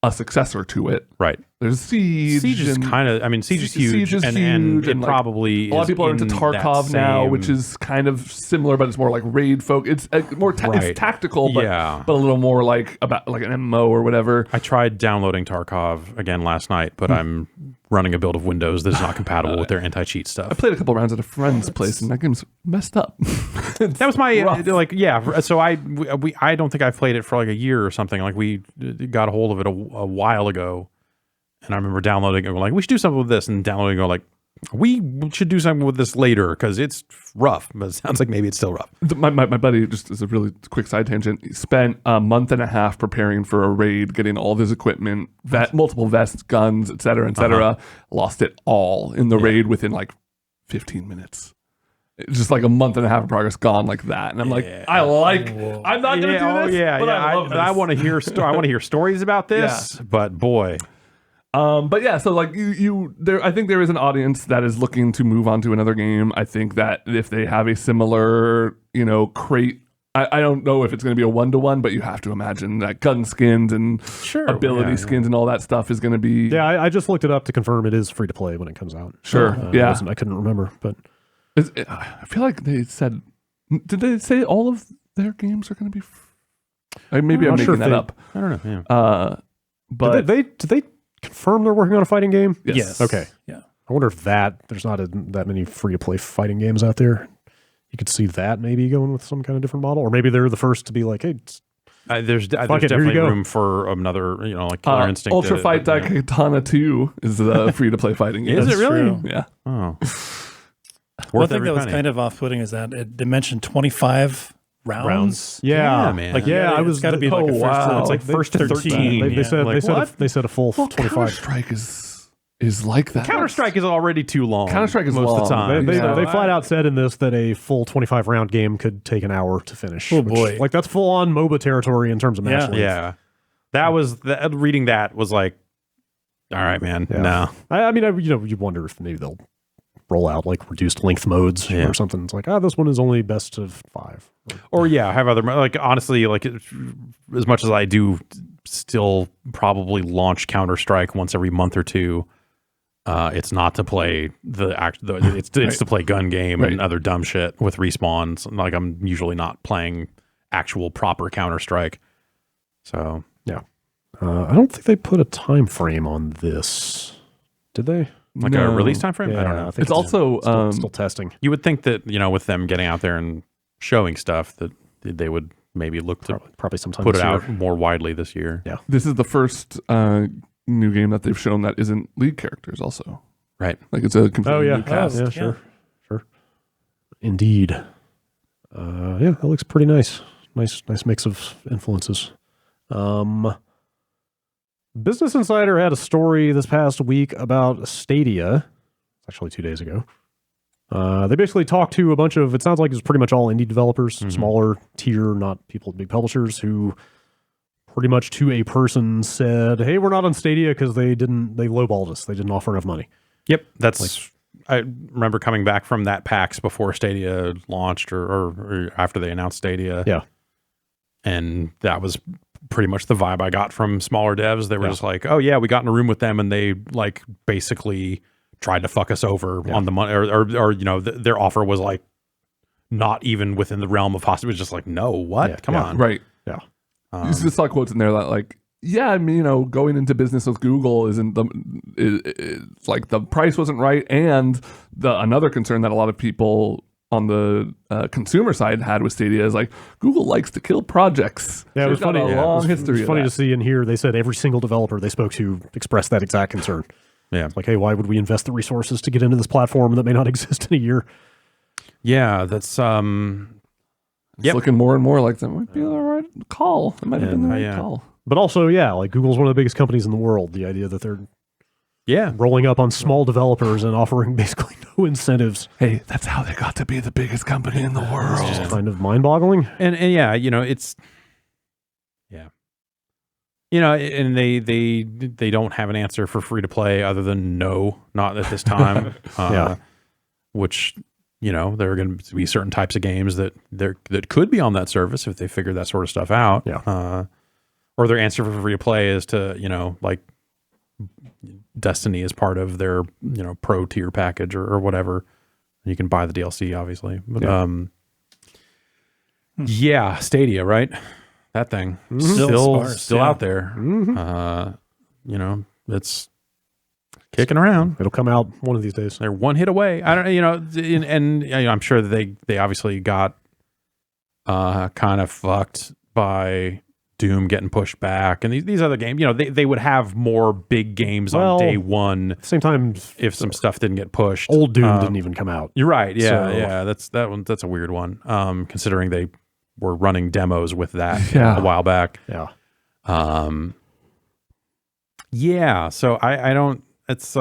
a successor to it. Right. There's Siege. Siege is kind of, I mean, Siege is huge. Siege is and huge, it and, like, probably a lot of people are into Tarkov now, which is kind of similar, but it's more like raid folk. It's more it's tactical, but a little more like about like an MMO or whatever. I tried downloading Tarkov again last night, but I'm running a build of Windows that is not compatible with their anti-cheat stuff. I played a couple rounds at a friend's place, and that game's messed up. That was my So I don't think I've played it for like a year or something. Like we got a hold of it a while ago, and I remember downloading it and we're like, we should do something with this, and downloading it, go like, we should do something with this later because it's rough, but it sounds like maybe it's still rough. My buddy, just as a really quick side tangent, he spent a month and a half preparing for a raid, getting all of his equipment, multiple vests, guns, et cetera, lost it all in the raid within like 15 minutes. It's just like a month and a half of progress gone like that, and I'm like, I'm not gonna do this. But I love this. I want to hear. I want to hear stories about this. But boy, but yeah, so like I think there is an audience that is looking to move on to another game. I think that if they have a similar, crate, I don't know if it's going to be a 1-to-1, but you have to imagine that gun skins and ability skins and all that stuff is going to be. Yeah, I just looked it up to confirm it is free to play when it comes out. Sure, I couldn't remember, but I feel like they said. Did they say all of their games are going to be? Maybe I'm making that up. I don't know. Yeah. But did they confirm they're working on a fighting game? Yes. Okay. Yeah. I wonder if there's not that many free to play fighting games out there. You could see that maybe going with some kind of different model, or maybe they're the first to be like, hey. There's definitely room for another, like Killer Instinct. Ultra Fight Daikatana 2 is the free to play fighting game. Is it really? True. Yeah. Oh. One thing that was kind of off-putting is that it mentioned 25 rounds. Yeah, man. Like I was got to be like a first. wow. It's like first to 13. They said a full 25. Counter-Strike is like that. Counter-Strike is already too long. Counter-Strike is most long. of the time. They flat out said in this that a full 25 round game could take an hour to finish. Oh boy, like that's full on MOBA territory in terms of match length. Yeah, that was reading that was like, all right, man. Yeah. No, I mean, you wonder if maybe they'll roll out like reduced length modes or something. It's like, this one is only best of 5. or have other, like, honestly, like, as much as I do still probably launch Counter-Strike once every month or two, it's not to play it's to play gun game and other dumb shit with respawns. Like, I'm usually not playing actual proper Counter-Strike. So yeah, I don't think they put a time frame on this, did they? Like a release time frame? Yeah, I don't know. I think It's also still testing. You would think that, with them getting out there and showing stuff, that they would maybe look to probably sometime put this it year. out more widely this year. Yeah. this is the first new game that they've shown that isn't lead characters. Also, Right. like it's a completely new cast. Yeah, sure. Indeed. That looks pretty nice. Nice mix of influences. Business Insider had a story this past week about Stadia. It's actually 2 days ago. They basically talked to a bunch of, it sounds like it's pretty much all indie developers, smaller tier, not people with big publishers, who pretty much to a person said, hey, we're not on Stadia because they lowballed us. They didn't offer enough money. Yep. That's I remember coming back from that PAX before Stadia launched or after they announced Stadia. Yeah. And that was pretty much the vibe I got from smaller devs. They were just like, oh yeah, we got in a room with them and they like basically tried to fuck us over on the money or you know, their offer was like not even within the realm of possible. It was just like, no, what? Come on. Right. Yeah. You just saw quotes in there that like, yeah, I mean, you know, going into business with Google isn't it's like the price wasn't right, and another concern that a lot of people on the consumer side had with Stadia is like Google likes to kill projects. Yeah, it was funny. A long history. It's funny to see in here. They said every single developer they spoke to expressed that exact concern. Yeah, it's like, hey, why would we invest the resources to get into this platform that may not exist in a year? Yeah, that's It's looking more and more like that might be the right call. It might have been the right call. But also, yeah, like Google's one of the biggest companies in the world. The idea that they're rolling up on small developers and offering basically no incentives. Hey, that's how they got to be the biggest company in the world. It's just kind of mind-boggling. And yeah, you know, it's you know, and they don't have an answer for free to play other than no, not at this time. Which, you know, there are going to be certain types of games that could be on that service if they figure that sort of stuff out. Yeah. Or their answer for free to play is to, you know, like Destiny is part of their, you know, pro tier package or whatever. You can buy the DLC, obviously. But Stadia, right? That thing still out there. You know, it's kicking around. It'll come out one of these days. They're one hit away. I don't, you know, and you know, I'm sure that they obviously got kind of fucked by Doom getting pushed back, and these other games, you know, they would have more big games on day one. At the same time, if some stuff didn't get pushed, old Doom didn't even come out. You're right. Yeah, that's a weird one. Considering they were running demos with that a while back. Yeah. So I don't. It's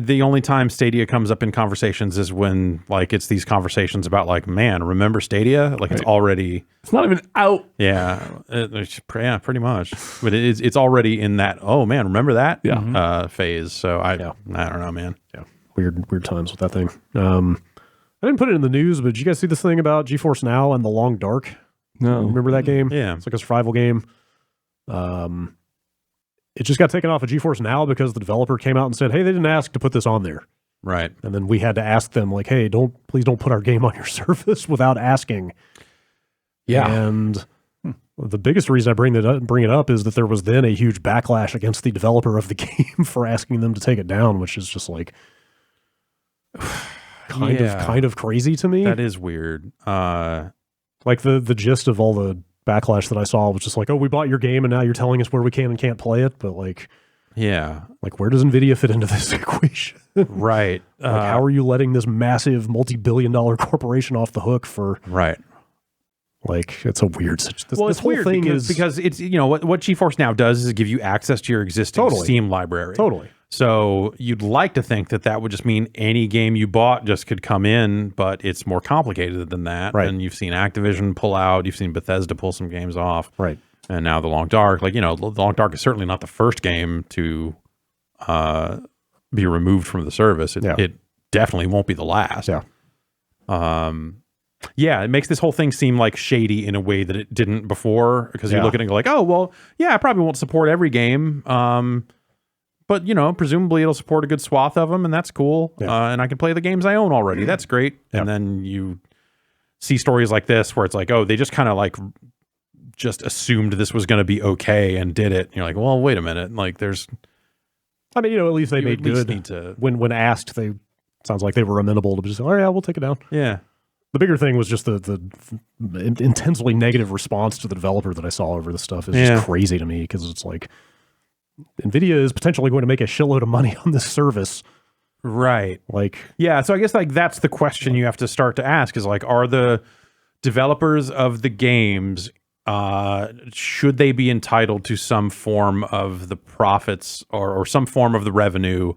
the only time Stadia comes up in conversations is when like it's these conversations about like, man, remember Stadia? Like it's already, it's not even out. Yeah, pretty much. But it's already in that. Oh man, remember that? Phase. So I don't know, man. Yeah, weird times with that thing. I didn't put it in the news, but did you guys see this thing about GeForce Now and The Long Dark? No, remember that game? Yeah, it's like a survival game. It just got taken off of GeForce Now because the developer came out and said, hey, they didn't ask to put this on there. Right. And then we had to ask them, like, hey, please don't put our game on your service without asking. Yeah. And the biggest reason I bring it up is that there was then a huge backlash against the developer of the game for asking them to take it down, which is just like kind of crazy to me. That is weird. Like the gist of all the backlash that I saw was just like, oh, we bought your game and now you're telling us where we can and can't play it. But like, like where does NVIDIA fit into this equation? Right. Like, how are you letting this massive multi-billion-dollar corporation off the hook for? Right. Like, it's a weird. This whole weird thing because it's, you know, what GeForce Now does is give you access to your existing Steam library. Totally. So you'd like to think that would just mean any game you bought just could come in, but it's more complicated than that. Right. And you've seen Activision pull out, you've seen Bethesda pull some games off. Right. And now The Long Dark, like, you know, The Long Dark is certainly not the first game to be removed from the service. It definitely won't be the last. Yeah. Yeah, it makes this whole thing seem like shady in a way that it didn't before, because you look at it and go like, oh, well, yeah, I probably won't support every game. But, you know, presumably it'll support a good swath of them, and that's cool. And I can play the games I own already. That's great. And then you see stories like this where it's like, oh, they just kind of like just assumed this was going to be okay and did it. And you're like, well, wait a minute. Like there's... I mean, you know, at least they made good. When asked, sounds like they were amenable to just, oh, yeah, we'll take it down. Yeah. The bigger thing was just the intensely negative response to the developer that I saw over this stuff is just crazy to me, because it's like, NVIDIA is potentially going to make a shitload of money on this service. Right. Like, yeah. So I guess like that's the question you have to start to ask is like, are the developers of the games, should they be entitled to some form of the profits or some form of the revenue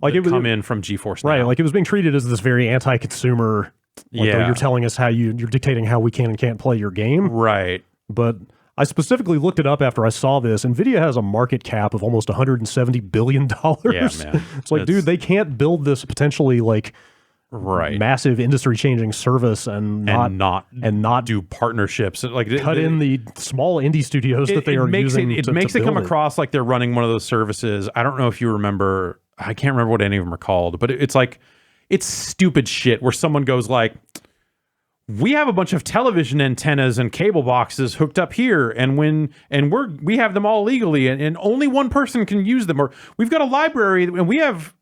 like it come in from GeForce Now? Right. Like it was being treated as this very anti-consumer, like, oh, you're telling us how you're dictating how we can and can't play your game. Right. But I specifically looked it up after I saw this. NVIDIA has a market cap of almost $170 billion. Yeah, man. It's like, dude, they can't build this potentially like massive industry-changing service and not do partnerships. Like cut in the small indie studios that they are using. It makes it come across like they're running one of those services. I don't know if you remember. I can't remember what any of them are called, but it's like it's stupid shit where someone goes like, we have a bunch of television antennas and cable boxes hooked up here, and we have them all legally, and only one person can use them. Or we've got a library and we have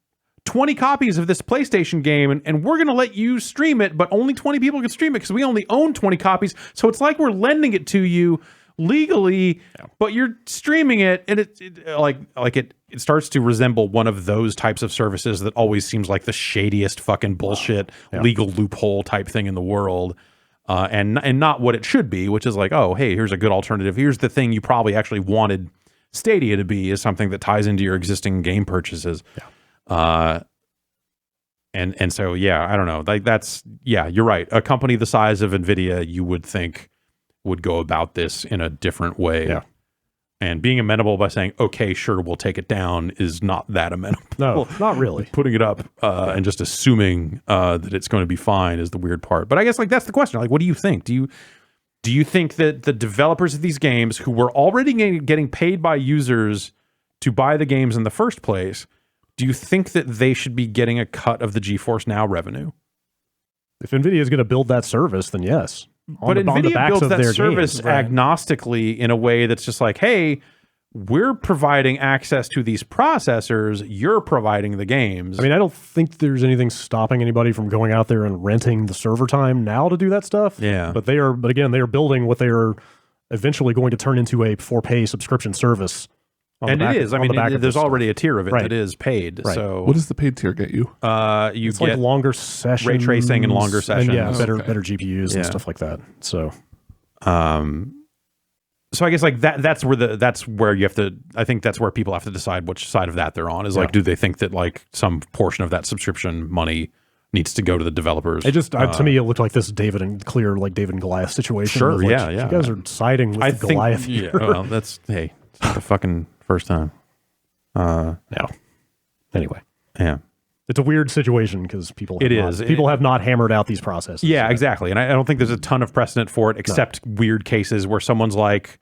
20 copies of this PlayStation game, and we're going to let you stream it, but only 20 people can stream it because we only own 20 copies. So it's like we're lending it to you legally, but you're streaming it, and it starts to resemble one of those types of services that always seems like the shadiest fucking bullshit legal loophole type thing in the world, and not what it should be, which is like, oh, hey, here's a good alternative. Here's the thing you probably actually wanted Stadia to be, is something that ties into your existing game purchases. And so, yeah, I don't know. Like you're right. A company the size of NVIDIA, you would think, would go about this in a different way. Yeah. And being amenable by saying, okay, sure, we'll take it down is not that amenable. No, not really. Putting it up and just assuming that it's going to be fine is the weird part. But I guess like that's the question. Like, what do you think? Do you think that the developers of these games, who were already getting paid by users to buy the games in the first place, do you think that they should be getting a cut of the GeForce Now revenue? If NVIDIA is going to build that service, then yes. But NVIDIA builds that service agnostically in a way that's just like, hey, we're providing access to these processors, you're providing the games. I mean, I don't think there's anything stopping anybody from going out there and renting the server time now to do that stuff. Yeah. But again, they are building what they are eventually going to turn into a for-pay subscription service. And it is. I mean, there's already a tier of it that is paid. Right. So what does the paid tier get you? It's get like longer sessions, ray tracing, and longer sessions. And better GPUs and stuff like that. So, so I guess like that's where you have to. I think that's where people have to decide which side of that they're on. Is like, do they think that like some portion of that subscription money needs to go to the developers? It just to me, it looked like this David and Goliath situation. Sure, like, yeah. You guys are siding with Goliath here. Well, that's it's not the fucking first time. No. Anyway. Yeah. It's a weird situation because people have not hammered out these processes. Yeah, exactly. And I don't think there's a ton of precedent for it, except weird cases where someone's like,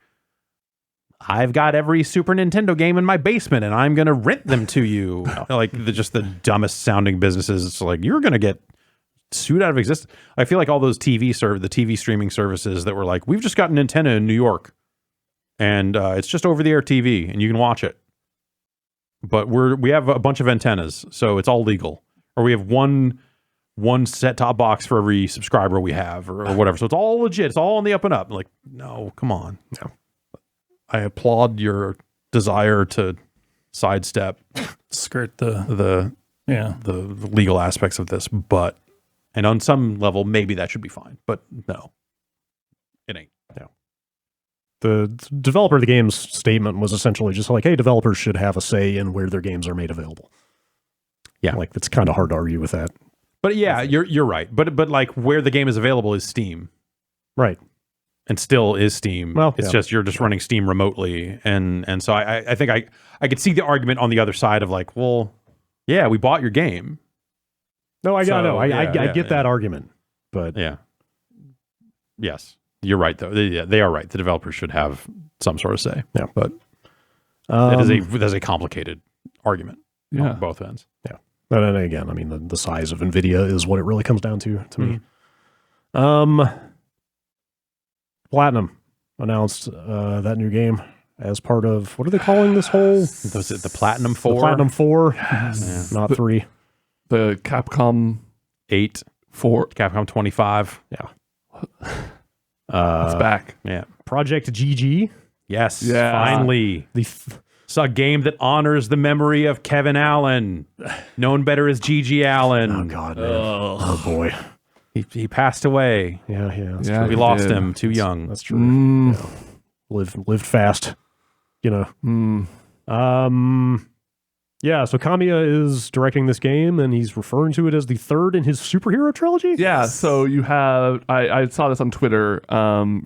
I've got every Super Nintendo game in my basement and I'm going to rent them to you. Like just the dumbest sounding businesses. It's like, you're going to get sued out of existence. I feel like all those the TV streaming services that were like, we've just got an antenna in New York. And it's just over-the-air TV, and you can watch it. But we have a bunch of antennas, so it's all legal. Or we have one set-top box for every subscriber we have, or whatever. So it's all legit. It's all on the up and up. Like, no, come on. No. I applaud your desire to sidestep, skirt the legal aspects of this, and on some level, maybe that should be fine. But no, it ain't. The developer of the game's statement was essentially just like, hey, developers should have a say in where their games are made available. Yeah. Like, it's kind of hard to argue with that. But yeah, you're right. But like where the game is available is Steam. Right. And still is Steam. Well, it's just you're just running Steam remotely. And so I think I could see the argument on the other side of like, well, yeah, we bought your game. No, I get that argument. But yeah. Yes. You're right, though. They are right. The developers should have some sort of say. Yeah, but that is a complicated argument on both ends. Yeah, but again, I mean, the size of NVIDIA is what it really comes down to me. Platinum announced that new game as part of, what are they calling this whole? Was it the Platinum 4? The Platinum 4, not 3. The Capcom 8, 4, Capcom 25. Yeah. It's back. Yeah. Project GG. Yes. Yeah. Finally. It's a game that honors the memory of Kevin Allen, known better as GG Allen. Oh, God, man. Oh boy. He passed away. Yeah. We lost him too young. That's true. Lived fast. You know. Yeah, so Kamiya is directing this game, and he's referring to it as the third in his superhero trilogy? Yeah, so you have, I saw this on Twitter.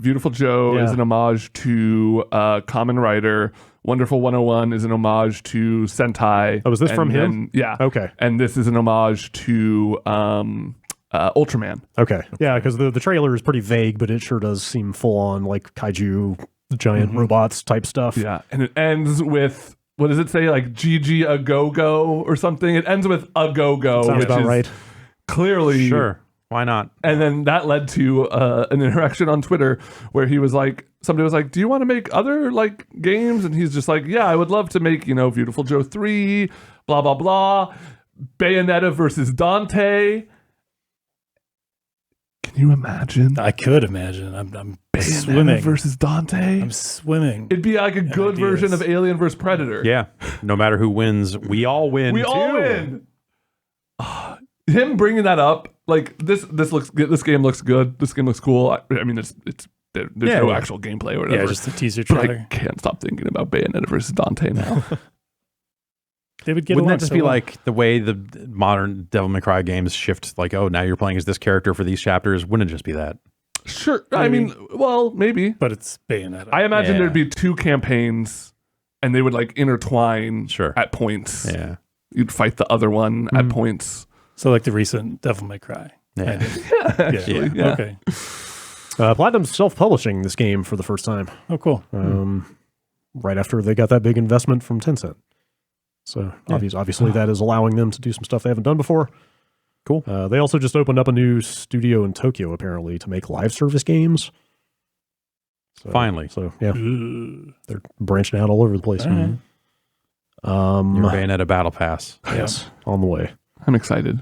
Beautiful Joe is an homage to Kamen Rider. Wonderful 101 is an homage to Sentai. Oh, is this from him? Yeah. Okay. And this is an homage to Ultraman. Okay. Yeah, because the trailer is pretty vague, but it sure does seem full on like kaiju, giant robots type stuff. Yeah, and it ends with, what does it say? Like GG a go-go or something? It ends with a go-go. Sounds about right. Clearly. Sure. Why not? And then that led to an interaction on Twitter where he was like, somebody was like, do you want to make other like games? And he's just like, yeah, I would love to make, Beautiful Joe 3, blah, blah, blah. Bayonetta versus Dante. Can you imagine? I could imagine. I'm Bayonetta swimming. versus Dante? I'm swimming. It'd be like a good version of Alien versus Predator. Yeah. No matter who wins, we all win. We all win. Him bringing that up, like this looks good. This game looks good. This game looks cool. I mean, there's no actual gameplay or whatever. Yeah, just a teaser but trailer. I can't stop thinking about Bayonetta versus Dante now. They would get Wouldn't along that just so be well. like the way the modern Devil May Cry games shift? Like, oh, now you're playing as this character for these chapters. Wouldn't it just be that? Sure. I mean, well, maybe. But it's Bayonetta. I imagine Yeah. there'd be two campaigns, and they would like intertwine at points. Yeah. You'd fight the other one at points. So like the recent Devil May Cry. Yeah. Actually, yeah. Okay. Platinum's self-publishing this game for the first time. Oh, cool. Right after they got that big investment from Tencent. So obviously that is allowing them to do some stuff they haven't done before. Cool. They also just opened up a new studio in Tokyo, apparently, to make live service games. So, Finally. So, yeah. They're branching out all over the place. All right. Your Bayonetta Battle Pass. Yes, on the way. I'm excited.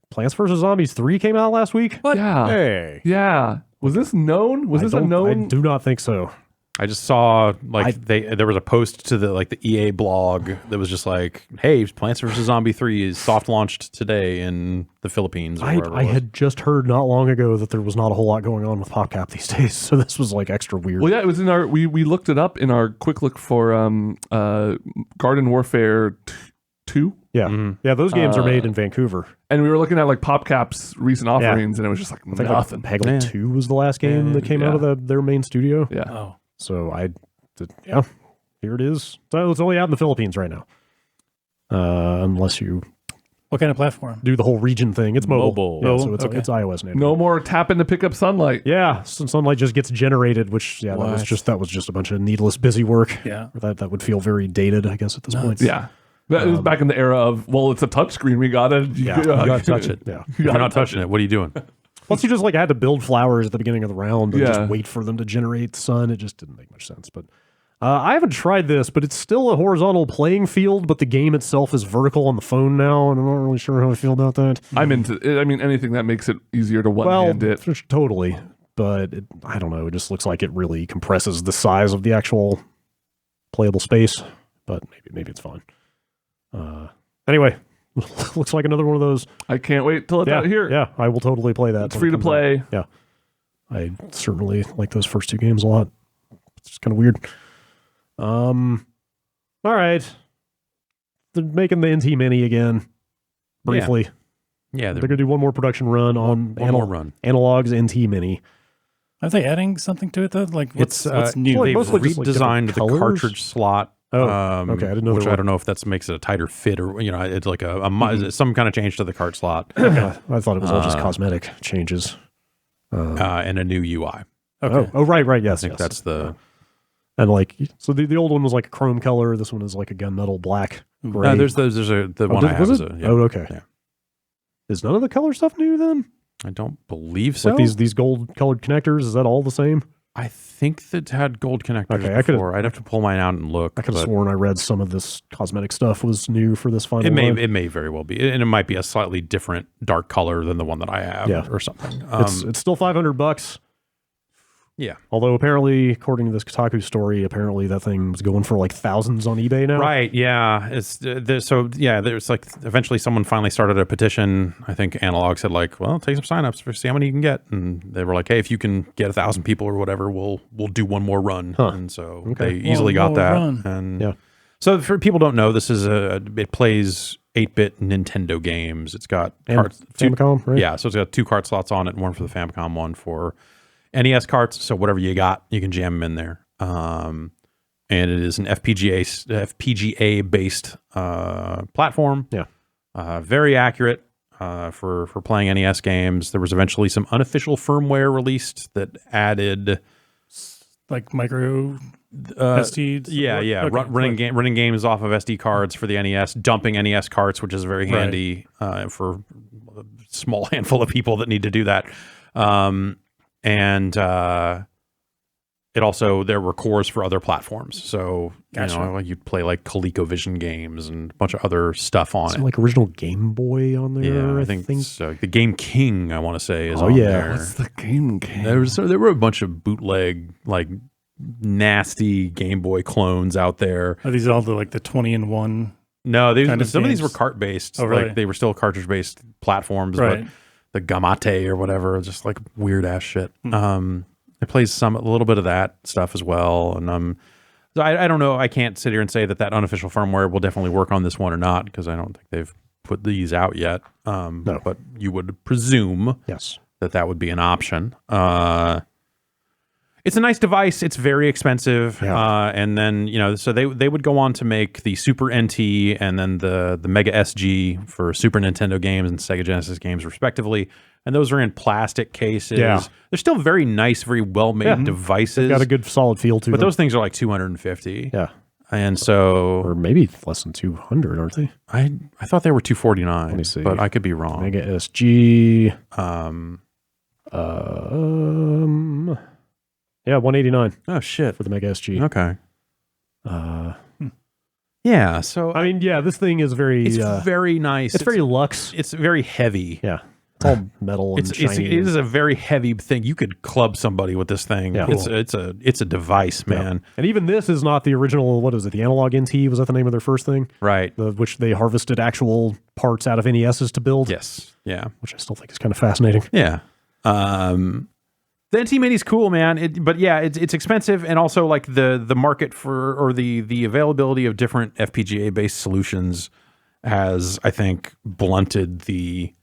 Plants vs. Zombies 3 came out last week. What? Yeah. Hey. Yeah. Was this known? Was this a I known? do not think so. I just saw there was a post to the EA blog that was just like, hey, Plants vs. Zombie 3 is soft launched today in the Philippines or wherever I it was. had just heard not long ago that there was not a whole lot going on with PopCap these days, so this was like extra weird. Well, yeah, it was in our. We looked it up in our quick look for Garden Warfare 2. Yeah, yeah, those games are made in Vancouver. And we were looking at like PopCap's recent offerings, and it was just like I think nothing. like Peggle 2 was the last game that came out of their main studio. Yeah. Oh. So here it is. So it's only out in the Philippines right now. Unless you What kind of platform? do the whole region thing. It's mobile. Mobile. Yeah, Oh, so it's okay. iOS and Android. No more tapping to pick up sunlight. Yeah, sunlight just gets generated, which that was just a bunch of needless busy work. Yeah. That would feel very dated, I guess, at this point. Yeah. That was back in the era of, well, it's a touchscreen. We got to Yeah. You gotta touch it. Yeah. If you're not touching it, what are you doing? Plus, you just like had to build flowers at the beginning of the round and Yeah. just wait for them to generate sun. It just didn't make much sense. But I haven't tried this, but it's still a horizontal playing field, but the game itself is vertical on the phone now, and I'm not really sure how I feel about that. I'm into it. I mean, anything that makes it easier to one-hand it. Totally. But I don't know. It just looks like it really compresses the size of the actual playable space. But maybe it's fine. Anyway, looks like another one of those. I can't wait till it's out here. Yeah, I will totally play that. It's when free it to comes out. play. Yeah. I certainly like those first two games a lot. It's just kind of weird. All right. They're making the NT Mini again. Briefly. Yeah, They're going to do one more production run on one more run. Analog's NT Mini. Are they adding something to it though? Like what's new? well, They've mostly just, like, redesigned different the colors. cartridge slot. Oh, okay. I didn't know which there I were- don't know if that makes it a tighter fit or it's like some kind of change to the cart slot I thought it was all just cosmetic changes. and a new UI. Okay. Oh, right. Yes. I think that's the. And like, so the old one was like a chrome color. This one is like a gunmetal black. Gray. There's the one I have. Was Is it? a, yeah. Oh, okay. Yeah. Is none of the color stuff new then? I don't believe so. Like these gold colored connectors, is that all the same? I think that had gold connectors Okay, I could've- before. I'd have to pull mine out and look. I could have but sworn I read some of this cosmetic stuff was new for this final It run. may very well be, and it might be a slightly different dark color than the one that I have, Yeah. or something. It's still $500. Yeah. Although apparently, according to this Kotaku story, apparently that thing was going for like thousands on eBay now. Right. Yeah. It's there's like eventually someone finally started a petition. I think Analog said like, well, take some signups for see how many you can get, and they were like, hey, if you can get 1,000 people or whatever, we'll do one more run. And so they easily got more that. run. And Yeah. So for people who don't know, this is it plays 8-bit Nintendo games. It's got Famicom, right? Yeah, so it's got 2 card slots on it, one for the Famicom, one for NES carts. So whatever you got, you can jam them in there. And it is an FPGA based platform. Yeah, very accurate for playing NES games. There was eventually some unofficial firmware released that added like micro SD. Yeah. Okay, Running games off of SD cards for the NES, dumping NES carts, which is very handy for a small handful of people that need to do that. It also, there were cores for other platforms. So, like you'd play like ColecoVision games and a bunch of other stuff on it. Like original Game Boy on there. Yeah, I think so. The Game King, I want to say, is on there. What's the Game King? There were a bunch of bootleg, like nasty Game Boy clones out there. Are these all the 20-in-1? No, kind of some of these were games? cart based. Oh, really? Like they were still cartridge based platforms, Right. but the Gamate or whatever, just like weird ass shit. It plays a little bit of that stuff as well, and so I don't know. I can't sit here and say that unofficial firmware will definitely work on this one or not, because I don't think they've put these out yet. No. But you would presume Yes. that would be an option. It's a nice device. It's very expensive. Yeah. And then, so they would go on to make the Super NT and then the Mega SG for Super Nintendo games and Sega Genesis games, respectively. And those are in plastic cases. Yeah. They're still very nice, very well-made devices. Got a good solid feel to but them. those things are like $250. Yeah. And so Or maybe less than 200, aren't they? I thought they were $249. Let me see. But I could be wrong. Mega SG. Yeah, 189 Oh, shit. for the Mega SG. Okay. Yeah, so I mean, yeah, this thing is very. it's very nice. It's very luxe. It's very heavy. Yeah, it's all metal and It shiny. is a very heavy thing. You could club somebody with this thing. Yeah. It's a device, man. And even this is not the original. What is it? The Analog NT, was that the name of their first thing? Right. Which they harvested actual parts out of NESs to build. Yes. Yeah. Which I still think is kind of fascinating. Yeah. The NT Mini's cool, man. But yeah, it's expensive, and also like the market for, or the availability of different FPGA based solutions has, I think, blunted the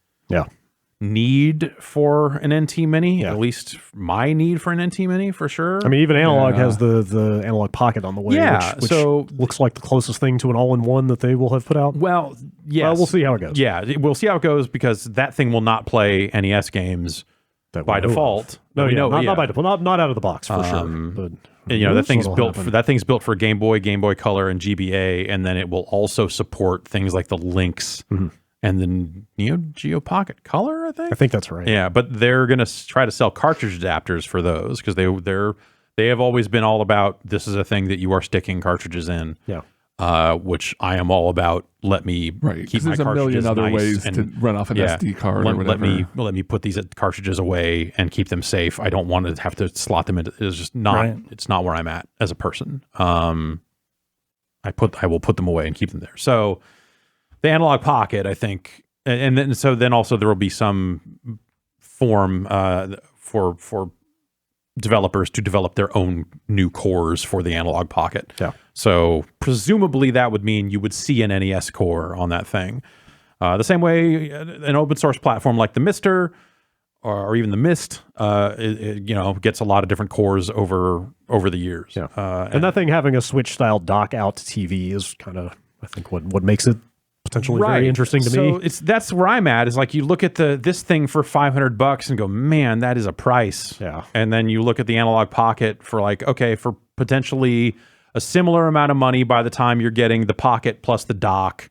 need for an NT Mini. Yeah. At least my need for an NT Mini, for sure. I mean, even Analog has the Analog Pocket on the way. Yeah, which so looks like the closest thing to an all-in-one that they will have put out. Well, yes. Well, we'll see how it goes. Yeah, we'll see how it goes, because that thing will not play NES games That we by know of. default. No, We yeah, know- not by default. Not out of the box for sure. But that thing's what'll built happen. for Game Boy, Game Boy Color, and GBA, and then it will also support things like the Lynx and the Neo Geo Pocket Color, I think. I think that's right. Yeah, but they're going to try to sell cartridge adapters for those, because they have always been all about, this is a thing that you are sticking cartridges in. Yeah. Which I am all about. Let me keep my there's a cartridges million other nice ways and, to run off an SD card or whatever. Let me put these cartridges away and keep them safe. I don't want to have to slot them into. It's just not. Right. It's not where I'm at as a person. I will put them away and keep them there. So the Analog Pocket, I think, and then also there will be some form for developers to develop their own new cores for the Analog Pocket. Yeah. So presumably that would mean you would see an NES core on that thing. The same way an open source platform like the Mister or even the Mist, gets a lot of different cores over the years. Yeah. And that thing having a Switch style dock out to TV is kind of, I think, what makes it potentially very interesting to me. That's where I'm at, is like, you look at this thing for $500 and go, man, that is a price. Yeah. And then you look at the Analog Pocket for like, okay, for potentially a similar amount of money by the time you're getting the Pocket plus the dock.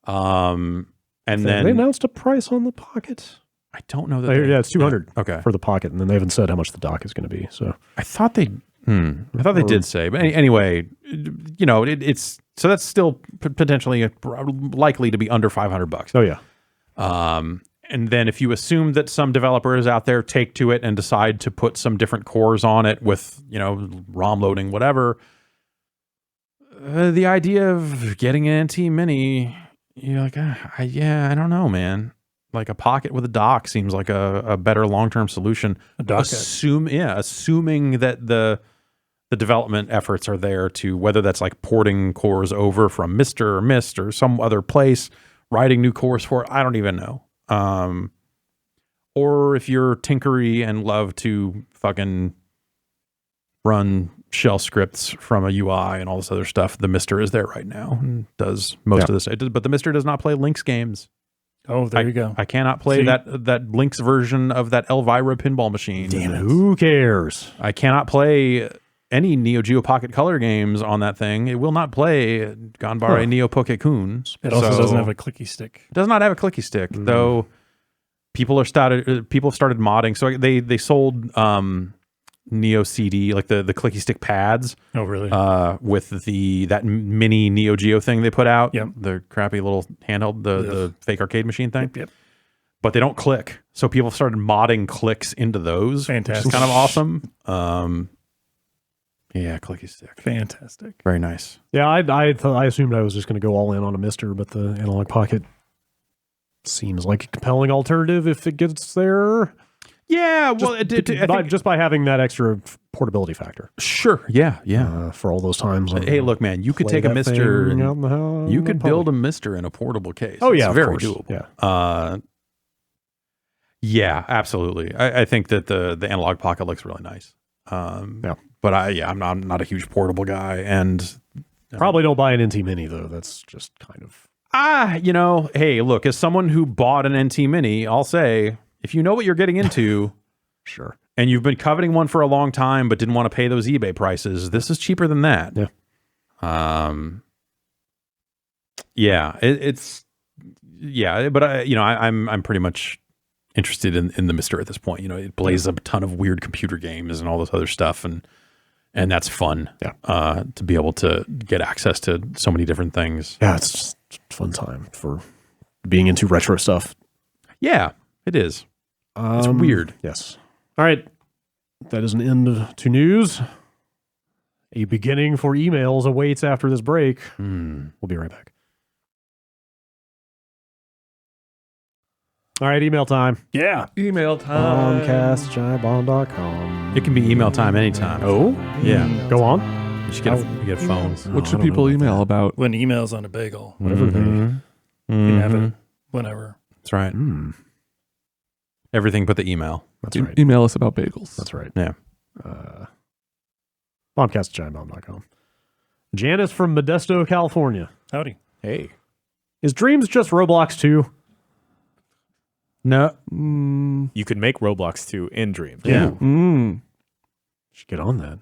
And then they announced a price on the Pocket. I don't know that. Yeah, it's $200 okay. for the Pocket, and then they haven't said how much the dock is going to be. So I thought they did say, but anyway, it's so that's still potentially likely to be under $500. Oh yeah. And then if you assume that some developers out there take to it and decide to put some different cores on it with, ROM loading, whatever, the idea of getting an NT Mini, you're like, I don't know, man. Like a Pocket with a dock seems like a better long-term solution. A dock. Assuming that the the development efforts are there to, whether that's like porting cores over from Mister or Mist or some other place, writing new cores for it. I don't even know. Or if you're tinkery and love to fucking run shell scripts from a UI and all this other stuff, the Mister is there right now and does most of this. But the Mister does not play Lynx games. Oh, there you go. I cannot play that Lynx version of that Elvira pinball machine. Damn it, who cares? I cannot play any Neo Geo Pocket Color games on that thing. It will not play Ganbare Neo Poke-kun. It also doesn't have a clicky stick. It does not have a clicky stick, though. People started modding. So they sold Neo CD, like the clicky stick pads. Oh, really? With that mini Neo Geo thing they put out. Yep. The crappy little handheld, the fake arcade machine thing. Yep. But they don't click. So people started modding clicks into those. Fantastic. Which is kind of awesome. Yeah, clicky stick. Fantastic. Very nice. Yeah, I assumed I was just going to go all in on a Mister, but the Analog Pocket seems like a compelling alternative if it gets there. Yeah, well, I think, just by having that extra portability factor. Sure. Yeah. For all those times. Hey, look, man, you could take a Mister. You could build a Mister in a portable case. Oh yeah, it's very doable. Yeah. Yeah, absolutely. I think that the Analog Pocket looks really nice. But I'm not a huge portable guy, and probably don't buy an NT Mini though. That's just kind of hey, look, as someone who bought an NT Mini, I'll say if you know what you're getting into, sure, and you've been coveting one for a long time but didn't want to pay those eBay prices, this is cheaper than that. But I'm pretty much interested in the Mister at this point. It plays a ton of weird computer games and all this other stuff, and that's fun. To be able to get access to so many different things. Yeah, it's just a fun time for being into retro stuff. Yeah, it is. It's weird. Yes. All right. That is an end to news. A beginning for emails awaits after this break. We'll be right back. All right, email time. Yeah. Email time. Bombcast@bomb.com. It can be email time anytime. Oh? Yeah. Go on. You should get a phone. What should people email about? When email's on a bagel. Whatever they You can have it whenever. That's right. Everything but the email. That's right. Email us about bagels. That's right. Yeah. Bombcast@bomb.com. Janice from Modesto, California. Howdy. Hey. Is Dreams just Roblox 2? No. You could make Roblox 2 in Dreams. Yeah. Should get on that.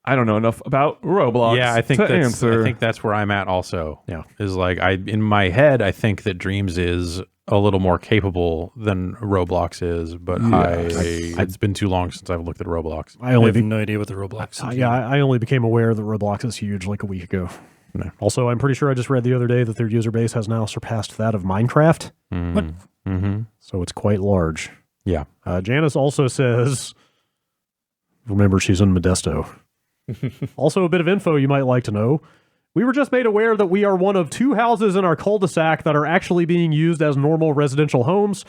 I don't know enough about Roblox. Yeah, I think to that's answer. I think that's where I'm at also. Yeah. Is like in my head I think that Dreams is a little more capable than Roblox is, but it's been too long since I've looked at Roblox. I have no idea what the Roblox is. I only became aware that Roblox is huge like a week ago. No. Also, I'm pretty sure I just read the other day that their user base has now surpassed that of Minecraft. What? So it's quite large. Yeah. Janice also says, remember she's in Modesto. Also, a bit of info you might like to know. We were just made aware that we are one of 2 houses in our cul-de-sac that are actually being used as normal residential homes.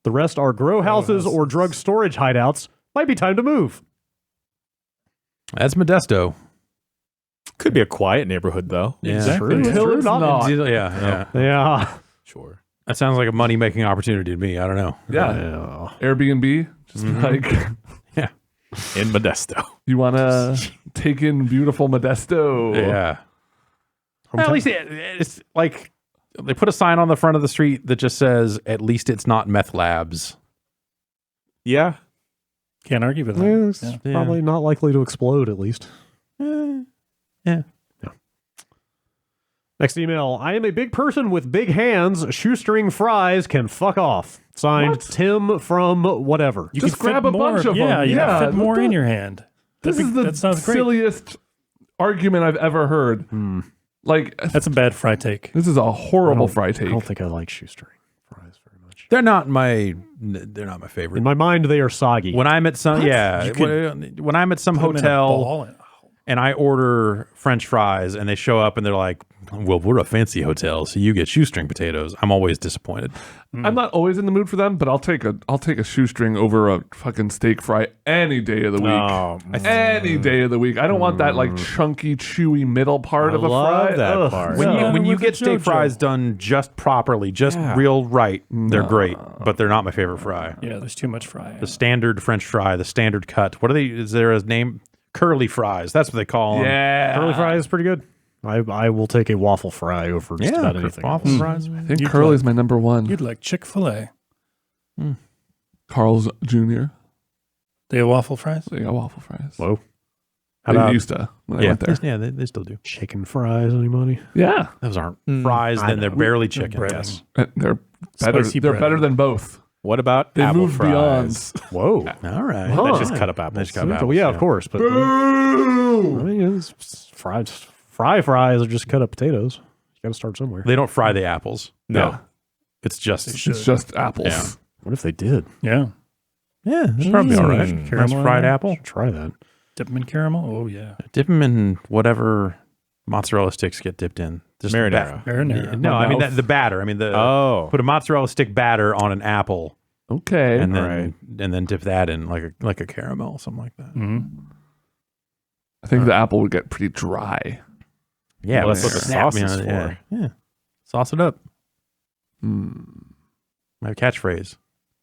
The rest are grow houses or drug storage hideouts. Might be time to move. That's Modesto. Could be a quiet neighborhood, though. Yeah. Exactly. True, Until true, it's not- not. Yeah. Yeah. Sure. That sounds like a money-making opportunity to me. I don't know. Yeah. Airbnb. Just like, In Modesto. you want to take in beautiful Modesto. Yeah. At least it's like they put a sign on the front of the street that just says, "At least it's not meth labs." Yeah. Can't argue with that. It's Yeah. probably not likely to explode, at least. Yeah. Next email. I am a big person with big hands. Shoestring fries can fuck off. Signed, What? Tim from whatever. You Just can fit grab a more, bunch of yeah, them. you can Yeah, fit more what in the- your hand. This is the that sounds great. silliest argument I've ever heard. Like, That's a bad fry take. this is a horrible fry I take. don't think I like shoestring fries very much. They're not my favorite. In my mind, they are soggy. When I'm at some You when I'm at some Put 'em in a hotel ball and- and I order French fries and they show up and they're like well, we're a fancy hotel, so you get shoestring potatoes. I'm always disappointed. I'm not always in the mood for them, but I'll take a shoestring over a fucking steak fry any day of the week. Oh, Any day of the week. I don't want that like chunky, chewy middle part of a fry. that Ugh. part. When you with get the steak JoJo? fries done just properly, just real right, they're great, but they're not my favorite fry. Yeah, there's too much fry. The standard French fry, the standard cut. What are they? Is there a name? Curly fries. That's what they call them. Yeah. Curly fry is pretty good. I will take a waffle fry over just about anything. Waffle fries. I think Curly's my number one. You'd like Chick-fil-A. Carl's Jr. They have waffle fries? They got waffle fries. Whoa. How They about used to when I went there. Yeah, they still do. chicken fries? Anybody? Yeah. Those aren't fries, then they're barely chicken. bread. Yes. They're better. Spicy They're bread. better than both. What about They apple moved fries? Whoa. All right. That's just cut up apples. That's cut up Well, apples, yeah, of course. But I mean, it's fries are just cut up potatoes. You got to start somewhere. They don't fry the apples. No. Yeah. It's just It's just apples. Yeah. What if they did? Yeah. that's probably all right. Mm. Nice Caramel fried in there? apple. Try that. Dip them in caramel? Oh, yeah. Dip them in whatever mozzarella sticks get dipped in. Just the Marinara. Marinara. No, I mean mouth. the batter. I mean the Oh. put a mozzarella stick batter on an apple Okay. and then dip that in like a caramel, something like that. Mm-hmm. I think the apple would get pretty dry. Yeah, Well, that's what the snap sauce me is on it, for. Yeah. Sauce it up. Mm. My catchphrase.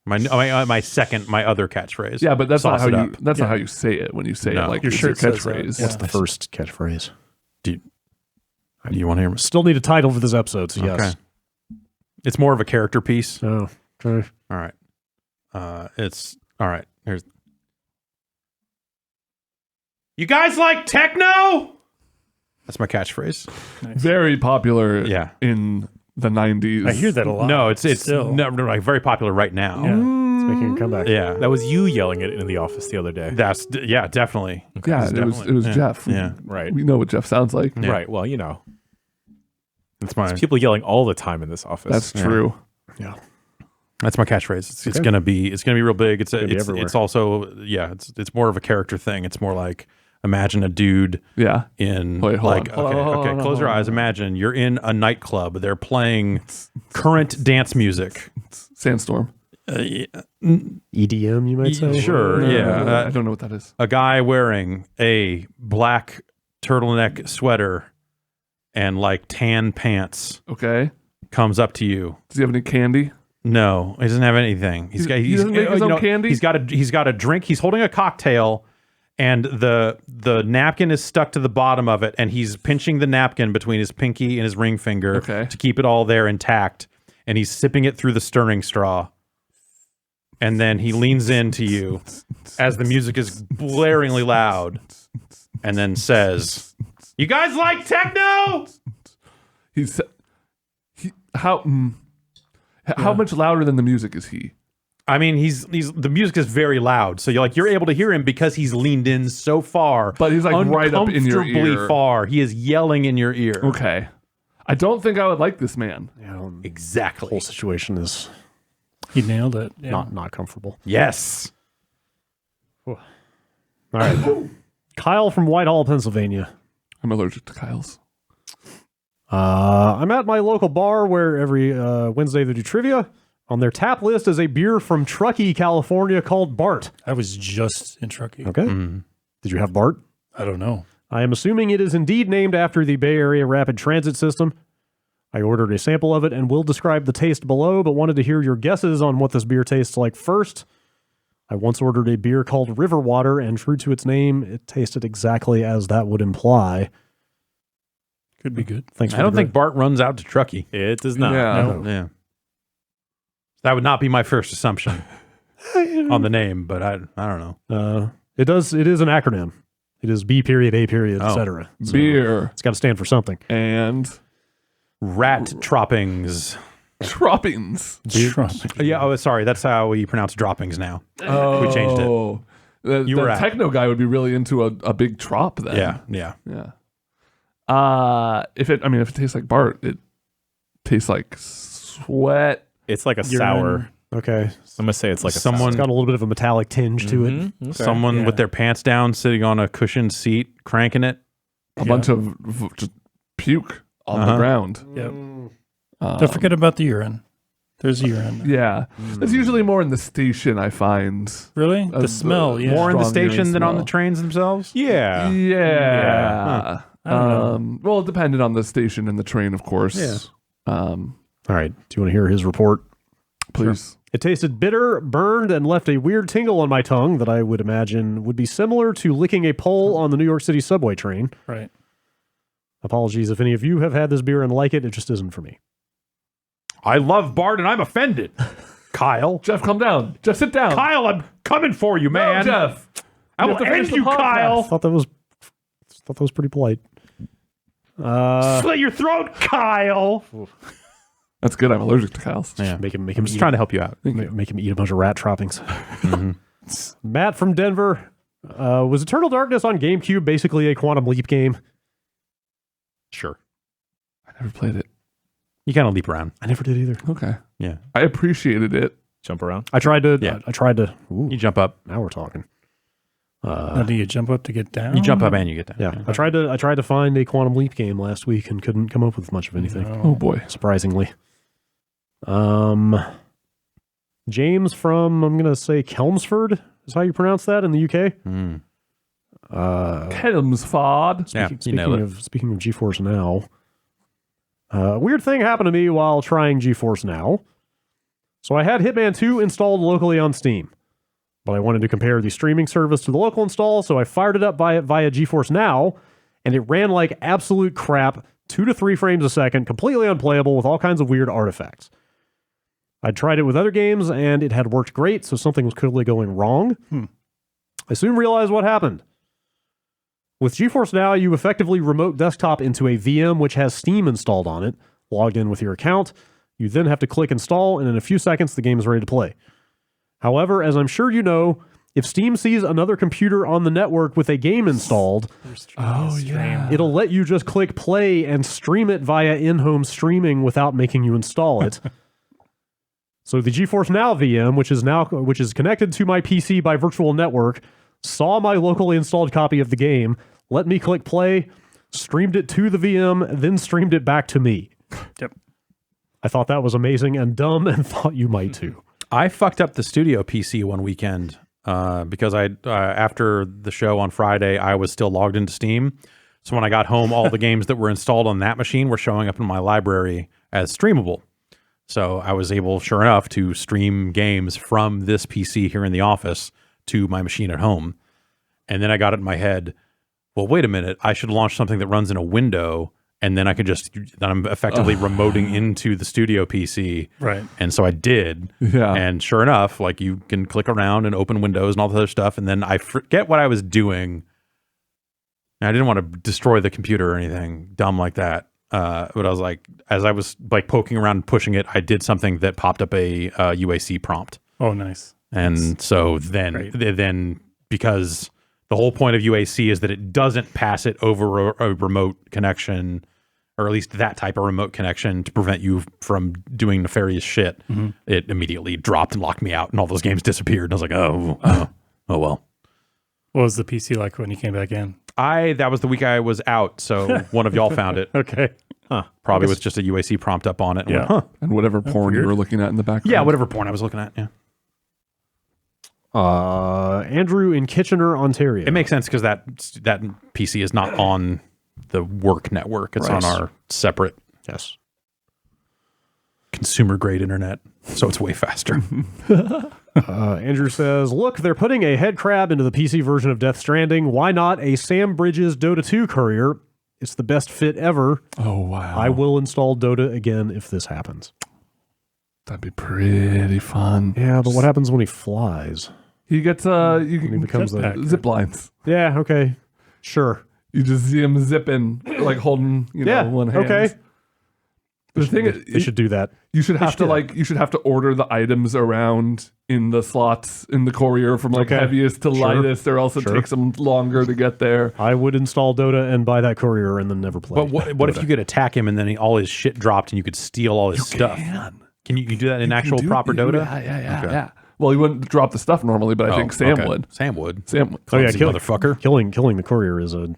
My other catchphrase. Yeah, but that's not Sauce how it you. up. That's not how you say it when you say No. it. Like Your it's shirt says that. catchphrase. Yeah. What's the first catchphrase? Do you want to hear? Still need a title for this episode, so yes. Okay. It's more of a character piece. Oh, okay. All right. It's all right. Here's. You guys like techno? That's my catchphrase. Very popular. Yeah. In the 90s. I hear that a lot. No, it's still. no, like very popular right now. Yeah. It's making a comeback. Yeah. That was you yelling it in the office the other day. That's definitely. Yeah, it was Yeah. Jeff. Yeah. Right. We know what Jeff sounds like. Yeah. Right. Well, you know, That's my there's people yelling all the time in this office. That's true. That's my catchphrase. It's gonna be real big. It's gonna be everywhere. it's also it's more of a character thing. It's more like imagine a dude Yeah. in Wait, hold like on. Hold on, hold on, close your eyes. Imagine you're in a nightclub. They're playing current dance music. Sandstorm. EDM, you might say. Sure, yeah. I don't know what that is. A guy wearing a black turtleneck sweater and like tan pants Okay. comes up to you. Does he have any candy? No, he doesn't have anything. He doesn't make his own candy? He's got a drink. He's holding a cocktail, and the napkin is stuck to the bottom of it, and he's pinching the napkin between his pinky and his ring finger to keep it all there intact. And he's sipping it through the stirring straw. And then he leans into you as the music is blaringly loud, and then says, "You guys like techno?" How much louder than the music is he? I mean, he's the music is very loud, so you're able to hear him because he's leaned in so far, But he's, like, right up in your uncomfortably ear. far. He is yelling in your ear. Okay. I don't think I would like this man. The Exactly. whole situation is He nailed it. Yeah. not comfortable. Yes. All right. Kyle from Whitehall, Pennsylvania. I'm allergic to Kyle's. I'm at my local bar where every Wednesday they do trivia. On their tap list is a beer from Truckee, California called Bart. I was just in Truckee. Okay. Did you have Bart? I don't know. I am assuming it is indeed named after the Bay Area Rapid Transit System. I ordered a sample of it and will describe the taste below, but wanted to hear your guesses on what this beer tastes like first. I once ordered a beer called River Water, and true to its name, it tasted exactly as that would imply. Could be good. Thanks for I don't the think Bart runs out to Truckee. It does not. Yeah. No. Yeah. That would not be my first assumption on the name, but I don't know. It is an acronym. It is B period, A period, Oh. etc. So Beer it's got to stand for something. and Rat troppings. droppings. Truckee. Yeah, oh, sorry. That's how we pronounce droppings now. Oh, We changed it. The were right. techno guy would be really into a big trop then. Yeah. Yeah. If it tastes like Bart, it tastes like sweat. It's like a sour. Okay. I'm gonna say it's like a Someone- It's got a little bit of a metallic tinge to it. Okay. Someone Yeah. with their pants down, sitting on a cushioned seat, cranking it. A bunch of just puke on the ground. Yep. Don't forget about the urine. There's urine. Yeah. It's usually more in the station, I find. Really? The smell, yeah. More in the Strong station urine than on the smell. trains themselves? Yeah. Yeah. I don't know. Well, it depended on the station and the train, of course. Yeah. All right. Do you want to hear his report? Please. It tasted bitter, burned, and left a weird tingle on my tongue that I would imagine would be similar to licking a pole on the New York City subway train. Right. Apologies if any of you have had this beer and like it. It just isn't for me. I love Bard and I'm offended. Kyle. Jeff, calm down. Jeff, sit down. Kyle, I'm coming for you, man. No, Jeff. I We will have to finish end the you, podcast. Kyle. Thought that was pretty polite. Slit your throat, Kyle. That's good. I'm allergic to Kyle's. Yeah. Make him I'm just trying to help you out. make him eat a bunch of rat droppings. Matt from Denver. Was Eternal Darkness on GameCube basically a Quantum Leap game? Sure. I never played it. You kind of leap around. I never did either. Okay. Yeah. I appreciated it. Jump around. I tried to. Yeah. I tried to. Ooh, You jump up. now we're talking. Now, do you jump up to get down? You jump up and you get down. Yeah, I tried to find a Quantum Leap game last week and couldn't come up with much of anything. Oh, boy. Surprisingly. James from, I'm gonna say Chelmsford is how you pronounce that in the UK. Mm. Chelmsford. Yeah, you nailed it. Speaking of GeForce Now, a weird thing happened to me while trying GeForce Now. So I had Hitman 2 installed locally on Steam, but I wanted to compare the streaming service to the local install, so I fired it up via GeForce Now, and it ran like absolute crap, 2 to 3 frames a second, completely unplayable with all kinds of weird artifacts. I'd tried it with other games, and it had worked great, so something was clearly going wrong. I soon realized what happened. With GeForce Now, you effectively remote desktop into a VM which has Steam installed on it, logged in with your account. You then have to click install, and in a few seconds, the game is ready to play. However, as I'm sure you know, if Steam sees another computer on the network with a game installed, it'll let you just click play and stream it via in-home streaming without making you install it. So the GeForce Now VM, which is connected to my PC by virtual network, saw my locally installed copy of the game, let me click play, streamed it to the VM, then streamed it back to me. Yep. I thought that was amazing and dumb, and thought you might too. I fucked up the studio PC one weekend because after the show on Friday, I was still logged into Steam. So when I got home, all the games that were installed on that machine were showing up in my library as streamable. So I was able, sure enough, to stream games from this PC here in the office to my machine at home. And then I got it in my head, well, wait a minute, I should launch something that runs in a window, and then then I'm effectively remoting into the studio PC. Right. And so I did. Yeah. And sure enough, like you can click around and open windows and all the other stuff. And then I forget what I was doing. And I didn't want to destroy the computer or anything dumb like that. But I was like, as I was like poking around and pushing it, I did something that popped up a UAC prompt. Oh, nice. And so then because the whole point of UAC is that it doesn't pass it over a remote connection, or at least that type of remote connection, to prevent you from doing nefarious shit. It immediately dropped and locked me out, and all those games disappeared. And I was like, oh well. What was the PC like when you came back in? That was the week I was out, so one of y'all found it. Okay. Probably with just a UAC prompt up on it. Yeah. Went, huh. And whatever porn you weird. were looking at in the background. Yeah, whatever porn I was looking at. Yeah. Andrew in Kitchener, Ontario. It makes sense because that PC is not on the work network. It's Right. on our separate Yes. consumer grade internet, so it's way faster. Andrew says, look, they're putting a head crab into the PC version of Death Stranding. Why not a Sam Bridges Dota 2 courier? It's the best fit ever. Oh, wow. I will install Dota again if this happens. That'd be pretty fun. Yeah, but what happens when he flies? He gets, you can becomes zip, the- zip lines. Yeah, okay. Sure. You just see him zipping, like holding, one hand. okay. The thing is, They should do that. you should have should to do you should have to order the items around in the slots in the courier from Okay. heaviest to Sure. lightest, or else it Sure. takes them longer to get there. I would install Dota and buy that courier and then never play. But what if you could attack him and then all his shit dropped and you could steal all his stuff? Can you do that in actual proper Dota? Yeah. Well, he wouldn't drop the stuff normally, but I think Sam would. Sam would. Sam would. Oh yeah, Clumsy motherfucker. Killing the courier is a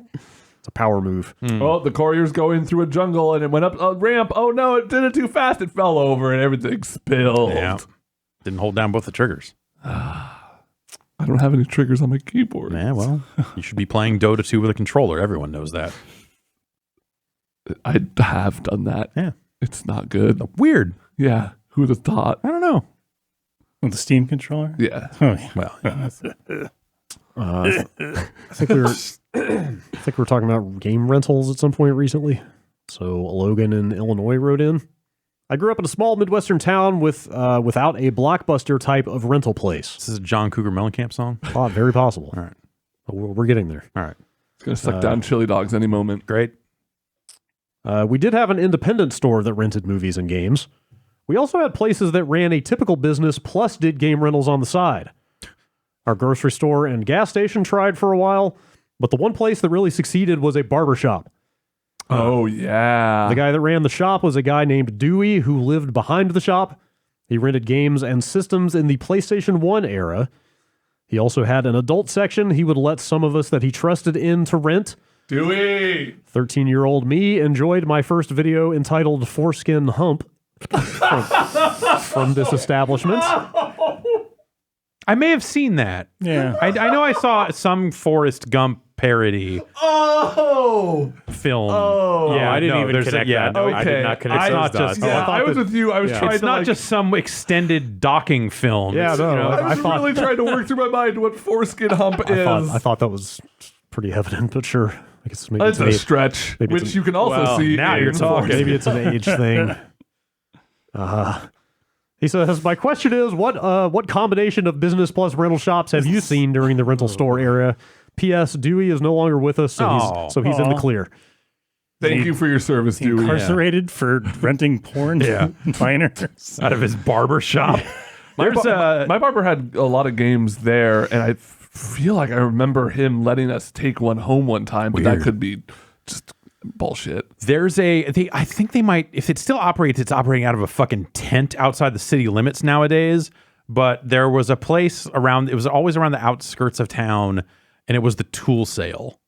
It's a power move. Oh, the courier's going through a jungle and it went up a ramp. Oh no, it did it too fast. It fell over and everything spilled. Yeah. Didn't hold down both the triggers. I don't have any triggers on my keyboard. Yeah, well, you should be playing Dota 2 with a controller. Everyone knows that. I have done that. Yeah. It's not good. Weird. Yeah. Who would have thought? I don't know. With the Steam controller? Yeah. Oh, yeah. Well, I think we were talking about game rentals at some point recently. So Logan in Illinois wrote in. I grew up in a small Midwestern town without a blockbuster type of rental place. this is a John Cougar Mellencamp song. Very possible. All right. But we're getting there. All right. It's going to suck down chili dogs any moment. Great. We did have an independent store that rented movies and games. We also had places that ran a typical business plus did game rentals on the side. Our grocery store and gas station tried for a while, but the one place that really succeeded was a barbershop. Oh, yeah. The guy that ran the shop was a guy named Dewey who lived behind the shop. He rented games and systems in the PlayStation 1 era. He also had an adult section he would let some of us that he trusted in to rent. Dewey! 13-year-old me enjoyed my first video entitled Foreskin Hump from this establishment. I may have seen that. Yeah. I know I saw some Forrest Gump parody film. Yeah, I didn't even connect that. No, I did not connect I those not dots. Yeah, I was with you. I was trying it's to not like, just some extended docking film. Yeah, It's, no, you know, I was really trying to work through my mind what foreskin hump is. I thought that was pretty evident, but sure. I guess maybe It's it's a an stretch, maybe it's which an- you can also well, see. now in you're talking. maybe it's an age thing. He says, my question is, what combination of business plus rental shops have you seen during the rental store era? P.S. Dewey is no longer with us, so he's in the clear. Thank you for your service, Dewey. Incarcerated for renting porn to minors. out of his barber shop. My barber had a lot of games there, and I feel like I remember him letting us take one home one time, but that could be just bullshit. There's I think they might, if it still operates, it's operating out of a fucking tent outside the city limits nowadays. But there was a place around, it was always around the outskirts of town, and it was the tool sale.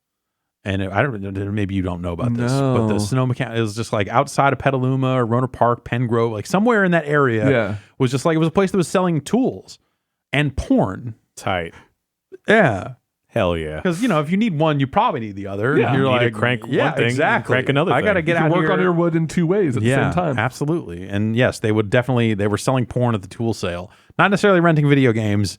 And I don't know, maybe you don't know about this, but the Sonoma County, it was just like outside of Petaluma or Roner Park, Pengrove, like somewhere in that area was just like, it was a place that was selling tools and porn. Tight. Yeah. Hell yeah. Because, you know, if you need one, you probably need the other. Yeah. You're You need to like, crank yeah, one thing, exactly. crank another I got to thing. get You out can work here. on your wood in two ways at the same time. Absolutely. And yes, they would definitely, they were selling porn at the tool sale. Not necessarily renting video games,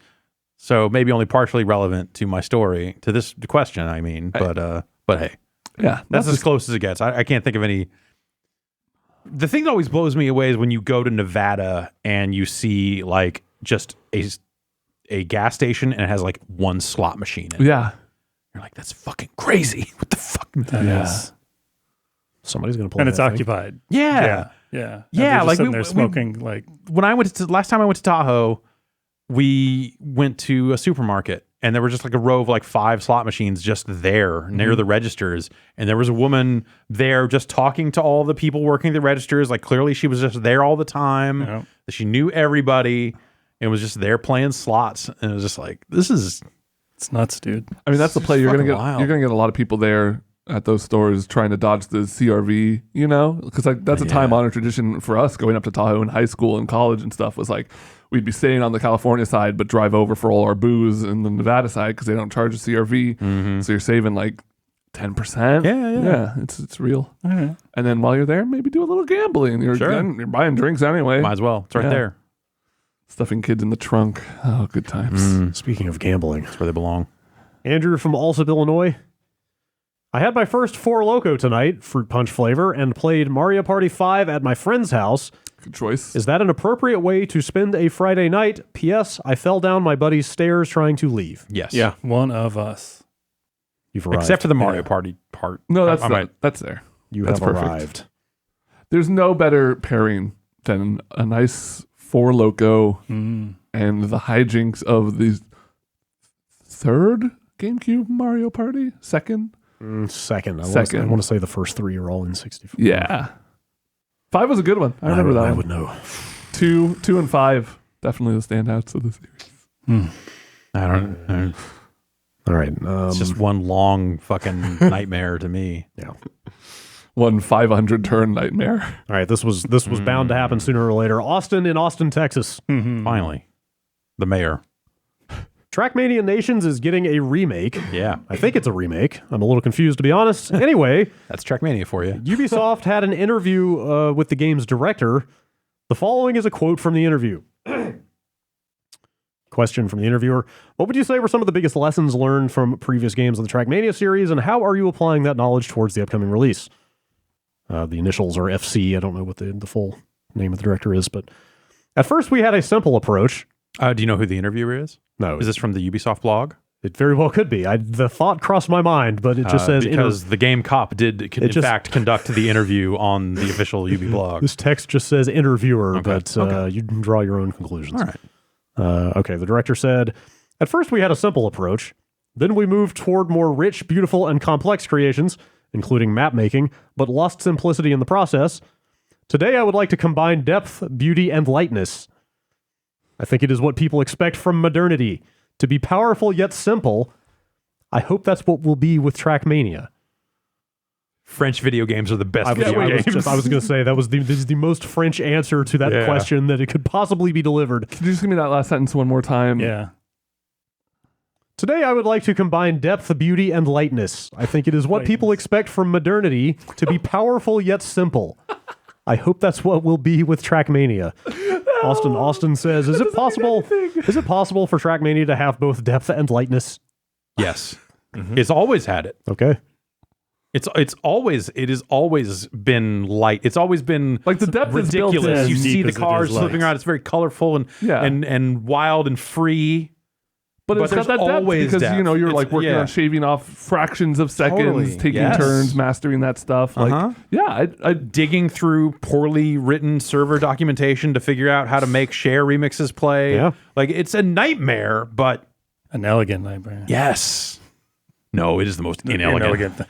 so maybe only partially relevant to my story, to this question, I mean. But hey. Yeah, That's as close as it gets. I can't think of any. The thing that always blows me away is when you go to Nevada and you see like just a gas station and it has like one slot machine in it. Yeah. You're like, that's fucking crazy. What the fuck? That is. Somebody's going to play And it's that thing. occupied. Yeah. Yeah. Yeah, They're just like sitting we- there smoking like When I went to, last time I went to Tahoe, we went to a supermarket and there was just like a row of like 5 slot machines just there near the registers. And there was a woman there just talking to all the people working the registers. Like clearly she was just there all the time. Yeah. She knew everybody and was just there playing slots. And it was just like, this is, it's nuts, dude. I mean, that's the play. You're gonna fucking get. wild. You're gonna get a lot of people there at those stores trying to dodge the CRV. You know, because like that's a time-honored tradition for us going up to Tahoe in high school and college and stuff. Was like we'd be staying on the California side, but drive over for all our booze in the Nevada side because they don't charge a CRV. So you're saving like 10%. Yeah. It's real. All right. And then while you're there, maybe do a little gambling. You're buying drinks anyway. might as well. It's right Yeah. there. Stuffing kids in the trunk. Oh, good times. Speaking of gambling, That's where they belong. Andrew from Alsip, Illinois. I had my first Four Loko tonight, fruit punch flavor, and played Mario Party 5 at my friend's house. Good choice. Is that an appropriate way to spend a Friday night? P.S. I fell down my buddy's stairs trying to leave. Yes. Yeah. One of us. You've arrived. Except for the Mario Party part. No, that's I might- that's there. You That's have perfect. arrived. There's no better pairing than a nice Four Loko and the hijinks of the third GameCube Mario Party. Second, Second. I Second. want to say the first 3 are all in 64. yeah. 5 was a good one. I remember that I one. would know. 2 and 5 definitely the standouts of the series. I don't All right. It's just one long fucking nightmare to me. Yeah. One 500 turn nightmare. All right. This was bound to happen sooner or later. Austin in Austin, Texas. Finally, the mayor. Trackmania Nations is getting a remake. Yeah, I think it's a remake. I'm a little confused, to be honest. Anyway, that's Trackmania for you. Ubisoft had an interview with the game's director. The following is a quote from the interview. Question from the interviewer. What would you say were some of the biggest lessons learned from previous games in the Trackmania series, and how are you applying that knowledge towards the upcoming release? The initials are FC. I don't know what the full name of the director is, but at first we had a simple approach. Do you know who the interviewer is? No. Is this from the Ubisoft blog? It very well could be. The thought crossed my mind, but it just says... Because the game cop did, in fact, conduct the interview on the official Ubi blog. This text just says interviewer, but you can draw your own conclusions. All right. Okay, the director said, at first we had a simple approach. Then we moved toward more rich, beautiful, and complex creations, including map making, but lost simplicity in the process. Today I would like to combine depth, beauty, and lightness. I think it is what people expect from modernity. To be powerful yet simple. I hope that's what will be with Trackmania. French video games are the best video games. I was going to say, this is the most French answer to that question that it could possibly be delivered. Could you just give me that last sentence one more time? Yeah. Today I would like to combine depth, beauty, and lightness. I think it is what people expect from modernity, to be powerful yet simple. I hope that's what will be with Trackmania. Austin says, is it possible for Trackmania to have both depth and lightness? Yes. It's always had it. Okay. It has always been light. It's always been like the depth ridiculous. Is built you see the cars flipping around. It's very colorful and wild and free. But it's got that depth because you're like working on shaving off fractions of seconds, taking turns, mastering that stuff. Like, I digging through poorly written server documentation to figure out how to make share remixes play. Yeah. Like it's a nightmare, but an elegant nightmare. Yes. No, it is the most inelegant.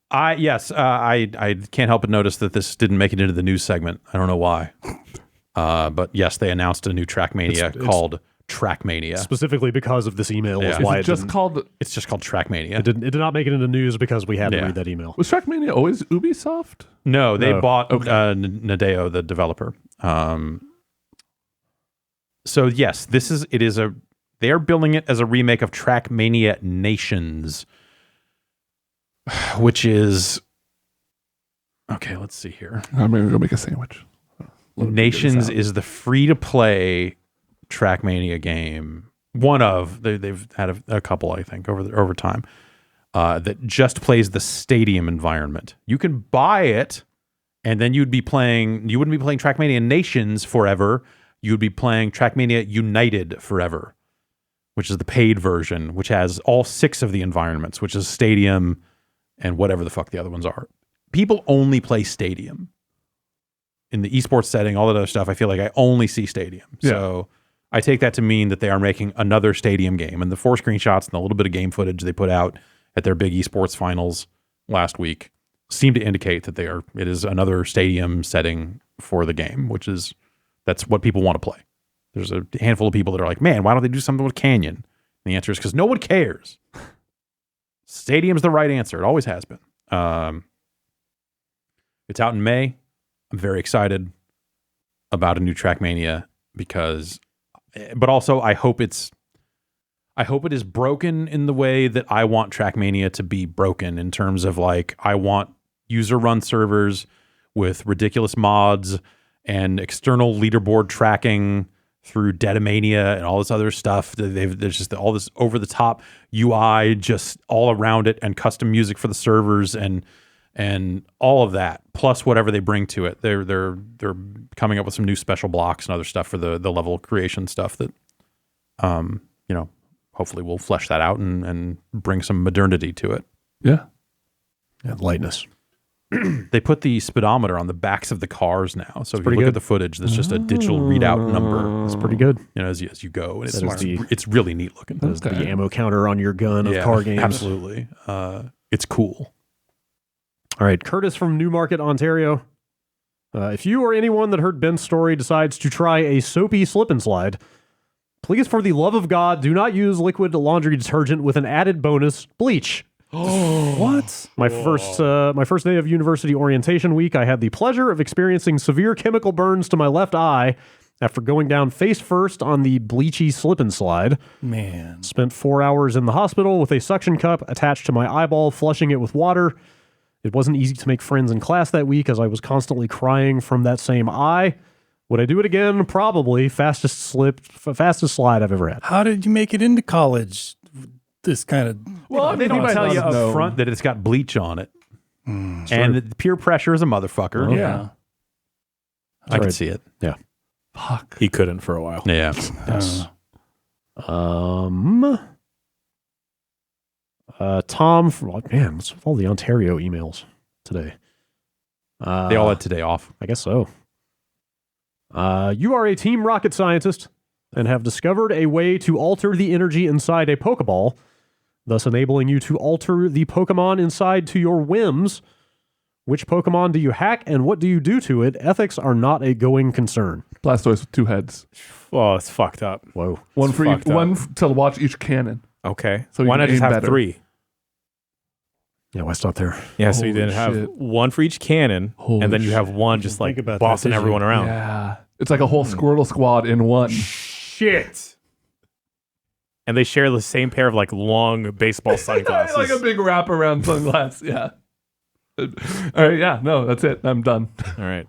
I can't help but notice that this didn't make it into the news segment. I don't know why. But yes, they announced a new Trackmania called Trackmania. Specifically because of this email. Yeah. Why it's just called Trackmania. It did not make it into news because we had to read that email. Was Trackmania always Ubisoft? No, they bought Nadeo, the developer. So yes, they are billing it as a remake of Trackmania Nations, which is okay. Let's see here. I'm gonna go make a sandwich. Nations is the free-to-play Trackmania game. One of they've had a couple, I think, over time that just plays the stadium environment. You can buy it, and then you wouldn't be playing Trackmania Nations forever. You would be playing Trackmania United forever, which is the paid version, which has all 6 of the environments, which is stadium and whatever the fuck the other ones are. People only play stadium. In the esports setting, all that other stuff, I feel like I only see stadium. Yeah. So I take that to mean that they are making another stadium game. And the 4 screenshots and a little bit of game footage they put out at their big esports finals last week seem to indicate that it is another stadium setting for the game, that's what people want to play. There's a handful of people that are like, man, why don't they do something with Canyon? And the answer is because no one cares. Stadium's the right answer. It always has been. It's out in May. I'm very excited about a new Trackmania but also I hope it is broken in the way that I want Trackmania to be broken, in terms of like, I want user run servers with ridiculous mods and external leaderboard tracking through Deadmania and all this other stuff. There's just all this over the top UI just all around it, and custom music for the servers and all of that, plus whatever they bring to it. They're coming up with some new special blocks and other stuff for the level creation stuff that hopefully we'll flesh that out and bring some modernity to it. Yeah. Lightness. They put the speedometer on the backs of the cars now. So if you look at the footage, that's just a digital readout number. That's pretty good. As you go. And it's really neat looking. That's the ammo counter on your gun of car games. Absolutely. It's cool. All right. Curtis from Newmarket, Ontario. If you or anyone that heard Ben's story decides to try a soapy slip and slide, Please, for the love of God, do not use liquid laundry detergent with an added bonus, bleach. What? My first day of university orientation week, I had the pleasure of experiencing severe chemical burns to my left eye after going down face first on the bleachy slip and slide. Man. Spent 4 hours in the hospital with a suction cup attached to my eyeball, flushing it with water. It wasn't easy to make friends in class that week as I was constantly crying from that same eye. Would I do it again? Probably. Fastest slide I've ever had. How did you make it into college? This kind of... Well, they don't tell you up front that it's got bleach on it. And the peer pressure is a motherfucker. Yeah. I can see it. Yeah. Fuck. He couldn't for a while. Yeah. Yes. Tom, man, what's with all the Ontario emails today? They all had today off. I guess so. You are a team rocket scientist and have discovered a way to alter the energy inside a Pokeball, thus enabling you to alter the Pokemon inside to your whims. Which Pokemon do you hack and what do you do to it? Ethics are not a going concern. Blastoise with 2 heads. Oh, it's fucked up. Whoa. One for each, fucked up. one to watch each cannon. Okay. So you why can not just aim have better. 3? Yeah, why stop there? Yeah, so you Holy didn't have shit. 1 for each cannon, Holy and then you have shit. 1 just like Think about that, bossing did you? everyone around. Yeah. It's like a whole Squirtle squad in one. Shit. And they share the same pair of like long baseball sunglasses. Like a big wraparound sunglass. Yeah. All right. Yeah. No, that's it. I'm done. All right.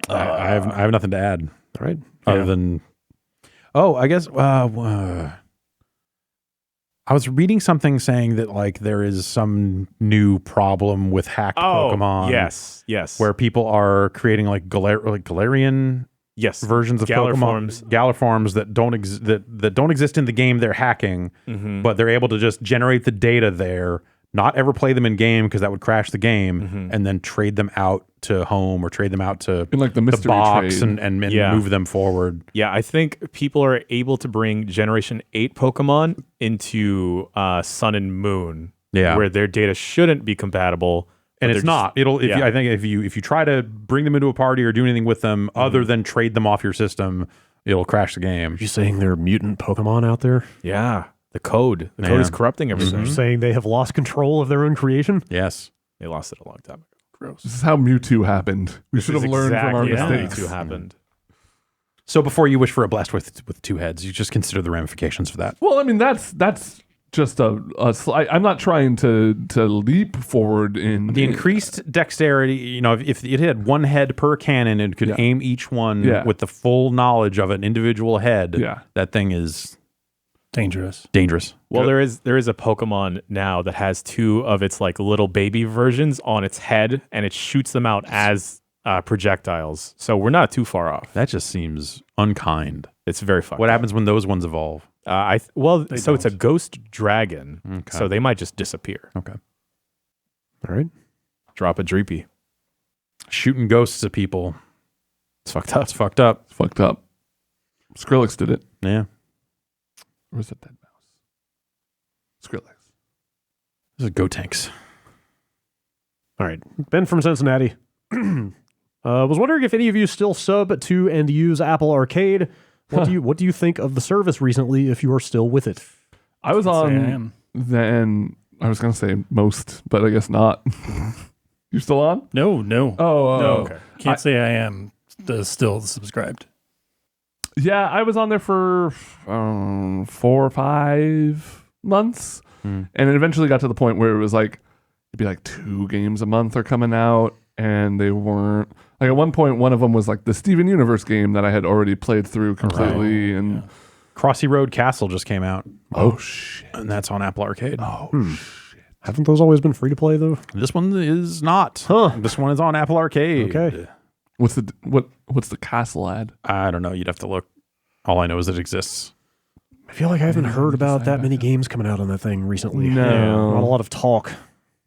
I have nothing to add. All right. Other than, I guess I was reading something saying that like there is some new problem with hacked Pokemon. Yes. Where people are creating like Galarian yes versions of Galliforms. Pokemon, Galliforms that don't exist in the game they're hacking, but they're able to just generate the data there, not ever play them in game because that would crash the game, and then trade them out to home or trade them out to In like the mystery box trade. and Yeah. move them forward. Yeah, I think people are able to bring Generation 8 Pokemon into Sun and Moon, where their data shouldn't be compatible. And it's not. I think if you try to bring them into a party or do anything with them other than trade them off your system, it'll crash the game. Are you saying there are mutant Pokemon out there? Yeah, the code is corrupting everything. You're saying they have lost control of their own creation? Yes. They lost it a long time ago. Gross. This is how Mewtwo happened. We should have learned from our mistakes. Mewtwo happened. So before you wish for a Blastoise with 2 heads, you just consider the ramifications for that. Well, I mean, that's just I'm not trying to leap forward in The increased dexterity, if it had 1 head per cannon and could aim each one with the full knowledge of an individual head, that thing is dangerous. Well, there is a Pokemon now that has 2 of its like little baby versions on its head, and it shoots them out as projectiles. So we're not too far off. That just seems unkind. It's very fucked What up. happens when those ones evolve? So it's a ghost dragon. Okay. So they might just disappear. Okay. All right. Drop a Dreepy. Shooting ghosts at people. It's fucked up. It's fucked up. It's fucked up. Skrillex did it. Yeah. Or was it Dead Mouse? Skrillex. This is Gotenks. All right. Ben from Cincinnati. Was wondering if any of you still sub to and use Apple Arcade. What do you think of the service recently if you are still with it? I was I on am. then. I was going to say most, but I guess not. You still on? No. Oh, No. okay. Can't say I am still subscribed. Yeah, I was on there for 4 or 5 months, and it eventually got to the point where it was like it'd be like 2 games a month are coming out, and they weren't like at one point. One of them was like the Steven Universe game that I had already played through completely, and Crossy Road Castle just came out. oh shit, And that's on Apple Arcade. Haven't those always been free to play though? This one is not. Huh. This one is on Apple Arcade. Okay. what's the castle ad? I don't know. You'd have to look. All I know is it exists. I feel like I haven't heard about that many games coming out on that thing recently. No. Not a lot of talk.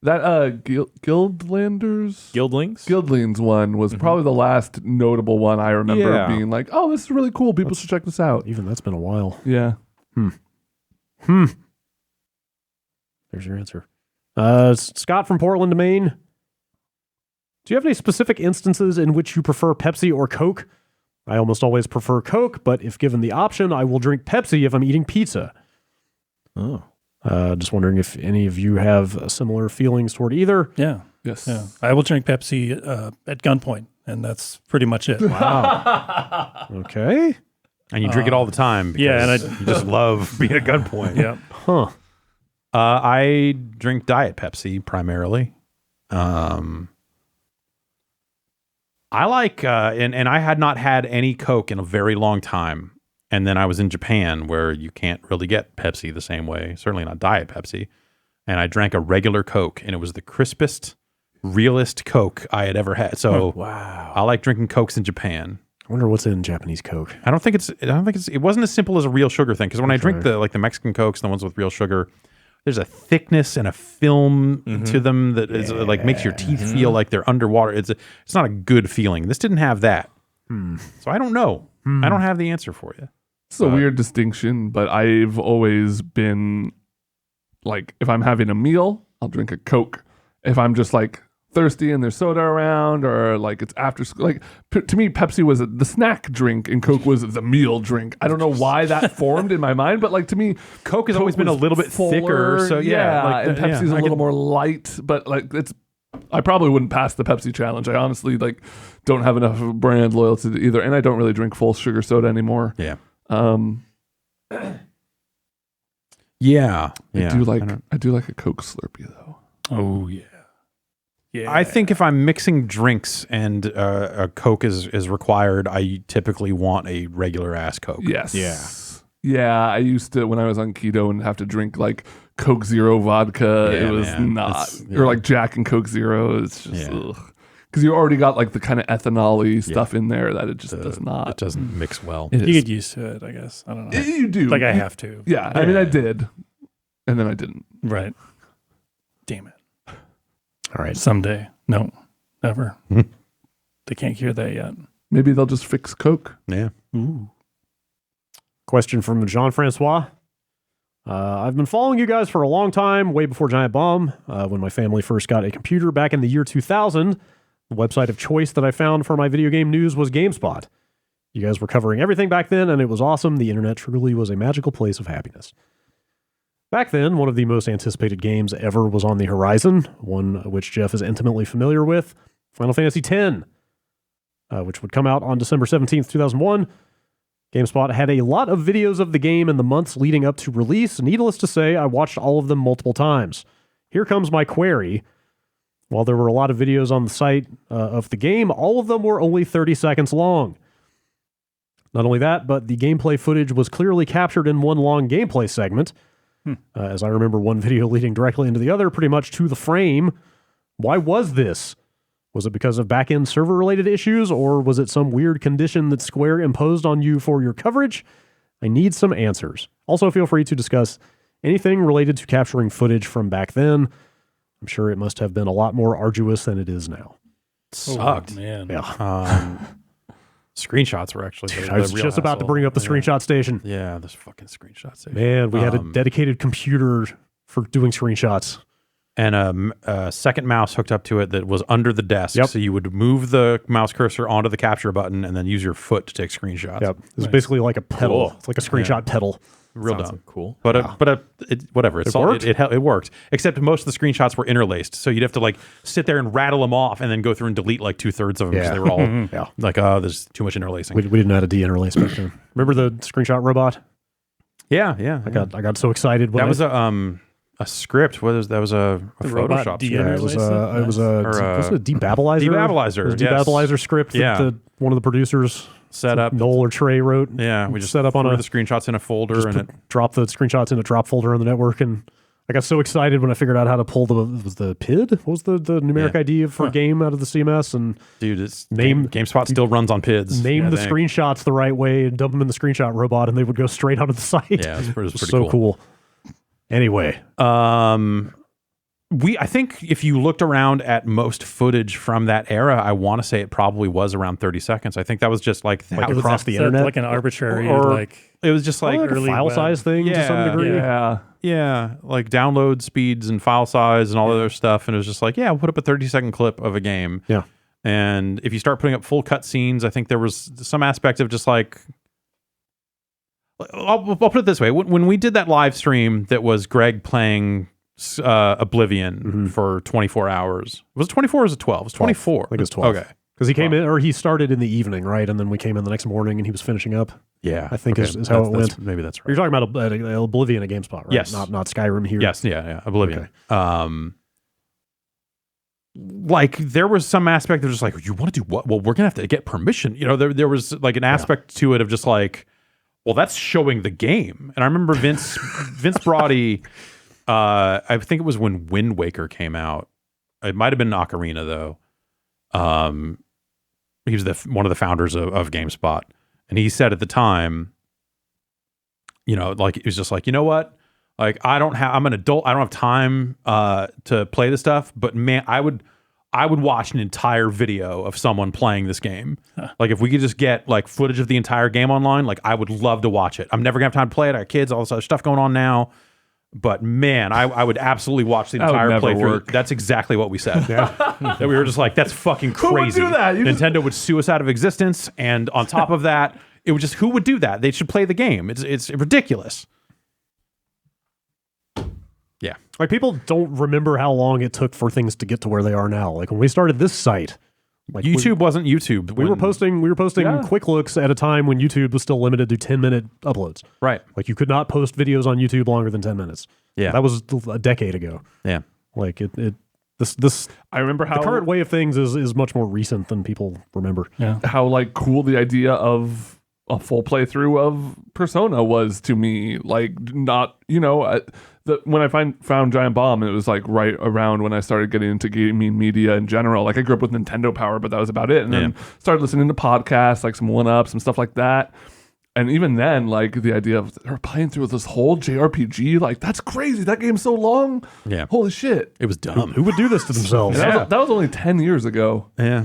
That Guildlanders. Guildlings? Guildlings one was probably the last notable one I remember Yeah. being like, oh, this is really cool. People should check this out. Even that's been a while. Yeah. There's your answer. Scott from Portland, Maine. Do you have any specific instances in which you prefer Pepsi or Coke? I almost always prefer Coke, but if given the option, I will drink Pepsi if I'm eating pizza. Oh. Just wondering if any of you have similar feelings toward either. Yeah. Yes. Yeah. I will drink Pepsi at gunpoint, and that's pretty much it. Wow. Okay. And you drink it all the time because yeah, and you just love being at gunpoint. Yeah. Huh. I drink Diet Pepsi primarily. I like, and I had not had any Coke in a very long time. And then I was in Japan where you can't really get Pepsi the same way, certainly not Diet Pepsi. And I drank a regular Coke, and it was the crispest, realest Coke I had ever had. So Wow. I like drinking Cokes in Japan. I wonder what's in Japanese Coke. I don't think it wasn't as simple as a real sugar thing. Because when I drink the Mexican Cokes, the ones with real sugar, there's a thickness and a film to them that is like makes your teeth feel like they're underwater. It's not a good feeling. This didn't have that. So I don't know. I don't have the answer for you. It's a weird distinction, but I've always been like, if I'm having a meal, I'll drink a Coke. If I'm just like thirsty and there's soda around, or like it's after school, like to me, Pepsi was the snack drink and Coke was the meal drink. I don't know why that formed in my mind, but like to me, Coke has always been a little bit thicker. So yeah, and Pepsi's a little more light, but like I probably wouldn't pass the Pepsi challenge. I honestly like don't have enough brand loyalty to either, and I don't really drink full sugar soda anymore. Yeah. I do like a Coke Slurpee though. Oh, yeah. Yeah. I think if I'm mixing drinks and a Coke is required, I typically want a regular ass Coke. Yes. Yeah. Yeah, I used to when I was on keto and have to drink like Coke Zero vodka. Yeah, it was man. not, Yeah. or like Jack and Coke Zero. It's just because you already got like the kind of ethanol-y stuff in there that it just does not. It doesn't mix well. It You is- get used to it, I guess. I don't know. you do. Like I have to. Yeah, I mean I did, and then I didn't. Right. Damn it. All right. Someday. No, never. They can't hear that yet. Maybe they'll just fix Coke. Yeah. Ooh. Question from Jean-Francois. I've been following you guys for a long time, way before Giant Bomb. When my family first got a computer back in the year 2000, the website of choice that I found for my video game news was GameSpot. You guys were covering everything back then, and it was awesome. The internet truly was a magical place of happiness. Back then, one of the most anticipated games ever was on the horizon, one which Jeff is intimately familiar with, Final Fantasy X, which would come out on December 17th, 2001. GameSpot had a lot of videos of the game in the months leading up to release. Needless to say, I watched all of them multiple times. Here comes my query. While there were a lot of videos on the site of the game, all of them were only 30 seconds long. Not only that, but the gameplay footage was clearly captured in one long gameplay segment. As I remember one video leading directly into the other, pretty much to the frame. Why was this? Was it because of back-end server-related issues, or was it some weird condition that Square imposed on you for your coverage? I need some answers. Also, feel free to discuss anything related to capturing footage from back then. I'm sure it must have been a lot more arduous than it is now. Sucked. Oh, man. Yeah. Screenshots were actually. I was just about to bring up the screenshot station. Yeah, this fucking screenshot station. Man, we had a dedicated computer for doing screenshots. And a second mouse hooked up to it that was under the desk. Yep. So you would move the mouse cursor onto the capture button and then use your foot to take screenshots. Yep. It's basically like a pedal. Cool. It's like a screenshot pedal. Real Sounds dumb. cool. But whatever. It worked? It worked. Except most of the screenshots were interlaced. So you'd have to like sit there and rattle them off and then go through and delete like 2/3 of them because Yeah. they were all Yeah. like, oh, there's too much interlacing. We didn't know how to de-interlace back then. Remember the screenshot robot? Yeah. I got so excited when That was a script. That was a robot Photoshop de- script. it was a debabblizer. Debabblizer, It was a yes. debabblizer script that one of the producers, Set up. Noel or Trey, wrote. Yeah, we just set up on threw a the screenshots in a folder and it drop the screenshots in a drop folder on the network, and I got so excited when I figured out how to pull the PID. What was the numeric ID for game out of the CMS, and dude, it's Name- GameSpot still runs on PIDs. name Yeah, the they- screenshots the right way and dump them in the screenshot robot, and they would go straight onto the site. Yeah, it was pretty so cool. Anyway, I think if you looked around at most footage from that era, I want to say it probably was around 30 seconds. I think that was just like Like that- across the Is that internet? like an arbitrary, Or- like it was just like like a early file web. size thing to some Yeah, degree. Yeah. like download speeds and file size and all that other stuff. And it was just like, yeah, we'll put up a 30-second clip of a game. Yeah. And if you start putting up full cutscenes, I think there was some aspect of just like, I'll put it this way. When we did that live stream that was Greg playing Oblivion for 24 hours. Was it 24 or was it 12? It was 24. I think it was 12. Okay. Because he came in, or he started in the evening, right? And then we came in the next morning and he was finishing up. Yeah. I think is how it went. Maybe that's right. You're talking about Oblivion at GameSpot, right? Yes. Not Skyrim here. Yes. Yeah. Oblivion. Okay. Like there was some aspect of just like, you want to do what? Well, we're going to have to get permission. You know, there was like an aspect to it of just like, well, that's showing the game. And I remember Vince Brody, I think it was when Wind Waker came out. It might have been Ocarina though. He was one of the founders of GameSpot. And he said at the time, you know, like, it was just like, you know what? Like, I'm an adult. I don't have time to play this stuff, but man, I would watch an entire video of someone playing this game. Like, if we could just get like footage of the entire game online, like I would love to watch it. I'm never gonna have time to play it. I have kids, all this other stuff going on now. But man, I would absolutely watch the entire playthrough. Work. That's exactly what we said. That we were just like, that's fucking crazy. Who would do that? Nintendo would sue us out of existence. And on top of that, it would just, who would do that? They should play the game. It's ridiculous. Yeah. Like, people don't remember how long it took for things to get to where they are now. Like, when we started this site, like YouTube wasn't YouTube. We were posting quick looks at a time when YouTube was still limited to 10-minute uploads. Right. Like, you could not post videos on YouTube longer than 10 minutes. Yeah. That was a decade ago. Yeah. Like, this I remember how the current way of things is much more recent than people remember. Yeah. How like cool the idea of a full playthrough of Persona was to me. Like, not, you know, when I found Giant Bomb, it was like right around when I started getting into gaming media in general. Like, I grew up with Nintendo Power, but that was about it. And then started listening to podcasts, like some 1UP, some stuff like that. And even then, like, the idea of they're playing through this whole JRPG, like, that's crazy. That game's so long. Yeah. Holy shit. It was dumb. Who would do this to themselves? That was only 10 years ago. Yeah.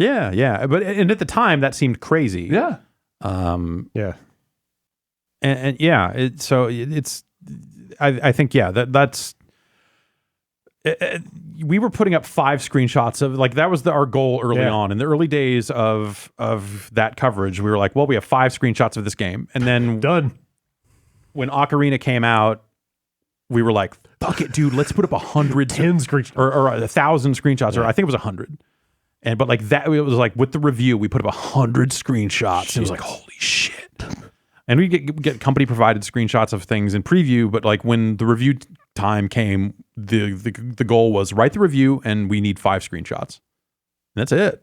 Yeah. Yeah. But and at the time, that seemed crazy. Yeah. Yeah. And yeah, I think, yeah, that's, we were putting up 5 screenshots of, like, that was our goal early on. In the early days of that coverage, we were like, well, we have 5 screenshots of this game. And then done. When Ocarina came out, we were like, fuck it, dude, let's put up 100 10 screenshots or 1,000 screenshots, or I think it was 100. But like that, it was like with the review, we put up 100 screenshots. It was like, holy shit. And we get company provided screenshots of things in preview, but like when the review time came, the goal was write the review and we need 5 screenshots. And that's it.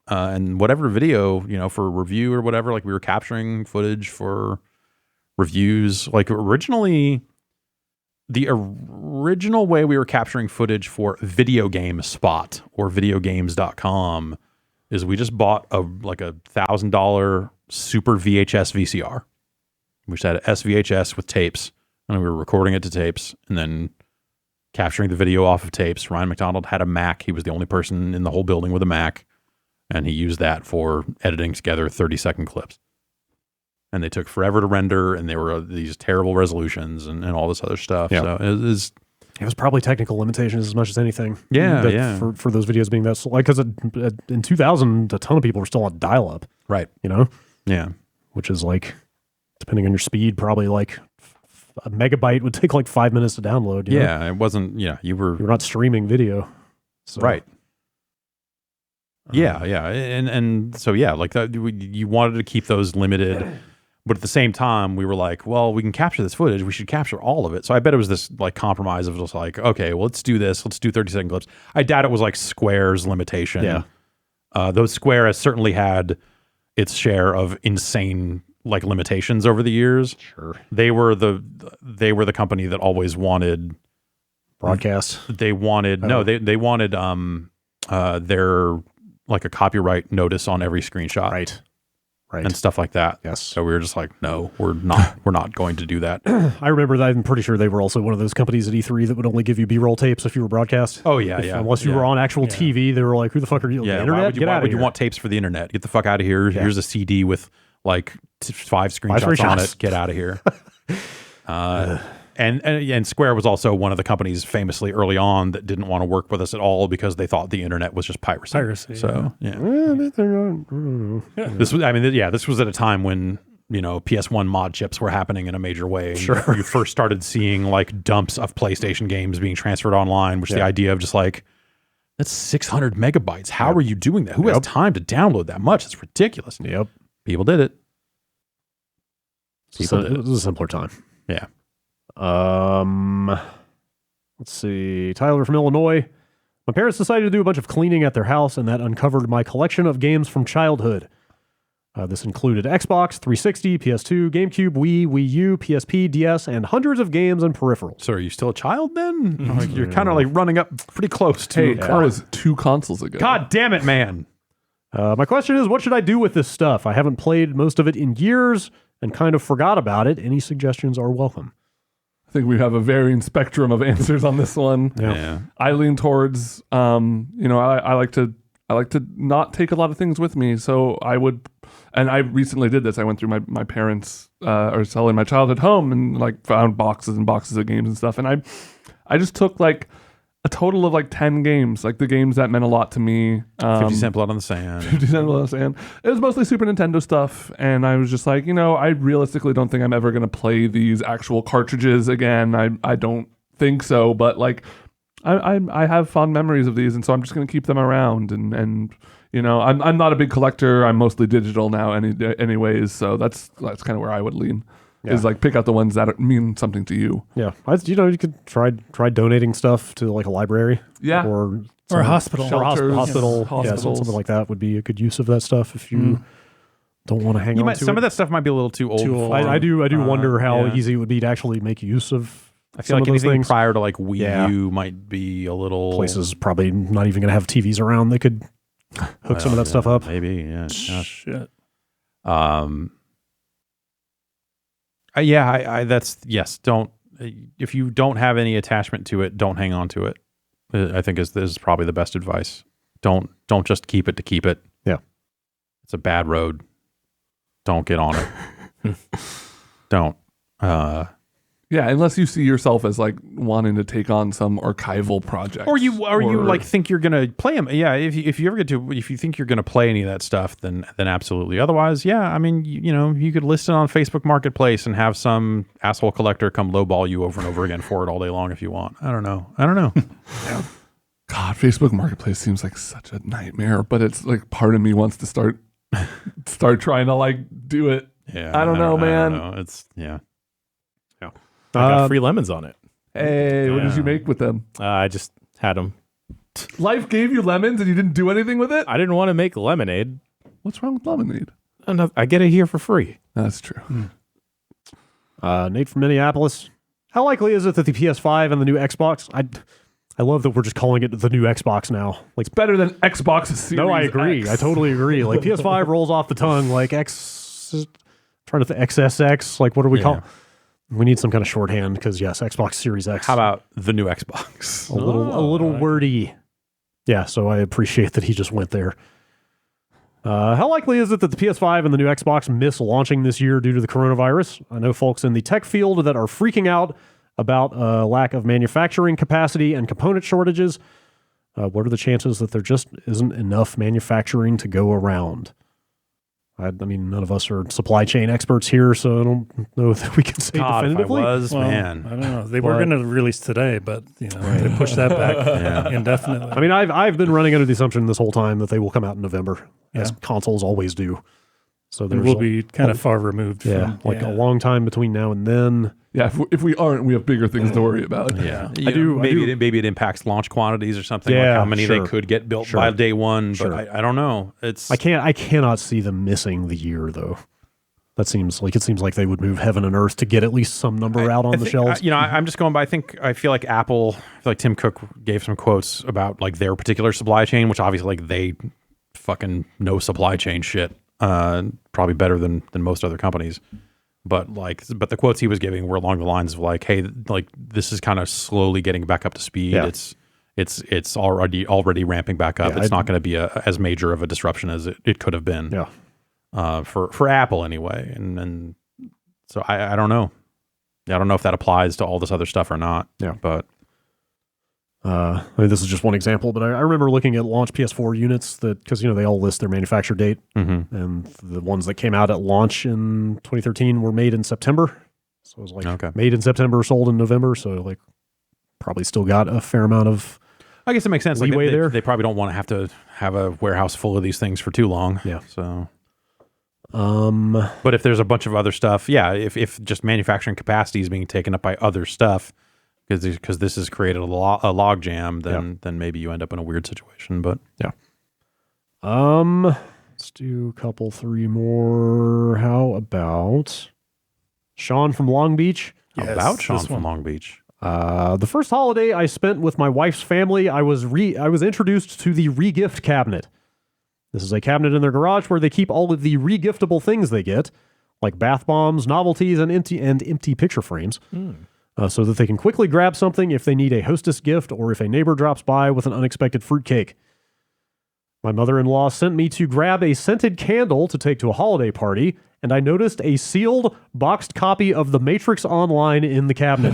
And whatever video, you know, for review or whatever, like we were capturing footage for reviews. Like originally, the original way we were capturing footage for Video Game Spot or videogames.com is we just bought a $1,000 super VHS VCR. We just had an SVHS with tapes, and we were recording it to tapes and then capturing the video off of tapes. Ryan McDonald had a Mac. He was the only person in the whole building with a Mac, and he used that for editing together 30-second clips. And they took forever to render, and they were these terrible resolutions and all this other stuff. Yeah. So it was probably technical limitations as much as anything. Yeah, yeah. For those videos being that, like, because in 2000, a ton of people were still on dial-up. Right. You know? Yeah. Which is like, depending on your speed, probably like a megabyte would take like 5 minutes to download. You know? It wasn't. Yeah, you were not streaming video. So. Right. Yeah, yeah, and so yeah, like that. You wanted to keep those limited, but at the same time, we were like, well, we can capture this footage. We should capture all of it. So I bet it was this like compromise of just like, okay, well, let's do this. Let's do 30-second clips. I doubt it was like Square's limitation. Yeah. Though Square has certainly had its share of insane like limitations over the years. Sure. They were the company that always wanted broadcast. They wanted they wanted their like a copyright notice on every screenshot. Right. And stuff like that. Yes. So we were just like, no, we're not going to do that. I remember that. I'm pretty sure they were also one of those companies at E3 that would only give you B-roll tapes if you were broadcast. Oh yeah, yeah. Unless you were on actual TV, they were like, who the fuck are you? Yeah, the internet? why would you want tapes for the internet? Get the fuck out of here. Yeah. Here's a CD with like 5 screenshots on it. Get out of here. And Square was also one of the companies famously early on that didn't want to work with us at all because they thought the internet was just piracy. So this was, this was at a time when PS1 mod chips were happening in a major way. Sure. You first started seeing like dumps of PlayStation games being transferred online, which the idea of just like, that's 600 megabytes. How are you doing that? Who has time to download that much? It's ridiculous. Yep. People did it. It was a simpler time. Yeah. Let's see. Tyler from Illinois. My parents decided to do a bunch of cleaning at their house, and that uncovered my collection of games from childhood. This included Xbox, 360, PS2, GameCube, Wii U, PSP, DS, and hundreds of games and peripherals. So are you still a child then? Like, you're kind of like running up pretty close to. That was 2 consoles ago. God damn it, man. My question is, what should I do with this stuff? I haven't played most of it in years and kind of forgot about it. Any suggestions are welcome. I think we have a varying spectrum of answers on this one. Yeah. I lean towards, I like to not take a lot of things with me. So I would, and I recently did this. I went through my parents are selling my childhood home and like found boxes and boxes of games and stuff. And I just took like a total of like 10 games, like the games that meant a lot to me. 50 Cent Blood on the Sand. 50 Cent Blood on the Sand. It was mostly Super Nintendo stuff. And I was just like, I realistically don't think I'm ever going to play these actual cartridges again. I don't think so. But like, I have fond memories of these. And so I'm just going to keep them around. And I'm not a big collector. I'm mostly digital now anyways. So that's kind of where I would lean. Yeah. Is like pick out the ones that mean something to you. Yeah, you could try donating stuff to like a library. Yeah, or a hospital, hospital. Yeah, something like that would be a good use of that stuff if you don't want to hang on to some it. of that stuff might be a little too old. I do wonder how easy it would be to actually make use of. I feel like anything prior to like Wii U might be a little. Places probably not even going to have TVs around. They could hook some of that stuff up. Maybe, yeah. Shit. Don't, if you don't have any attachment to it, don't hang on to it. I think this is probably the best advice. Don't just keep it to keep it. Yeah. It's a bad road. Don't get on it. Don't. Yeah, unless you see yourself as like wanting to take on some archival project, or you like think you're gonna play them. Yeah, if you ever if you think you're gonna play any of that stuff, then absolutely. Otherwise, yeah, I mean, you could list it on Facebook Marketplace and have some asshole collector come lowball you over and over again for it all day long if you want. I don't know. Yeah. God, Facebook Marketplace seems like such a nightmare, but it's like part of me wants to start trying to like do it. Yeah, I don't know, man. I don't know. It's I got free lemons on it. Hey, what did you make with them? I just had them. Life gave you lemons and you didn't do anything with it? I didn't want to make lemonade. What's wrong with lemonade? I get it here for free. That's true. Nate from Minneapolis. How likely is it that the PS5 and the new Xbox... I love that we're just calling it the new Xbox now. Like, it's better than Xbox Series No, I agree. X. I totally agree. Like, PS5 rolls off the tongue like trying to think XSX. Like, what do we call... We need some kind of shorthand because yes, Xbox Series X. How about the new Xbox? A little wordy. Yeah, so I appreciate that he just went there. How likely is it that the PS5 and the new Xbox miss launching this year due to the coronavirus? I know folks in the tech field that are freaking out about lack of manufacturing capacity and component shortages. What are the chances that there just isn't enough manufacturing to go around? I mean, none of us are supply chain experts here, so I don't know that we can say definitively. Man. I don't know. They were going to release today, but they pushed that back indefinitely. I mean, I've been running under the assumption this whole time that they will come out in November, as consoles always do. So there will be kind of far removed. A long time between now and then. Yeah, if we aren't, we have bigger things to worry about. Yeah, maybe it impacts launch quantities or something. Yeah, like how many they could get built by day one. But I don't know. I cannot see them missing the year though. It seems like they would move heaven and earth to get at least some number out on the shelves. I'm just going by. I feel like Apple. I feel like Tim Cook gave some quotes about like their particular supply chain, which obviously like they fucking know supply chain shit. Probably better than most other companies. But the quotes he was giving were along the lines of like, hey, like this is kind of slowly getting back up to speed. Yeah. It's already ramping back up. It's not going to be as major of a disruption as it could have been. Yeah. For Apple anyway. And so I don't know. I don't know if that applies to all this other stuff or not. Yeah. But I mean, this is just one example, but I remember looking at launch PS4 units because they all list their manufacture date, and the ones that came out at launch in 2013 were made in September. So it was like made in September, sold in November. So like probably still got a fair amount of. I guess it makes sense. Leeway there. They probably don't want to have a warehouse full of these things for too long. Yeah. So. But if there's a bunch of other stuff, if just manufacturing capacity is being taken up by other stuff. Because this has created a log jam, then maybe you end up in a weird situation. But let's do a couple, 3 more. How about Sean from Long Beach? Yes, about Sean from Long Beach. The first holiday I spent with my wife's family, I was introduced to the regift cabinet. This is a cabinet in their garage where they keep all of the regiftable things they get, like bath bombs, novelties, and empty picture frames. So that they can quickly grab something if they need a hostess gift or if a neighbor drops by with an unexpected fruitcake. My mother-in-law sent me to grab a scented candle to take to a holiday party, and I noticed a sealed, boxed copy of The Matrix Online in the cabinet.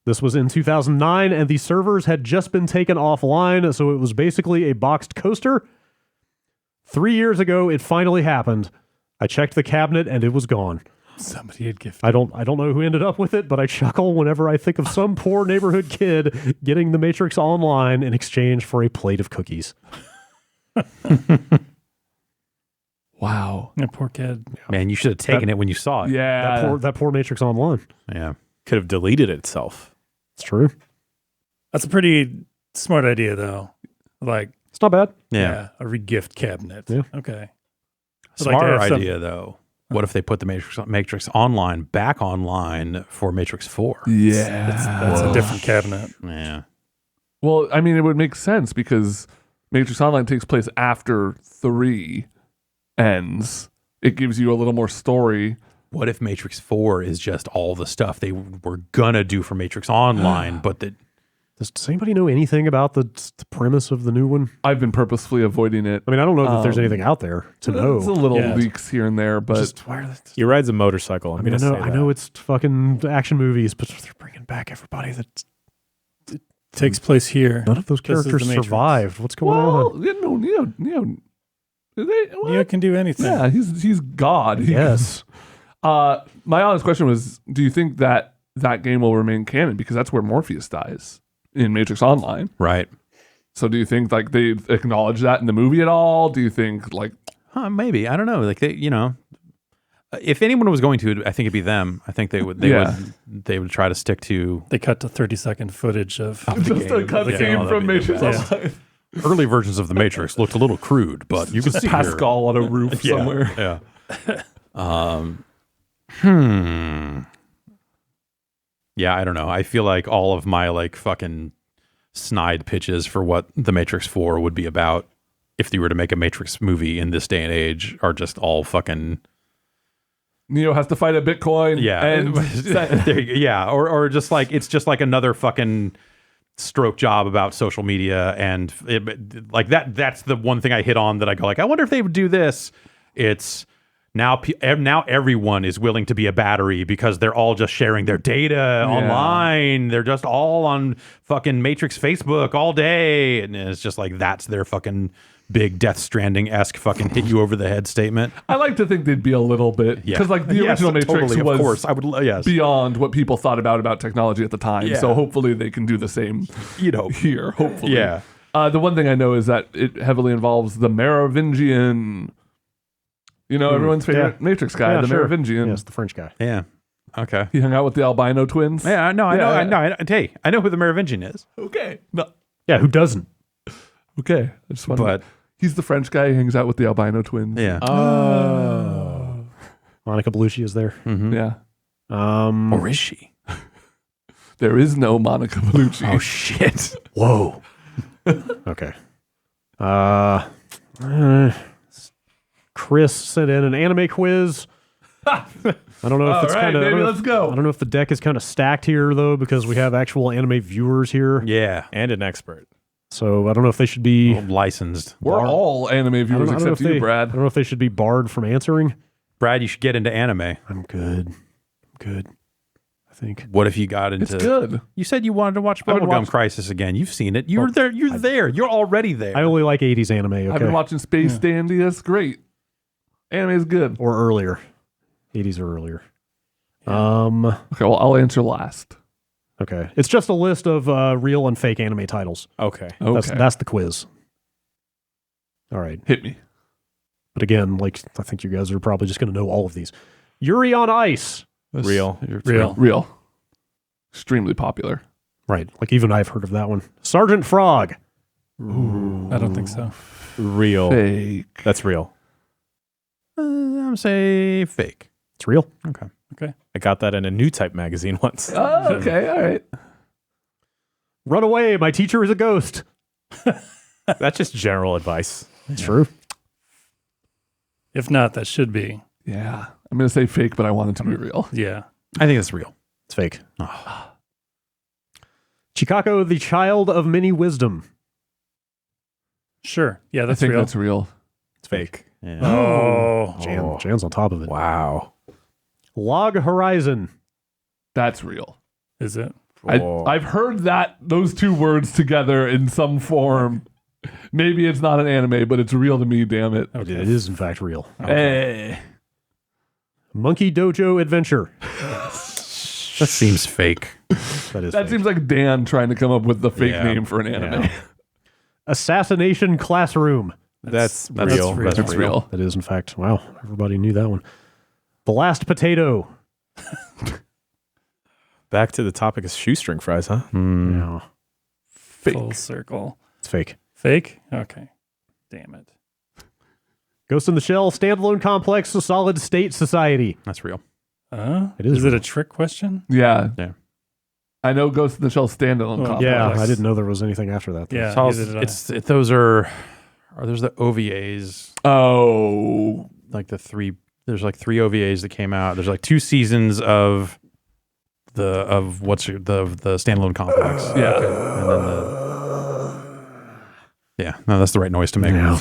This was in 2009, and the servers had just been taken offline, so it was basically a boxed coaster. 3 years ago, it finally happened. I checked the cabinet, and it was gone. Somebody had gifted. I don't know who ended up with it, but I chuckle whenever I think of some poor neighborhood kid getting The Matrix Online in exchange for a plate of cookies. Wow. That poor kid. Man, you should have taken it when you saw it. Yeah. That poor Matrix Online. Yeah. Could have deleted itself. It's true. That's a pretty smart idea, though. Like, It's not bad. Yeah. a regift cabinet. Yeah. Okay. Smarter idea, though. What if they put the Matrix Online back online for Matrix 4? Yeah. That's a different cabinet. Yeah. Well, I mean, it would make sense because Matrix Online takes place after 3 ends. It gives you a little more story. What if Matrix 4 is just all the stuff they were gonna do for Matrix Online, but that Does anybody know anything about the premise of the new one? I've been purposefully avoiding it. I mean, I don't know if there's anything out there to know. There's a little Yeah. leaks here and there, but He rides a motorcycle. I mean, I know it's fucking action movies, but they're bringing back everybody that Takes place here. none of those This is the characters Matrix. survived. What's going on? Neo can do anything. Yeah, he's God. Yes. My honest question was, do you think that game will remain canon? Because that's where Morpheus dies in Matrix Online. right? So do you think like they acknowledge that in the movie at all? Do you think like Maybe, I don't know. Like if anyone was going to, I think it'd be them. I think they would try to stick to They cut to 30-second footage of just a cutscene that'd from be Matrix the Online? early versions of the Matrix looked a little crude, but you can see here- Pascal on a roof somewhere. Yeah. Yeah, I don't know. I feel like all of my like fucking snide pitches for what the Matrix 4 would be about if they were to make a Matrix movie in this day and age are just all fucking Neo has to fight a Bitcoin. And there you go. Yeah, or just like it's just like another fucking stroke job about social media and like that's the one thing I hit on that I go like I wonder if they would do this. It's now everyone is willing to be a battery because they're all just sharing their data online. They're just all on fucking Matrix Facebook all day, and it's just like that's their fucking big Death Stranding-esque fucking hit you over the head statement. I like to think they'd be a little bit because like the original Matrix totally, was of course, I would beyond what people thought about technology at the time. Yeah. So hopefully they can do the same, here. Hopefully, Yeah. The one thing I know is that it heavily involves the Merovingian. You know, everyone's favorite Matrix guy, the Merovingian. Yes, the French guy. Yeah. Okay. He hung out with the albino twins. Yeah, no, I know. Hey, I know who the Merovingian is. Okay. No. Yeah, who doesn't? Okay. I just want But he's the French guy who hangs out with the albino twins. yeah. Monica Bellucci is there. Yeah. Or is she? There is no Monica Bellucci. Oh shit. Whoa. Okay. Chris sent in an anime quiz. I don't know if it's kind of. Let's go. I don't know if the deck is kind of stacked here though, because we have actual anime viewers here. Yeah. And an expert. So I don't know if they should be. Licensed. We're all anime viewers I don't know except you, I Brad. don't know if they should be barred from answering. Brad, you should get into anime. I'm good. good. I think. What if you got into? It's good. You said you wanted to watch I've been Bubblegum watching- Crisis again. You've seen it. You're there. You're there. You're already there. I only like 80s anime. Okay, I've been watching Space Dandy. That's great. Anime is good. or earlier. 80s or earlier. Okay, well, I'll answer last. Okay, it's just a list of real and fake anime titles. Okay. Okay. That's the quiz. All right, Hit me. but again, like I think you guys are probably just going to know all of these. Yuri on Ice. Real. Real. Extremely popular. Right, like even I've heard of that one. Sergeant Frog. I don't think so. Real. Fake. That's real. I'm gonna say fake. It's real. Okay. I got that in a new type magazine once. Oh, okay. All right. Run away! My teacher is a ghost. That's just general advice. It's true. If not, that should be. Yeah. I'm going to say fake, but I want it to be real. Yeah. I think it's real. It's fake. Chikako, the child of many wisdom. Sure. Yeah, I that's think real. that's real. It's fake. Yeah. Oh. Jan's on top of it. Wow. Log Horizon. That's real. Is it? I've heard those two words together in some form. Maybe it's not an anime, but it's real to me, damn it. It is, in fact, real. Hey. Monkey Dojo Adventure. That seems fake. That is That fake. seems like Dan trying to come up with the fake Yeah. name for an anime. Yeah. Assassination Classroom. That's That's real. real. That's real. That is, in fact, wow, everybody knew that one. The Last Potato. Back to the topic of shoestring fries, huh? Yeah, Full circle. it's fake. Fake? Okay. Damn it. Ghost in the Shell, Standalone Complex, Solid State Society. That's real. It is it real. a trick question? Yeah. Yeah. I know Ghost in the Shell standalone Oh, complex. Yeah, Complex. I didn't know there was anything after that. though. Yeah. So neither did I. those are those the OVAs? Oh. Like there's like 3 OVAs that came out. There's like 2 seasons of the standalone complex. Yeah. And then no, that's the right noise to make. Yeah.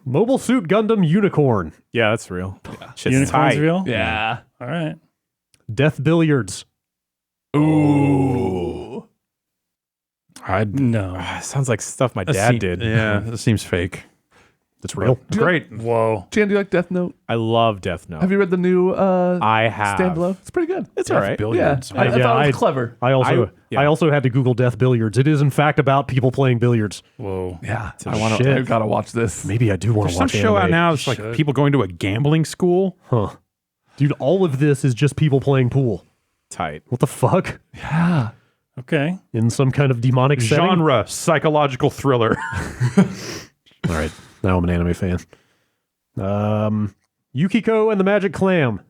Mobile Suit Gundam Unicorn. Yeah, that's real. Shit's Unicorn's tight. real? Yeah. All right. Death Billiards. Ooh. No. Sounds like stuff my dad did. Yeah, that seems fake. It's real. Great. Whoa. Jan, do you like Death Note? I love Death Note. Have you read the new I have. Stand Below? It's pretty good. It's all right. Yeah. Billiards. I thought it was clever. I yeah. also had to Google Death Billiards. It is, in fact, about people playing billiards. Whoa. Yeah. Shit. I gotta watch this. Maybe I do want There's to some watch show out anime. now. It's like Should. people going to a gambling school. Huh. Dude, all of this is just people playing pool. Tight. What the fuck? Yeah. Okay. In some kind of demonic setting? Genre psychological thriller. All right. Now I'm an anime fan. Yukiko and the Magic Clam.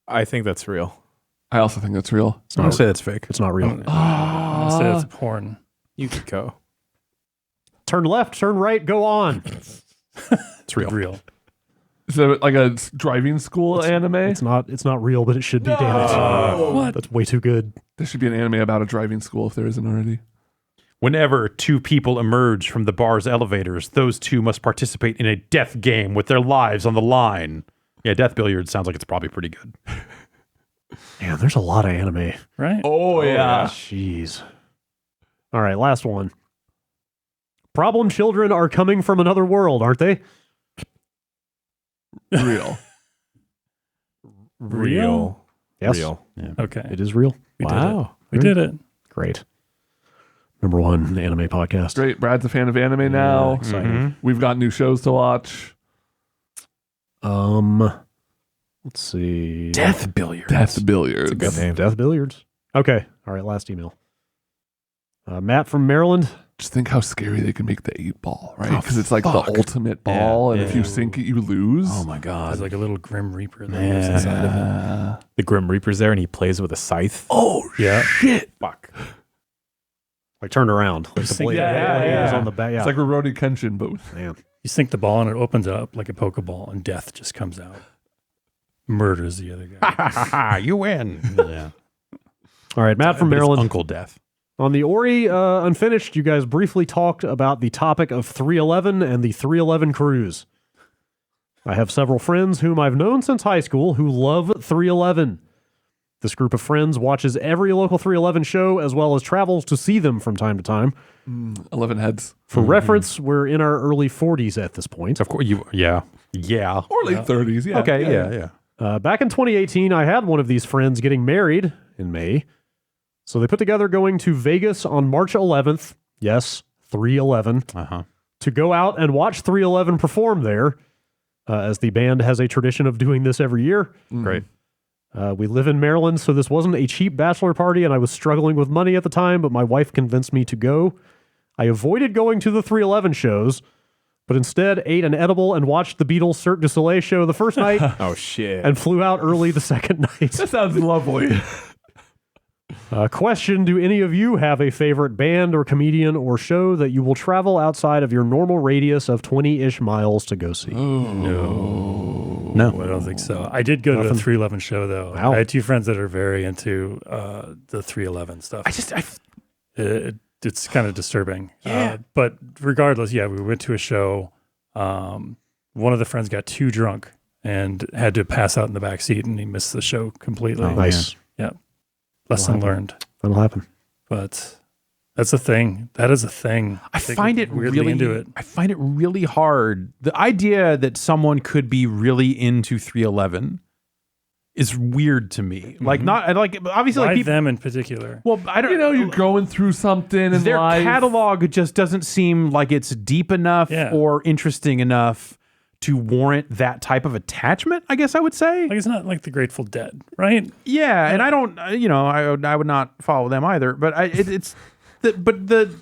I think that's real. I also think that's real. I'm gonna say that's fake. It's not real. I'm gonna say it's porn. Yukiko. Turn left, turn right, go on. It's real. Real. Is it like a driving school anime? It's not real, but it should be, damn it. What? That's way too good. There should be an anime about a driving school if there isn't already. Whenever 2 people emerge from the bar's elevators, those 2 must participate in a death game with their lives on the line. Yeah, Death Billiards sounds like it's probably pretty good. Man, there's a lot of anime. Right? Oh, yeah. Jeez. All right, last one. Problem children are coming from another world, aren't they? Real. Real? Yes. Real. Okay. It is real. We did it. Wow. We did it. Great. #1 anime podcast. Great. Brad's a fan of anime now. Exciting. We've got new shows to watch. Let's see. Death Billiards. Death Billiards. Good name. Death Billiards. Okay. All right, last email. Matt from Maryland. Just think how scary they can make the 8-ball, right? Oh, Because it's like fuck. the ultimate ball, and if you yeah. sink it, you lose. Oh my god. There's like a little Grim Reaper that lives inside of it. The Grim Reaper's there and he plays with a scythe. Oh, Yeah. shit. Fuck. Like turned around. Like the blade, Yeah, the blade yeah, is yeah. on the back. Yeah. It's like Rurouni Kenshin, but with Man. You sink the ball and it opens up like a Pokeball and death just comes out. Murders the other guy. You win. Yeah. All right, Matt from But it's Maryland. Uncle Death. On the Ori Unfinished, you guys briefly talked about the topic of 311 and the 311 cruise. I have several friends whom I've known since high school who love 311. This group of friends watches every local 311 show as well as travels to see them from time to time. 11 heads. For reference, we're in our early 40s at this point. Of course, yeah. Or late 30s, yeah. Okay, yeah. Back in 2018, I had one of these friends getting married in May. So they put together going to Vegas on March 11th. Yes, 311. To go out and watch 311 perform there, as the band has a tradition of doing this every year. Great. We live in Maryland, so this wasn't a cheap bachelor party, and I was struggling with money at the time, but my wife convinced me to go. I avoided going to the 311 shows, but instead ate an edible and watched the Beatles' Cirque du Soleil show the first night. Oh, shit. And flew out early the second night. That sounds lovely. Question, do any of you have a favorite band or comedian or show that you will travel outside of your normal radius of 20-ish miles to go see? No, I don't think so. I did go to the 311 show, though. Wow. I had two friends that are very into the 311 stuff. It's kind of disturbing. Yeah. But regardless, yeah, we went to a show. One of the friends got too drunk and had to pass out in the back seat, and he missed the show completely. Oh, nice. Yeah. Lesson learned. That'll happen. But that's a thing. That is a thing. I find it weirdly really into it. I find it really hard. The idea that someone could be really into 311 is weird to me. Like not like obviously Why like people, them in particular? well, I don't You're going through something in their life. catalog just doesn't seem like it's deep enough or interesting enough to warrant that type of attachment, I guess I would say. Like it's not like the Grateful Dead, right? Yeah, and I don't, I would not follow them either. But the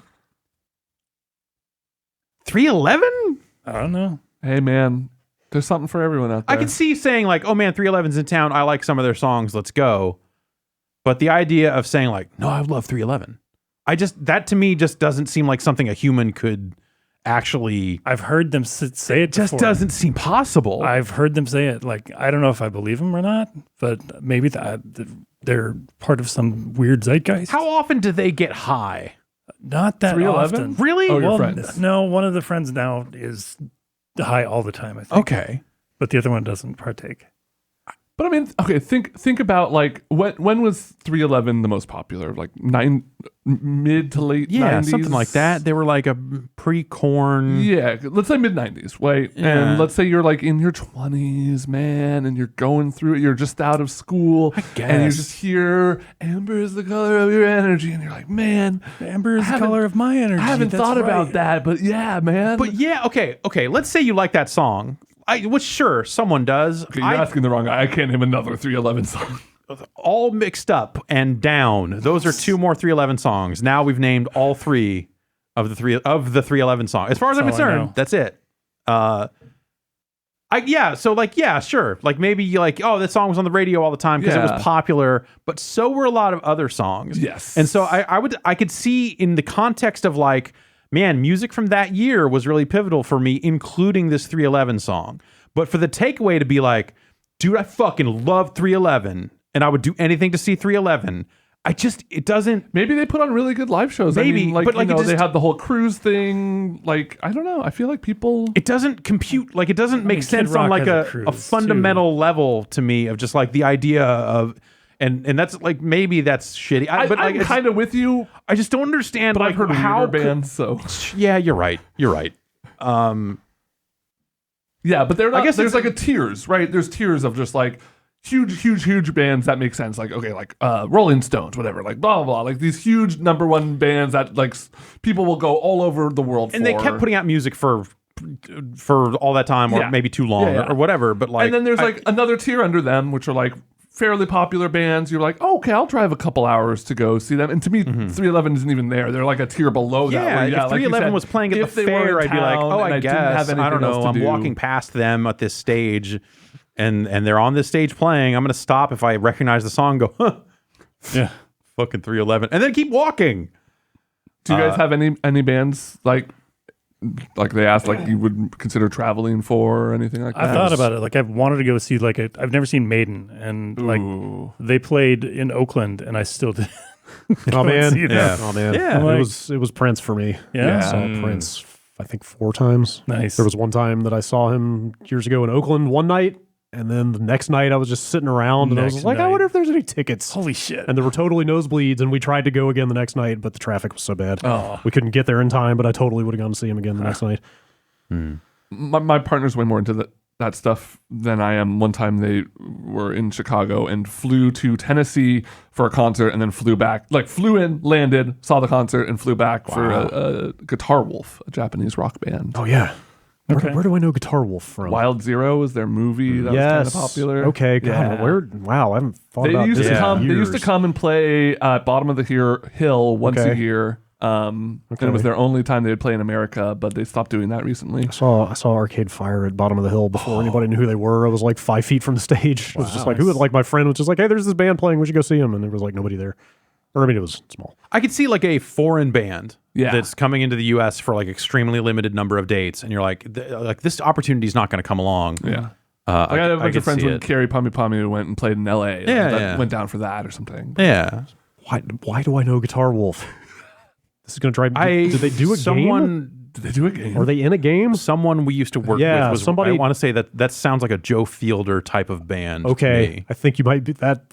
311. I don't know. Hey, man, there's something for everyone out there. I can see saying like, oh man, 311's in town. I like some of their songs. Let's go. But the idea of saying like, no, I love 311. That to me just doesn't seem like something a human could actually. I've heard them say it. Just before. doesn't seem possible. I've heard them say it. Like I don't know if I believe them or not, but maybe they're part of some weird zeitgeist. How often do they get high? Not that 311? often. Really? Oh, your friends. No, one of the friends now is high all the time, I think. Okay. But the other one doesn't partake. But I mean, okay, think about like when was 311 the most popular? Like mid to late 90s? Something like that. They were like a pre-corn. Yeah, let's say mid 90s, right? Yeah. And let's say you're like in your 20s, man, and you're going through it. You're just out of school, and you just hear "Amber is the color of your energy," and you're like, man, Amber is the color of my energy. I haven't That's thought about right. that, but yeah, man. But yeah, okay. Let's say you like that song. Sure, someone does. Okay, you're asking the wrong guy. I can't name another 311 song. All mixed up and down. Those are two more 311 songs. Now we've named all three of the 311 songs. As far as I'm That's all I concerned, know. that's it. Sure. Like maybe you like, oh, that song was on the radio all the time because it Yeah. was popular, but so were a lot of other songs. Yes. And so I could see in the context of like, man, music from that year was really pivotal for me, including this 311 song. But for the takeaway to be like, dude, I fucking love 311 and I would do anything to see 311. It doesn't. Maybe they put on really good live shows. Maybe, I mean, like, but, like, you know, it they just- had the whole cruise thing. Like, I don't know. I feel like people. It doesn't compute, like it doesn't make Kid sense on Rock like has a a cruise, fundamental level to me of just like the idea of, and that's like, maybe that's shitty. But like, I'm kind of with you, I just don't understand but like I've heard how weirder bands, so. Yeah, you're right. Yeah, but they're not, I guess there's it's- like a tiers, right? There's tiers of just like huge bands that make sense. Like, okay, like Rolling Stones, whatever, like blah, blah, blah. Like these huge #1 bands that like people will go all over the world And for. they kept putting out music for all that time, or Yeah. maybe too long, Yeah. or whatever. But like, and then there's like another tier under them, which are like fairly popular bands. You're like, oh, okay, I'll drive a couple hours to go see them. And to me, 311 isn't even there. They're like a tier below that. yeah, Where, if like you 311 said, was playing at if the they were fair, in I'd be like, town oh, and I didn't have guess, I anything don't else know. to I'm do. walking past them at this stage, and they're on this stage playing. I'm going to stop if I recognize the song. Go, huh, Yeah. fucking 311, and then keep walking. Do you guys have any bands like they asked like you would consider traveling for or anything like that? I've thought about it. Like I've wanted to go see I've never seen Maiden, and like they played in Oakland, and I still did. Oh man, see them. yeah. Oh man, Yeah. It was Prince for me. Yeah. I saw Prince I think 4 times. Nice. There was one time that I saw him years ago in Oakland one night, And then the next night I was just sitting around and I was like, I wonder if there's any tickets. Holy shit. And there were totally nosebleeds, and we tried to go again the next night, but the traffic was so bad. We couldn't get there in time, but I totally would have gone to see him again the next night. My partner's way more into that stuff than I am. One time they were in Chicago and flew to Tennessee for a concert and then flew back. Like flew in, landed, saw the concert, and flew back for a Guitar Wolf, a Japanese rock band. Oh, yeah. Where do I know Guitar Wolf from? Wild Zero was their movie that was kind of popular. Okay, God, wow, I haven't thought about this. They used to come and play at Bottom of the Hill once a year. And it was their only time they would play in America, but they stopped doing that recently. I saw Arcade Fire at Bottom of the Hill before anybody knew who they were. I was like 5 feet from the stage. It was just like, who would like my friend was just like, hey, there's this band playing, we should go see him. And there was like nobody there. Or I mean, it was small. I could see like a foreign band that's coming into the U.S. for like extremely limited number of dates, and you're like this opportunity is not going to come along. Yeah, I got a bunch of friends when Carrie Pommy Pommy went and played in L.A. Went down for that or something. Yeah, why do I know Guitar Wolf? This is going to drive me. Did they do a game? Did they do a game? Are they in a game? Someone we used to work with was somebody. I want to say that sounds like a Joe Fielder type of band. Okay, I think you might be that.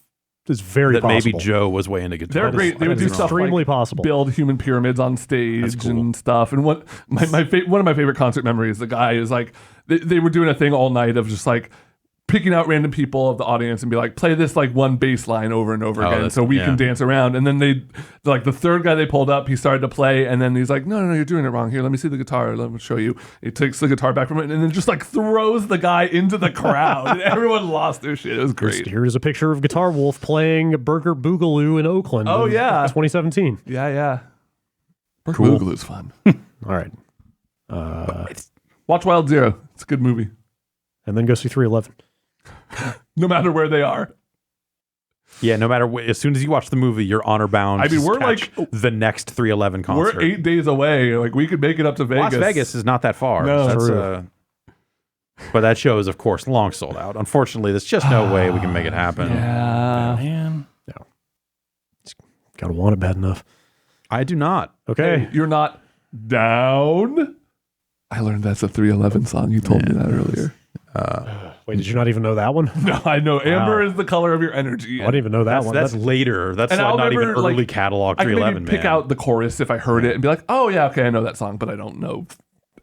Is very possible. Maybe Joe was way into guitar. They're great. They would do stuff extremely like possible. Build human pyramids on stage and stuff. And one of my favorite concert memories, the guy is like, they were doing a thing all night of just like picking out random people of the audience and be like, play this like one bass line over and over again so we can dance around. And then the third guy they pulled up, he started to play, and then he's like, no, you're doing it wrong. Here, let me see the guitar. Let me show you. He takes the guitar back from it and then just like throws the guy into the crowd. And everyone lost their shit. It was great. Here's a picture of Guitar Wolf playing Burger Boogaloo in Oakland. Oh, yeah. 2017. Yeah. Burger Boogaloo's fun. All right. Watch Wild Zero. It's a good movie. And then go see 311. No matter where they are. Yeah, no matter as soon as you watch the movie, you're honor bound. I mean, we're like the next 311 concert. We're 8 days away. Like we could make it up to Vegas. Las Vegas is not that far. No, that's true. But that show is, of course, long sold out. Unfortunately, there's just no way we can make it happen. Yeah, man. No, gotta want it bad enough. I do not. Okay, hey, you're not down. I learned that's a 311 song. You told me that earlier. Wait, did you not even know that one? No, I know. Amber is the color of your energy. I didn't even know that one. That's later. That's not even early catalog 311. I could maybe pick out the chorus if I heard it and be like, oh yeah, okay, I know that song, but I don't know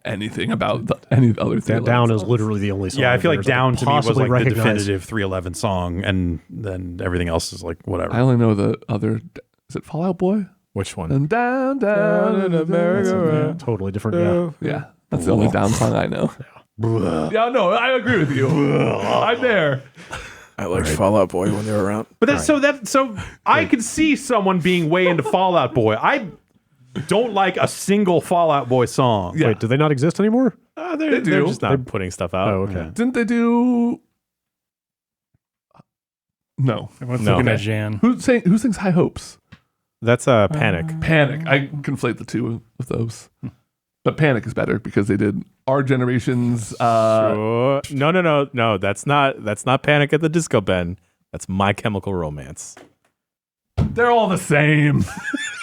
anything about any of the other things. Down is literally the only song. Yeah, I feel like Down to me was like recognize. the definitive 311 song, and then everything else is like whatever. I only know the other. Is it Fall Out Boy? Which one? And down in America. Totally different. Yeah, that's the only Down song I know. Yeah, no, I agree with you. I'm there. I liked Fall Out Boy when they were around. But so I could see someone being way into Fall Out Boy. I don't like a single Fall Out Boy song. Wait, do they not exist anymore? They're just not putting stuff out. Oh, okay. Didn't they do? No. Everyone's looking at Jan. Who sings High Hopes? That's Panic. Panic. I conflate the two of those. But Panic is better because they did our generation's. No. That's not Panic at the Disco Ben. That's My Chemical Romance. They're all the same.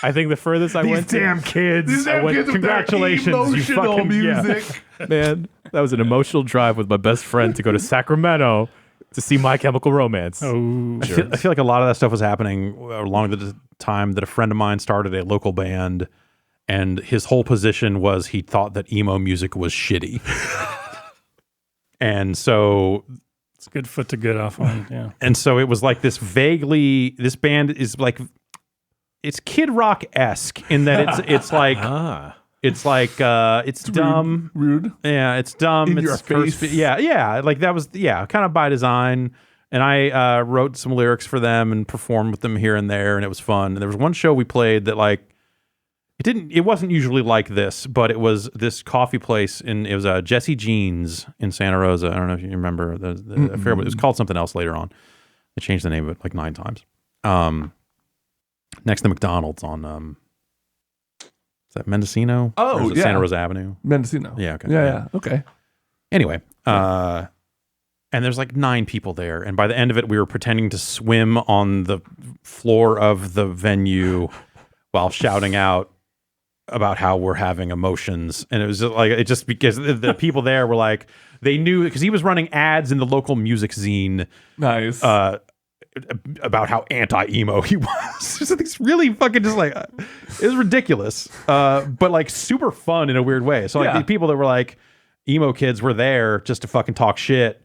I think the furthest I went. Damn kids! These damn kids with congratulations, their emotional you fucking music. Yeah. Man, that was an emotional drive with my best friend to go to Sacramento to see My Chemical Romance. Oh, I feel like a lot of that stuff was happening along the time that a friend of mine started a local band, and his whole position was he thought that emo music was shitty. And so it's a good foot to get off on. Yeah. And so it was like this band is like, it's Kid Rock-esque in that it's like, it's dumb. Rude. Yeah, it's dumb. In it's your face. Yeah. Like that was, kind of by design. And I wrote some lyrics for them and performed with them here and there, and it was fun. And there was one show we played that like, it wasn't usually like this, but it was this coffee place it was Jesse Jeans in Santa Rosa. I don't know if you remember the affair, but it was called something else later on. They changed the name of it like 9 times. Next to McDonald's on is that Mendocino? Oh, or is it Santa Rosa Avenue. Mendocino. Yeah. Okay. Yeah. Okay. Anyway, and there's like 9 people there, and by the end of it, we were pretending to swim on the floor of the venue while shouting out, about how we're having emotions, and it was just because the people there were like, they knew because he was running ads in the local music zine. Nice. About how anti-emo he was. It's really fucking just like, it was ridiculous, but like super fun in a weird way. So like the people that were like emo kids were there just to fucking talk shit,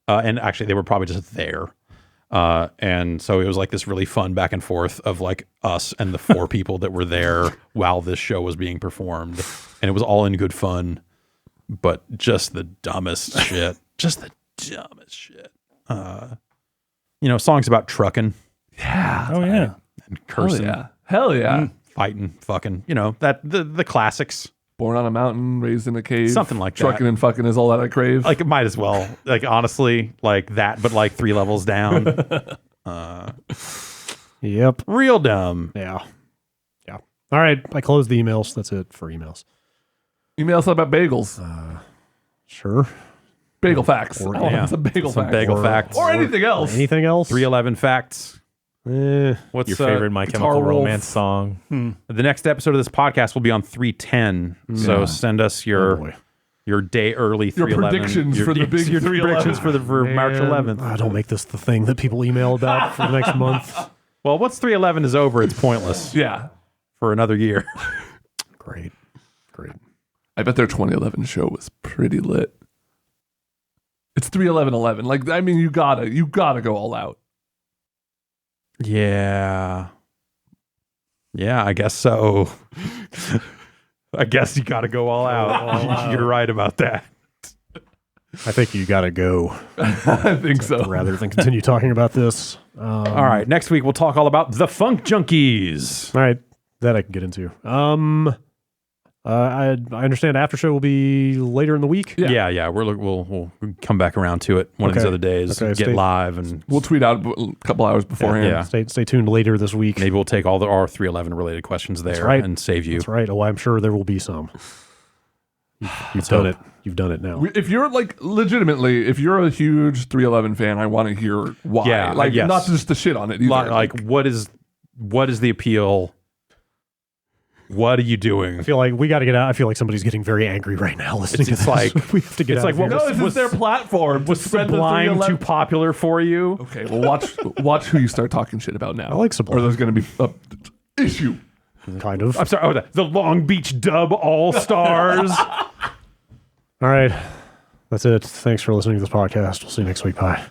and actually they were probably just there. And so it was like this really fun back and forth of like us and the 4 people that were there while this show was being performed. And it was all in good fun, but just the dumbest shit. Just the dumbest shit. Songs about trucking. Yeah. Oh, yeah. And cursing. Hell yeah. Fighting, fucking, that the classics. Born on a mountain, raised in a cave. Something like that. Trucking and fucking is all that I crave. Like, it might as well. Like, honestly, like that, but like 3 levels down. Yep. Real dumb. Yeah. Yeah. All right. I closed the emails. That's it for emails. Email us about bagels. Sure. Bagel facts. Or- I want yeah. some bagel Some facts. bagel facts. Or anything else. Anything else? 311 facts. What's your favorite My Chemical Guitar Wolf. Romance song? The next episode of this podcast will be on 310. So send us Oh, your boy. day early Your 311. predictions for the big your 311. predictions for March 11th. Don't make this the thing that people email about for the next month. Well, once 311 is over, it's pointless Yeah. for another year. Great. I bet their 2011 show was pretty lit. It's 31111. Like, I mean, you gotta go all out. Yeah, I guess so. I guess you got to go all out. You're right about that. I think you got to go I think so. rather than continue talking about this. All right, next week we'll talk all about the Funk Junkies. All right. That I can get into. I understand after show will be later in the week. Yeah. We'll come back around to it one of these Okay. other days. Okay, Get stay- live and We'll tweet out a couple hours beforehand. Yeah. Stay tuned later this week. maybe we'll take all our 311 related questions there right. and save you. That's right. Oh, I'm sure there will be some. You've done it. You've done it now. If you're like legitimately, if you're a huge 311 fan, I want to hear why. Yeah, like yes. not just the shit on it either. Like what is the appeal? What are you doing? I feel like we got to get out. I feel like somebody's getting very angry right now listening It's to this. like- we have to get it's out like, of here. what no, this is their platform. Was Spread the Sublime 311 too popular for you? Okay, well watch who you start talking shit about now. I like Sublime. Or there's going to be a issue. Kind of. I'm sorry. Oh, the Long Beach Dub All Stars. All right. That's it. Thanks for listening to this podcast. We'll see you next week. Bye.